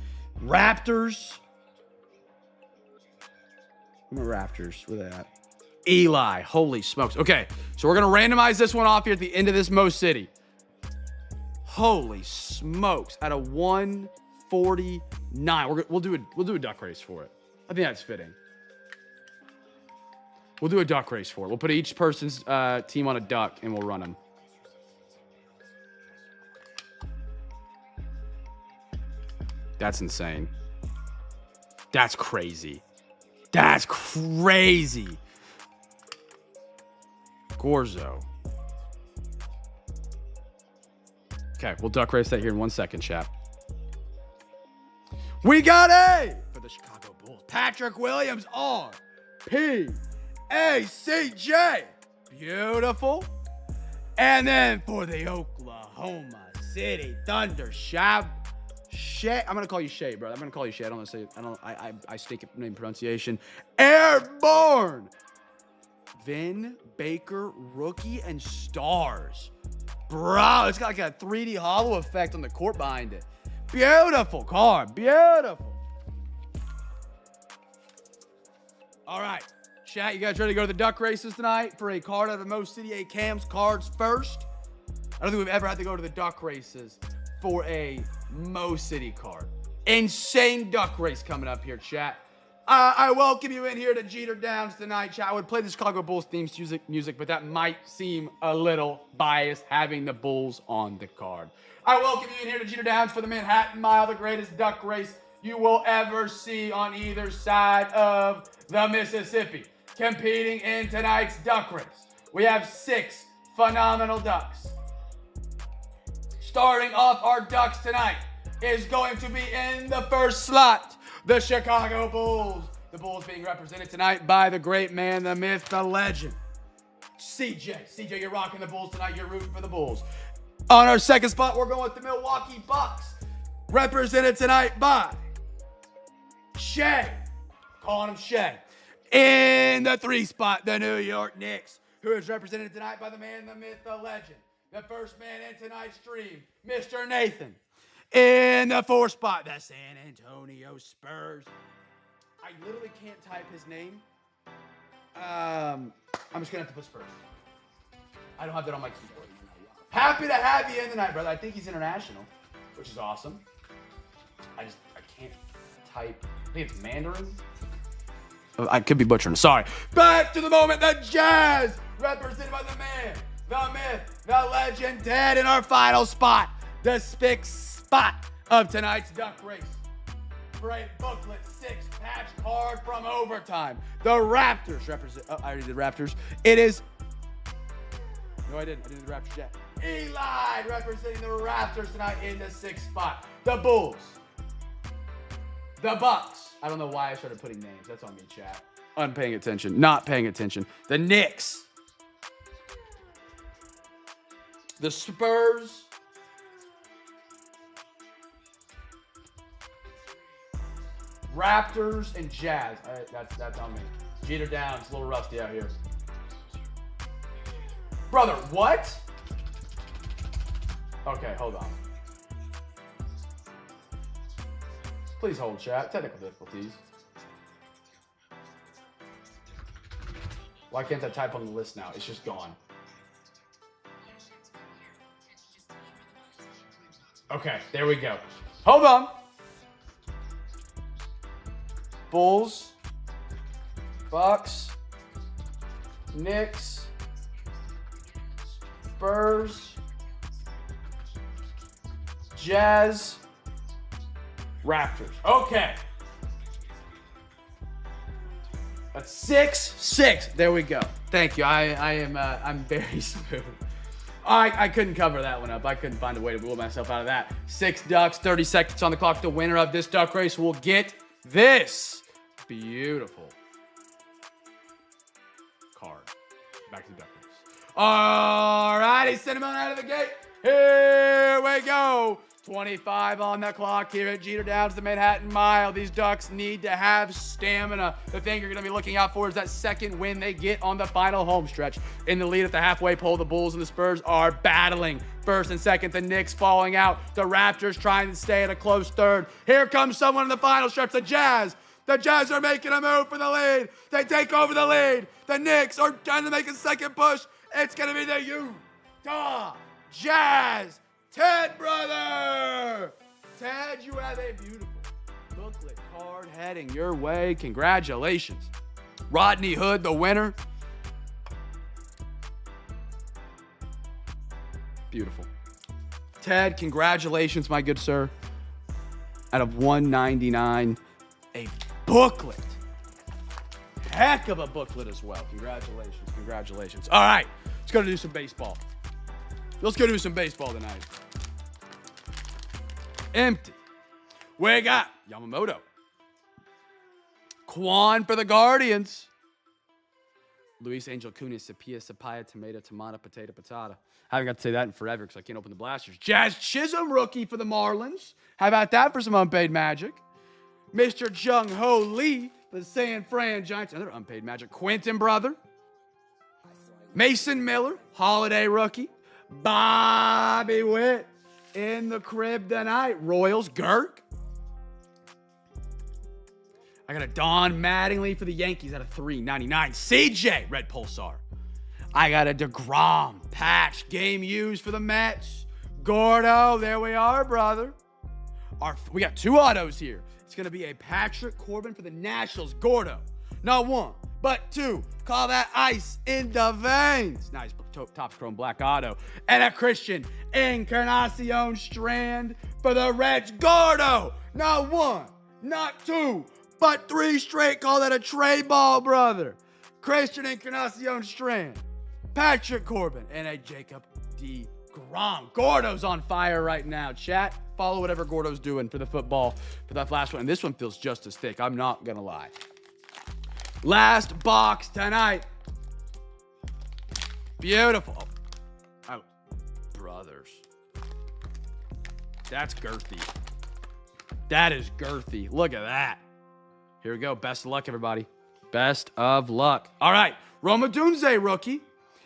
Raptors. My Raptors. Where they at? Eli. Holy smokes. Okay, so we're going to randomize this one off here at the end of this Mo City. Holy smokes. Out of 149. We'll do a duck race for it. I think that's fitting. We'll do a duck race for it. We'll put each person's team on a duck, and we'll run them. That's insane. That's crazy. That's crazy. Gorzo. Okay, we'll duck race that here in 1 second, chap. We got a for the Chicago Bulls. Patrick Williams, RPACJ. Beautiful. And then for the Oklahoma City Thunder, Shay. I'm gonna call you Shay, bro. I'm gonna call you Shay. I stake it name pronunciation. Airborne. Vin Baker, rookie and stars. Bro, it's got like a 3D hollow effect on the court behind it. Beautiful card. Beautiful. All right. Chat, you guys ready to go to the duck races tonight for a card out of Mo City A Cam's cards first? I don't think we've ever had to go to the duck races for a Mo City card. Insane duck race coming up here, chat. I welcome you in here to Jeter Downs tonight, chat. I would play the Chicago Bulls theme music, but that might seem a little biased having the Bulls on the card. I welcome you in here to Jeter Downs for the Manhattan Mile, the greatest duck race you will ever see on either side of the Mississippi. Competing in tonight's duck race, we have 6 phenomenal ducks. Starting off our ducks tonight is going to be in the first slot, the Chicago Bulls. The Bulls being represented tonight by the great man, the myth, the legend, CJ. CJ, you're rocking the Bulls tonight. You're rooting for the Bulls. On our second spot, we're going with the Milwaukee Bucks, represented tonight by Shay. Calling him Shay. In the 3 spot, the New York Knicks, who is represented tonight by the man, the myth, the legend, the first man in tonight's stream, Mr. Nathan. In the 4 spot, the San Antonio Spurs. I literally can't type his name. I'm just going to have to put Spurs. I don't have that on my keyboard. Happy to have you in tonight, brother. I think he's international, which is awesome. I can't type. I think it's Mandarin. I could be butchering. Sorry. Back to the moment. The Jazz, represented by the man, the myth, the legend, dead in our final spot. The spick spot of tonight's duck race. Great booklet, 6-patch card from overtime. The Raptors represent. Oh, I already did Raptors. It is. No, I didn't. I didn't do the Raptors yet. Eli representing the Raptors tonight in the 6th spot. The Bulls. The Bucks. I don't know why I started putting names. That's on me, chat. Unpaying attention. Not paying attention. The Knicks. The Spurs. Raptors and Jazz. All right, that's on me. Jeter Downs, a little rusty out here. Brother, what? Okay, hold on. Please hold, chat. Technical difficulties. Why can't I type on the list now? It's just gone. Okay, there we go. Hold on. Bulls, Bucks, Knicks, Spurs, Jazz, Raptors. Okay. That's 6-6. There we go. Thank you. I'm very smooth. I couldn't cover that one up. I couldn't find a way to rule myself out of that. 6 ducks, 30 seconds on the clock. The winner of this duck race will get this beautiful card. Back to the duck race. All righty, send him on out of the gate. Here we go. 25 on the clock here at Jeter Downs, the Manhattan Mile. These ducks need to have stamina. The thing you're going to be looking out for is that second win they get on the final home stretch. In the lead at the halfway pole, the Bulls and the Spurs are battling. First and second, the Knicks falling out. The Raptors trying to stay at a close third. Here comes someone in the final stretch, the Jazz. The Jazz are making a move for the lead. They take over the lead. The Knicks are trying to make a second push. It's going to be the Utah Jazz. Ted, brother. Ted, you have a beautiful booklet card heading your way. Congratulations. Rodney Hood, the winner. Beautiful. Ted, congratulations, my good sir. Out of 199, a booklet. Heck of a booklet as well. Congratulations, congratulations. All right, let's go do some baseball. Let's go do some baseball tonight. Empty. We got Yamamoto. Kwan for the Guardians. Luis Angel Cunha, Sapia, Sapaya, Tomato, Potato, Patata. I haven't got to say that in forever because I can't open the blasters. Jazz Chisholm, rookie for the Marlins. How about that for some unpaid magic? Mr. Jung Ho Lee, the San Fran Giants. Another unpaid magic. Quentin, brother. Mason Miller, holiday rookie. Bobby Witt in the crib tonight. Royals, Girk. I got a Don Mattingly for the Yankees out of 399. CJ, Red Pulsar. I got a DeGrom patch game used for the Mets. Gordo, there we are, brother. We got 2 autos here. It's going to be a Patrick Corbin for the Nationals. Gordo, not 1, but 2. Call that ice in the veins. Nice top chrome black auto. And a Christian Encarnacion Strand for the Reds. Gordo, not 1, not 2, but 3 straight. Call that a tray ball, brother. Christian Encarnacion Strand, Patrick Corbin, and a Jacob DeGrom. Gordo's on fire right now. Chat, follow whatever Gordo's doing for the football for that last one. And this one feels just as thick. I'm not going to lie. Last box tonight. Beautiful. Oh, brothers. That's girthy. That is girthy. Look at that. Here we go. Best of luck, everybody. Best of luck. All right. Roma Dunze, rookie.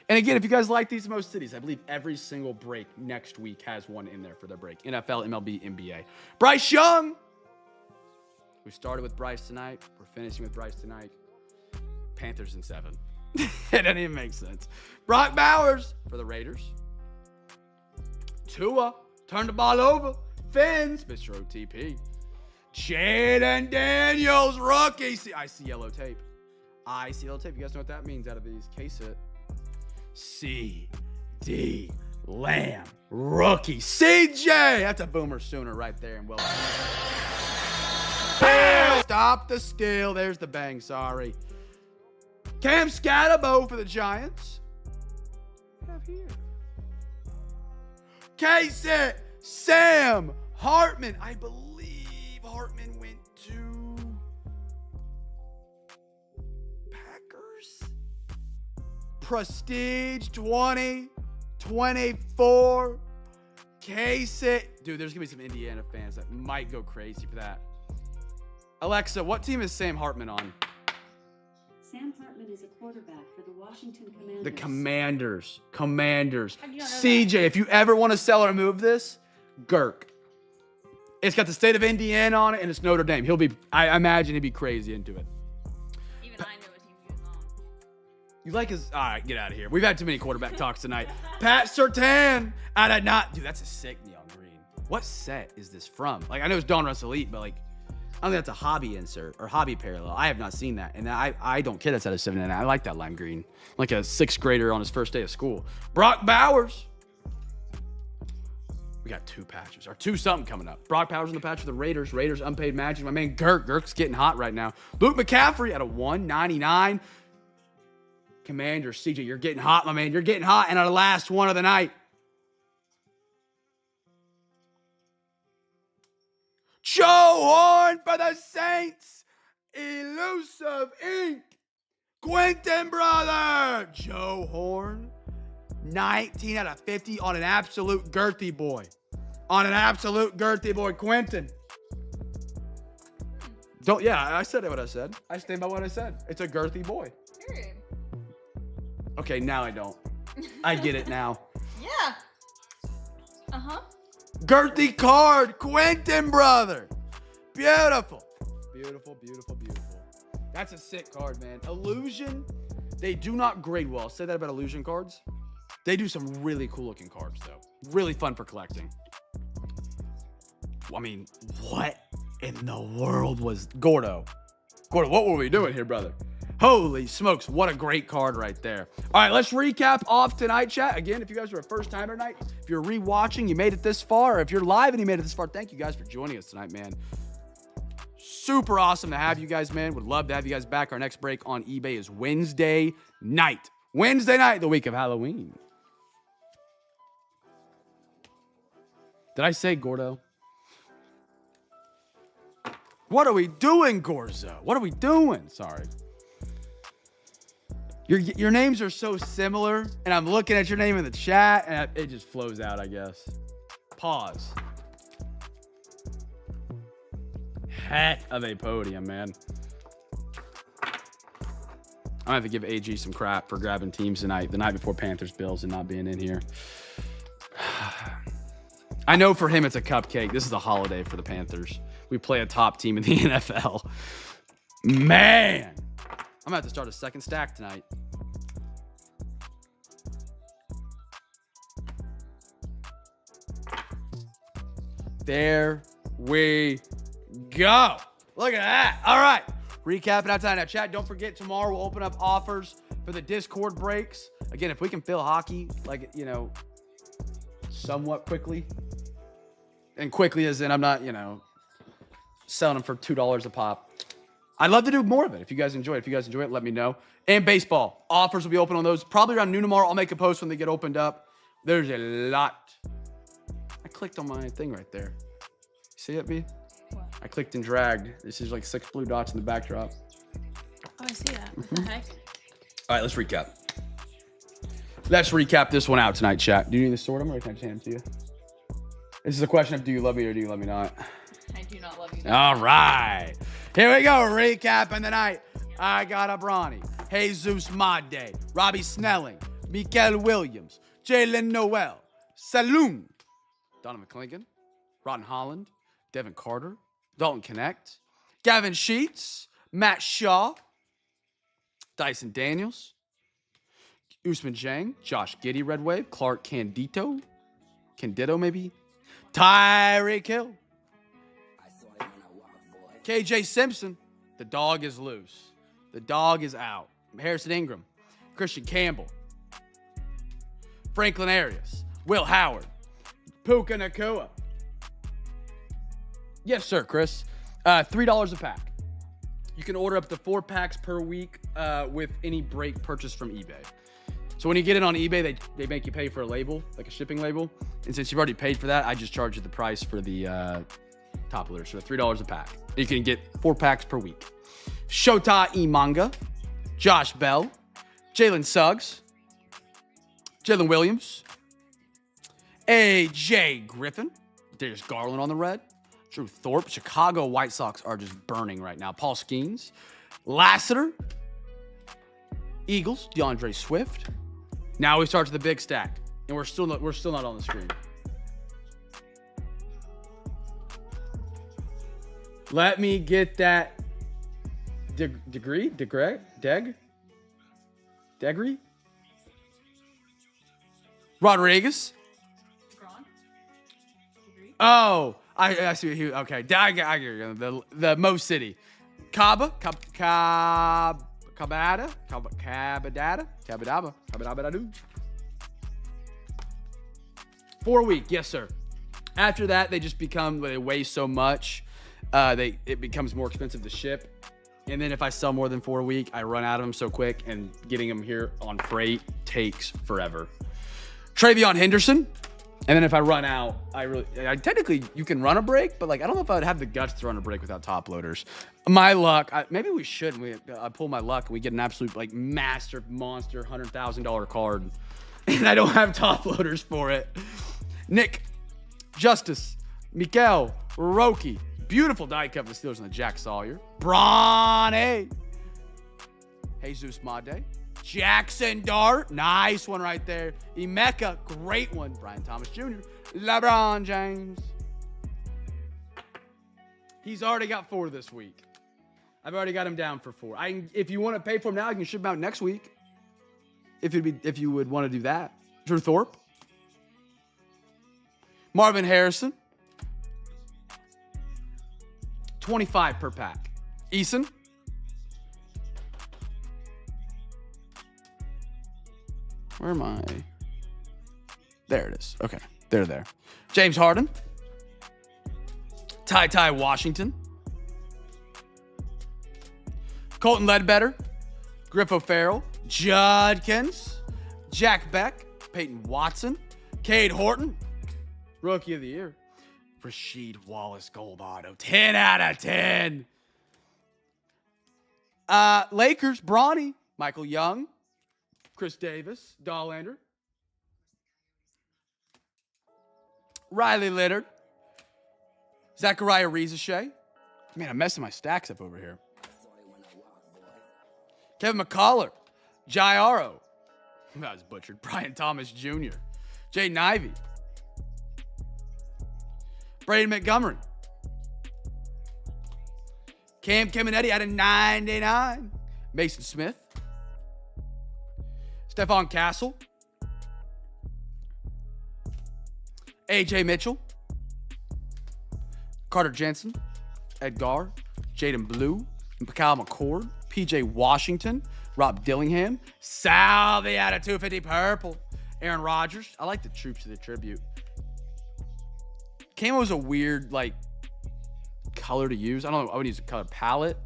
And again, if you guys like these most cities, I believe every single break next week has one in there for their break. NFL, MLB, NBA. Bryce Young. We started with Bryce tonight. We're finishing with Bryce tonight. Panthers in 7. It doesn't even make sense. Brock Bowers for the Raiders. Tua. Turn the ball over. Fins. Mr. OTP. Jaden Daniels, rookie. I see yellow tape. I see yellow tape. You guys know what that means out of these. Case it. C.D. Lamb, rookie. CJ. That's a boomer sooner right there. And well, stop the steal. There's the bang. Sorry. Cam Scatterbo for the Giants. What do we have here? Case-it. Sam Hartman. I believe Hartman went to Packers. Prestige 2024. Case-it. Dude, there's going to be some Indiana fans that might go crazy for that. Alexa, what team is Sam Hartman on? Sam Hartman is a quarterback for the Washington Commanders. The Commanders. Commanders. How do you not know CJ, if you ever want to sell or move this, Girk. It's got the state of Indiana on it, and it's Notre Dame. I imagine he'd be crazy into it. Even I know what team he was on. You like his... All right, get out of here. We've had too many quarterback talks tonight. Pat Surtain out of not... Dude, that's a sick neon green. What set is this from? Like, I know it's Donruss Elite, but like, I don't think that's a hobby insert or hobby parallel. I have not seen that. And I don't care that's out of 7. I like that lime green. Like a 6th grader on his first day of school. Brock Bowers. We got 2 patches, or 2 something coming up. Brock Bowers in the patch for the Raiders. Raiders unpaid magic. My man Girk's getting hot right now. Luke McCaffrey at a 199. Commander CJ, you're getting hot, my man. You're getting hot. And our last one of the night. Joe Horn for the Saints. Elusive Ink. Quentin, brother. Joe Horn. 19 out of 50 on an absolute girthy boy. On an absolute girthy boy, Quentin. I said what I said. I stand by what I said. It's a girthy boy. Period. Okay, now I don't. I get it now. Yeah. Uh-huh. Girthy card, Quentin, brother. Beautiful. Beautiful, beautiful, beautiful. That's a sick card, man. Illusion, they do not grade well. I'll say that about Illusion cards. They do some really cool looking cards, though. Really fun for collecting. I mean, what in the world was Gordo? Gordo, what were we doing here, brother? Holy smokes, what a great card right there. All right, let's recap off tonight, chat. Again, if you guys are a first timer tonight, if you're rewatching, you made it this far, or if you're live and you made it this far, thank you guys for joining us tonight, man. Super awesome to have you guys, man. Would love to have you guys back. Our next break on eBay is Wednesday night. Wednesday night, the week of Halloween. Did I say Gordo? What are we doing, Gorzo? What are we doing? Sorry. Your names are so similar, and I'm looking at your name in the chat, and it just flows out, I guess. Pause. Heck of a podium, man. I'm gonna have to give AG some crap for grabbing teams tonight, the night before Panthers Bills, and not being in here. I know for him it's a cupcake. This is a holiday for the Panthers. We play a top team in the NFL. Man, I'm gonna have to start a second stack tonight. There we go. Look at that. All right. Recapping out tonight. Now, chat, don't forget, tomorrow we'll open up offers for the Discord breaks. Again, if we can fill hockey, like, you know, somewhat quickly. And quickly as in I'm not, you know, selling them for $2 a pop. I'd love to do more of it if you guys enjoy it. If you guys enjoy it, let me know. And baseball. Offers will be open on those. Probably around noon tomorrow. I'll make a post when they get opened up. There's a lot. I clicked on my thing right there. See it, B? What? I clicked and dragged. This is like 6 blue dots in the backdrop. Oh, I see that. What the heck? All right, let's recap. Let's recap this one out tonight, chat. Do you need to sort them or can I just hand them to you? This is a question of do you love me or do you love me not? I do not love you. All right. Here we go. Recapping the night. I got a Bronny, Jesus Made, Robbie Snelling, Mikael Williams, Jalen Noel, Saloon, Donovan McClingan, Ron Holland, Devin Carter, Dalton Connect, Gavin Sheets, Matt Shaw, Dyson Daniels, Usman Jang, Josh Giddey, Red Wave, Clark Candido maybe, Tyreek Hill, KJ Simpson. The dog is loose. The dog is out. Harrison Ingram, Christian Campbell, Franklin Arias, Will Howard, Puka Nakua. Yes, sir, Chris. $3 a pack. You can order up to 4 packs per week with any break purchase from eBay. So when you get it on eBay, they make you pay for a label, like a shipping label. And since you've already paid for that, I just charge you the price for the top loader. So $3 a pack. You can get 4 packs per week. Shota Imanga, Josh Bell, Jalen Suggs, Jalen Williams, AJ Griffin, Darius Garland on the red, Drew Thorpe. Chicago White Sox are just burning right now. Paul Skeens, Lassiter, Eagles, DeAndre Swift. Now we start to the big stack, and we're still not on the screen. Let me get that degree? Rodriguez. Oh, I see what he. Okay, I get you. The Mo City, Cabadaba. 4 week, yes sir. After that, they just become, they weigh so much, it becomes more expensive to ship. And then if I sell more than 4 a week, I run out of them so quick, and getting them here on freight takes forever. Travion Henderson. And then if I run out, technically you can run a break, but like I don't know if I would have the guts to run a break without top loaders. My luck, maybe we should. I pull my luck and we get an absolute like monster $100,000 card, and I don't have top loaders for it. Nick, Justice, Mikael, Roki, beautiful die cut for the Steelers on the Jack Sawyer, Bronny, Jesus Made. Jackson Dart, nice one right there. Emeka, great one. Brian Thomas Jr., LeBron James. He's already got 4 this week. I've already got him down for 4. If you want to pay for him now, I can ship him out next week. If you would want to do that. Drew Thorpe. Marvin Harrison. 25 per pack. Eason. Where am I? There it is. Okay. They're there. James Harden. Ty Washington. Colton Ledbetter. Griff O'Farrell. Judkins. Jack Beck. Peyton Watson. Cade Horton. Rookie of the Year. Rasheed Wallace Gold Auto. 10 out of 10. Lakers. Bronny. Michael Young. Chris Davis. Dollander. Riley Leonard. Zachariah Rizachet. Man, I'm messing my stacks up over here. Kevin McCullough. Jairo. That was butchered. Brian Thomas Jr. Jaden Ivey. Braden Montgomery. Cam Keminetti out of 99. Mason Smith. Stephon Castle. AJ Mitchell. Carter Jensen. Edgar. Jaden Blue. Kyle McCord. PJ Washington. Rob Dillingham. Salvi out of 250 purple. Aaron Rodgers. I like the troops of the tribute. Camo is a weird, color to use. I don't know. I would use a color palette.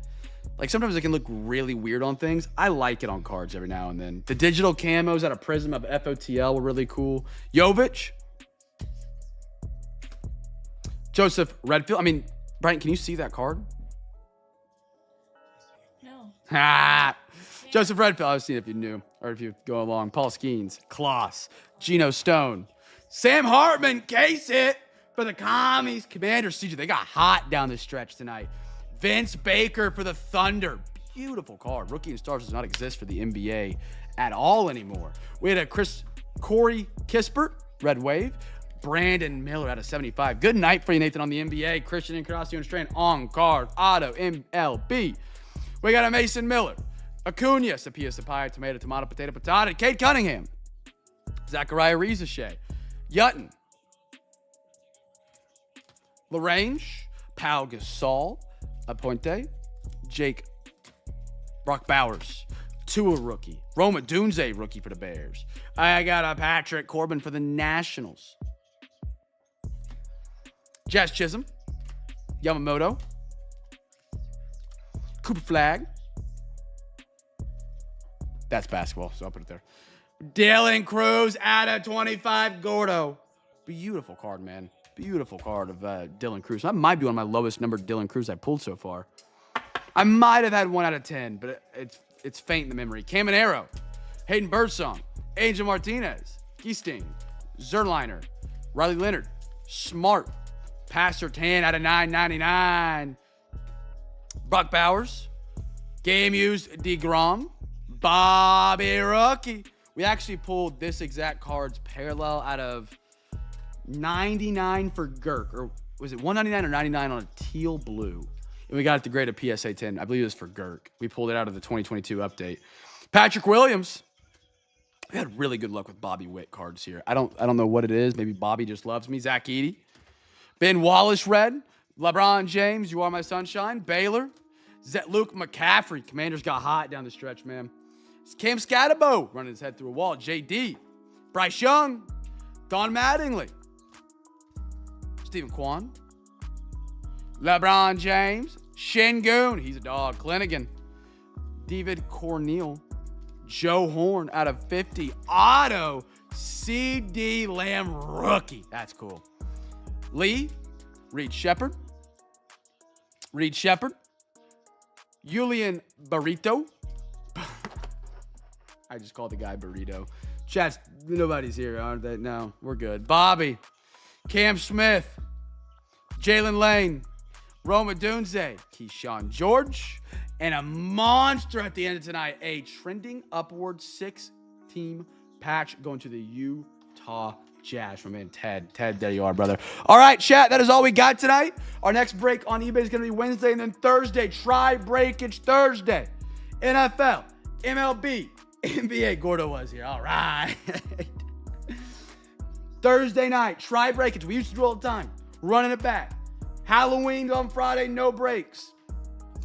Sometimes it can look really weird on things. I like it on cards every now and then. The digital camos out of Prism of FOTL were really cool. Jovic. Joseph Redfield. Brian, can you see that card? No. Ha! Joseph Redfield. I was seeing if you knew or if you go along. Paul Skeens. Kloss. Geno Stone. Sam Hartman. Case it for the Commies. Commander CJ. They got hot down the stretch tonight. Vince Baker for the Thunder. Beautiful card. Rookie and Stars does not exist for the NBA at all anymore. We had a Corey Kispert. Red Wave. Brandon Miller out of 75. Good night for you, Nathan, on the NBA. Christian Incarnacio and Strand on card. Auto MLB. We got a Mason Miller. Acuna. Sapia Sapaya. Tomato. Potato. Patata. Cade Cunningham. Zachariah Rizachet. Yutton. LaRange. Pau Gasol. Aponte. Jake. Brock Bowers. Tua rookie. Roma Dunze rookie for the Bears. I got a Patrick Corbin for the Nationals. Jazz Chisholm. Yamamoto. Cooper Flag. That's basketball, so I'll put it there. Dylan Cruz out of 25. Gordo. Beautiful card, man. Beautiful card of Dylan Cruz. That might be one of my lowest numbered Dylan Cruz I pulled so far. I might have had 1 out of 10, but it's faint in the memory. Caminero. Hayden Birdsong. Angel Martinez. Geesting. Zerliner. Riley Leonard. Smart. Pastor 10 out of 999. Brock Bowers. Game used DeGrom. Bobby Rookie. We actually pulled this exact card's parallel out of 99 for Girk. Or was it 199 or 99 on a teal blue? And we got it to grade a PSA 10. I believe it was for Girk. We pulled it out of the 2022 update. Patrick Williams. We had really good luck with Bobby Witt cards here. I don't know what it is. Maybe Bobby just loves me. Zach Edey. Ben Wallace red. LeBron James. You are my sunshine. Baylor. Luke McCaffrey. Commanders got hot down the stretch, man. Cam Scatterbo running his head through a wall. JD. Bryce Young. Don Mattingly. Stephen Kwan. LeBron James. Shingun. He's a dog. Clinigan. David Corneal. Joe Horn out of 50. Auto. CD Lamb rookie. That's cool. Lee. Reed Shepard. Julian Burrito. I just called the guy Burrito. Chat, nobody's here, aren't they? No, we're good. Bobby. Cam Smith. Jalen Lane. Roma Dunze. Keyshawn George. And a monster at the end of tonight. A trending upward 6-team patch going to the Ta Jash, my man Ted. Ted, there you are, brother. All right, chat, that is all we got tonight. Our next break on eBay is going to be Wednesday, and then Thursday, try breakage Thursday. NFL, MLB, NBA. Gordo was here. All right. Thursday night, try breakage. We used to do all the time. Running it back. Halloween on Friday, no breaks.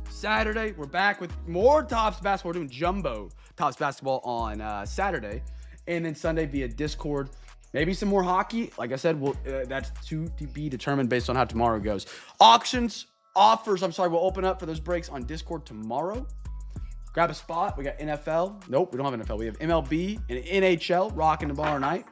Saturday, we're back with more Tops basketball. We're doing jumbo Tops basketball on Saturday. And then Sunday via Discord. Maybe some more hockey. Like I said, that's to be determined based on how tomorrow goes. Offers, we'll open up for those breaks on Discord tomorrow. Grab a spot. We got NFL. Nope, we don't have NFL. We have MLB and NHL rocking tomorrow night.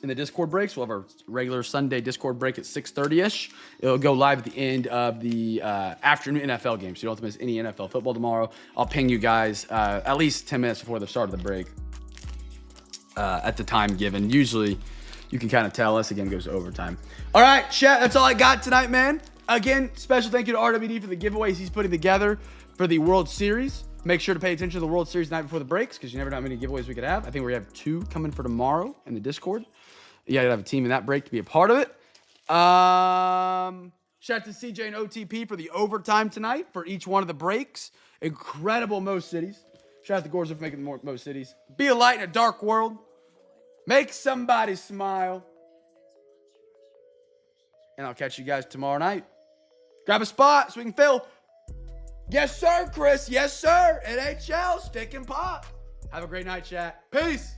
In the Discord breaks, we'll have our regular Sunday Discord break at 6:30ish. It'll go live at the end of the afternoon NFL game, so you don't have to miss any NFL football tomorrow. I'll ping you guys at least 10 minutes before the start of the break at the time given. Usually, you can kind of tell us the game goes to overtime. All right, chat, that's all I got tonight, man. Again, special thank you to RWD for the giveaways he's putting together for the World Series. Make sure to pay attention to the World Series the night before the breaks because you never know how many giveaways we could have. I think we have 2 coming for tomorrow in the Discord. You gotta have a team in that break to be a part of it. Shout out to CJ and OTP for the overtime tonight for each one of the breaks. Incredible Most Cities. Shout out to Gorza for making Most Cities. Be a light in a dark world. Make somebody smile. And I'll catch you guys tomorrow night. Grab a spot so we can fill. Yes, sir, Chris. Yes, sir. NHL, stick and pop. Have a great night, chat. Peace.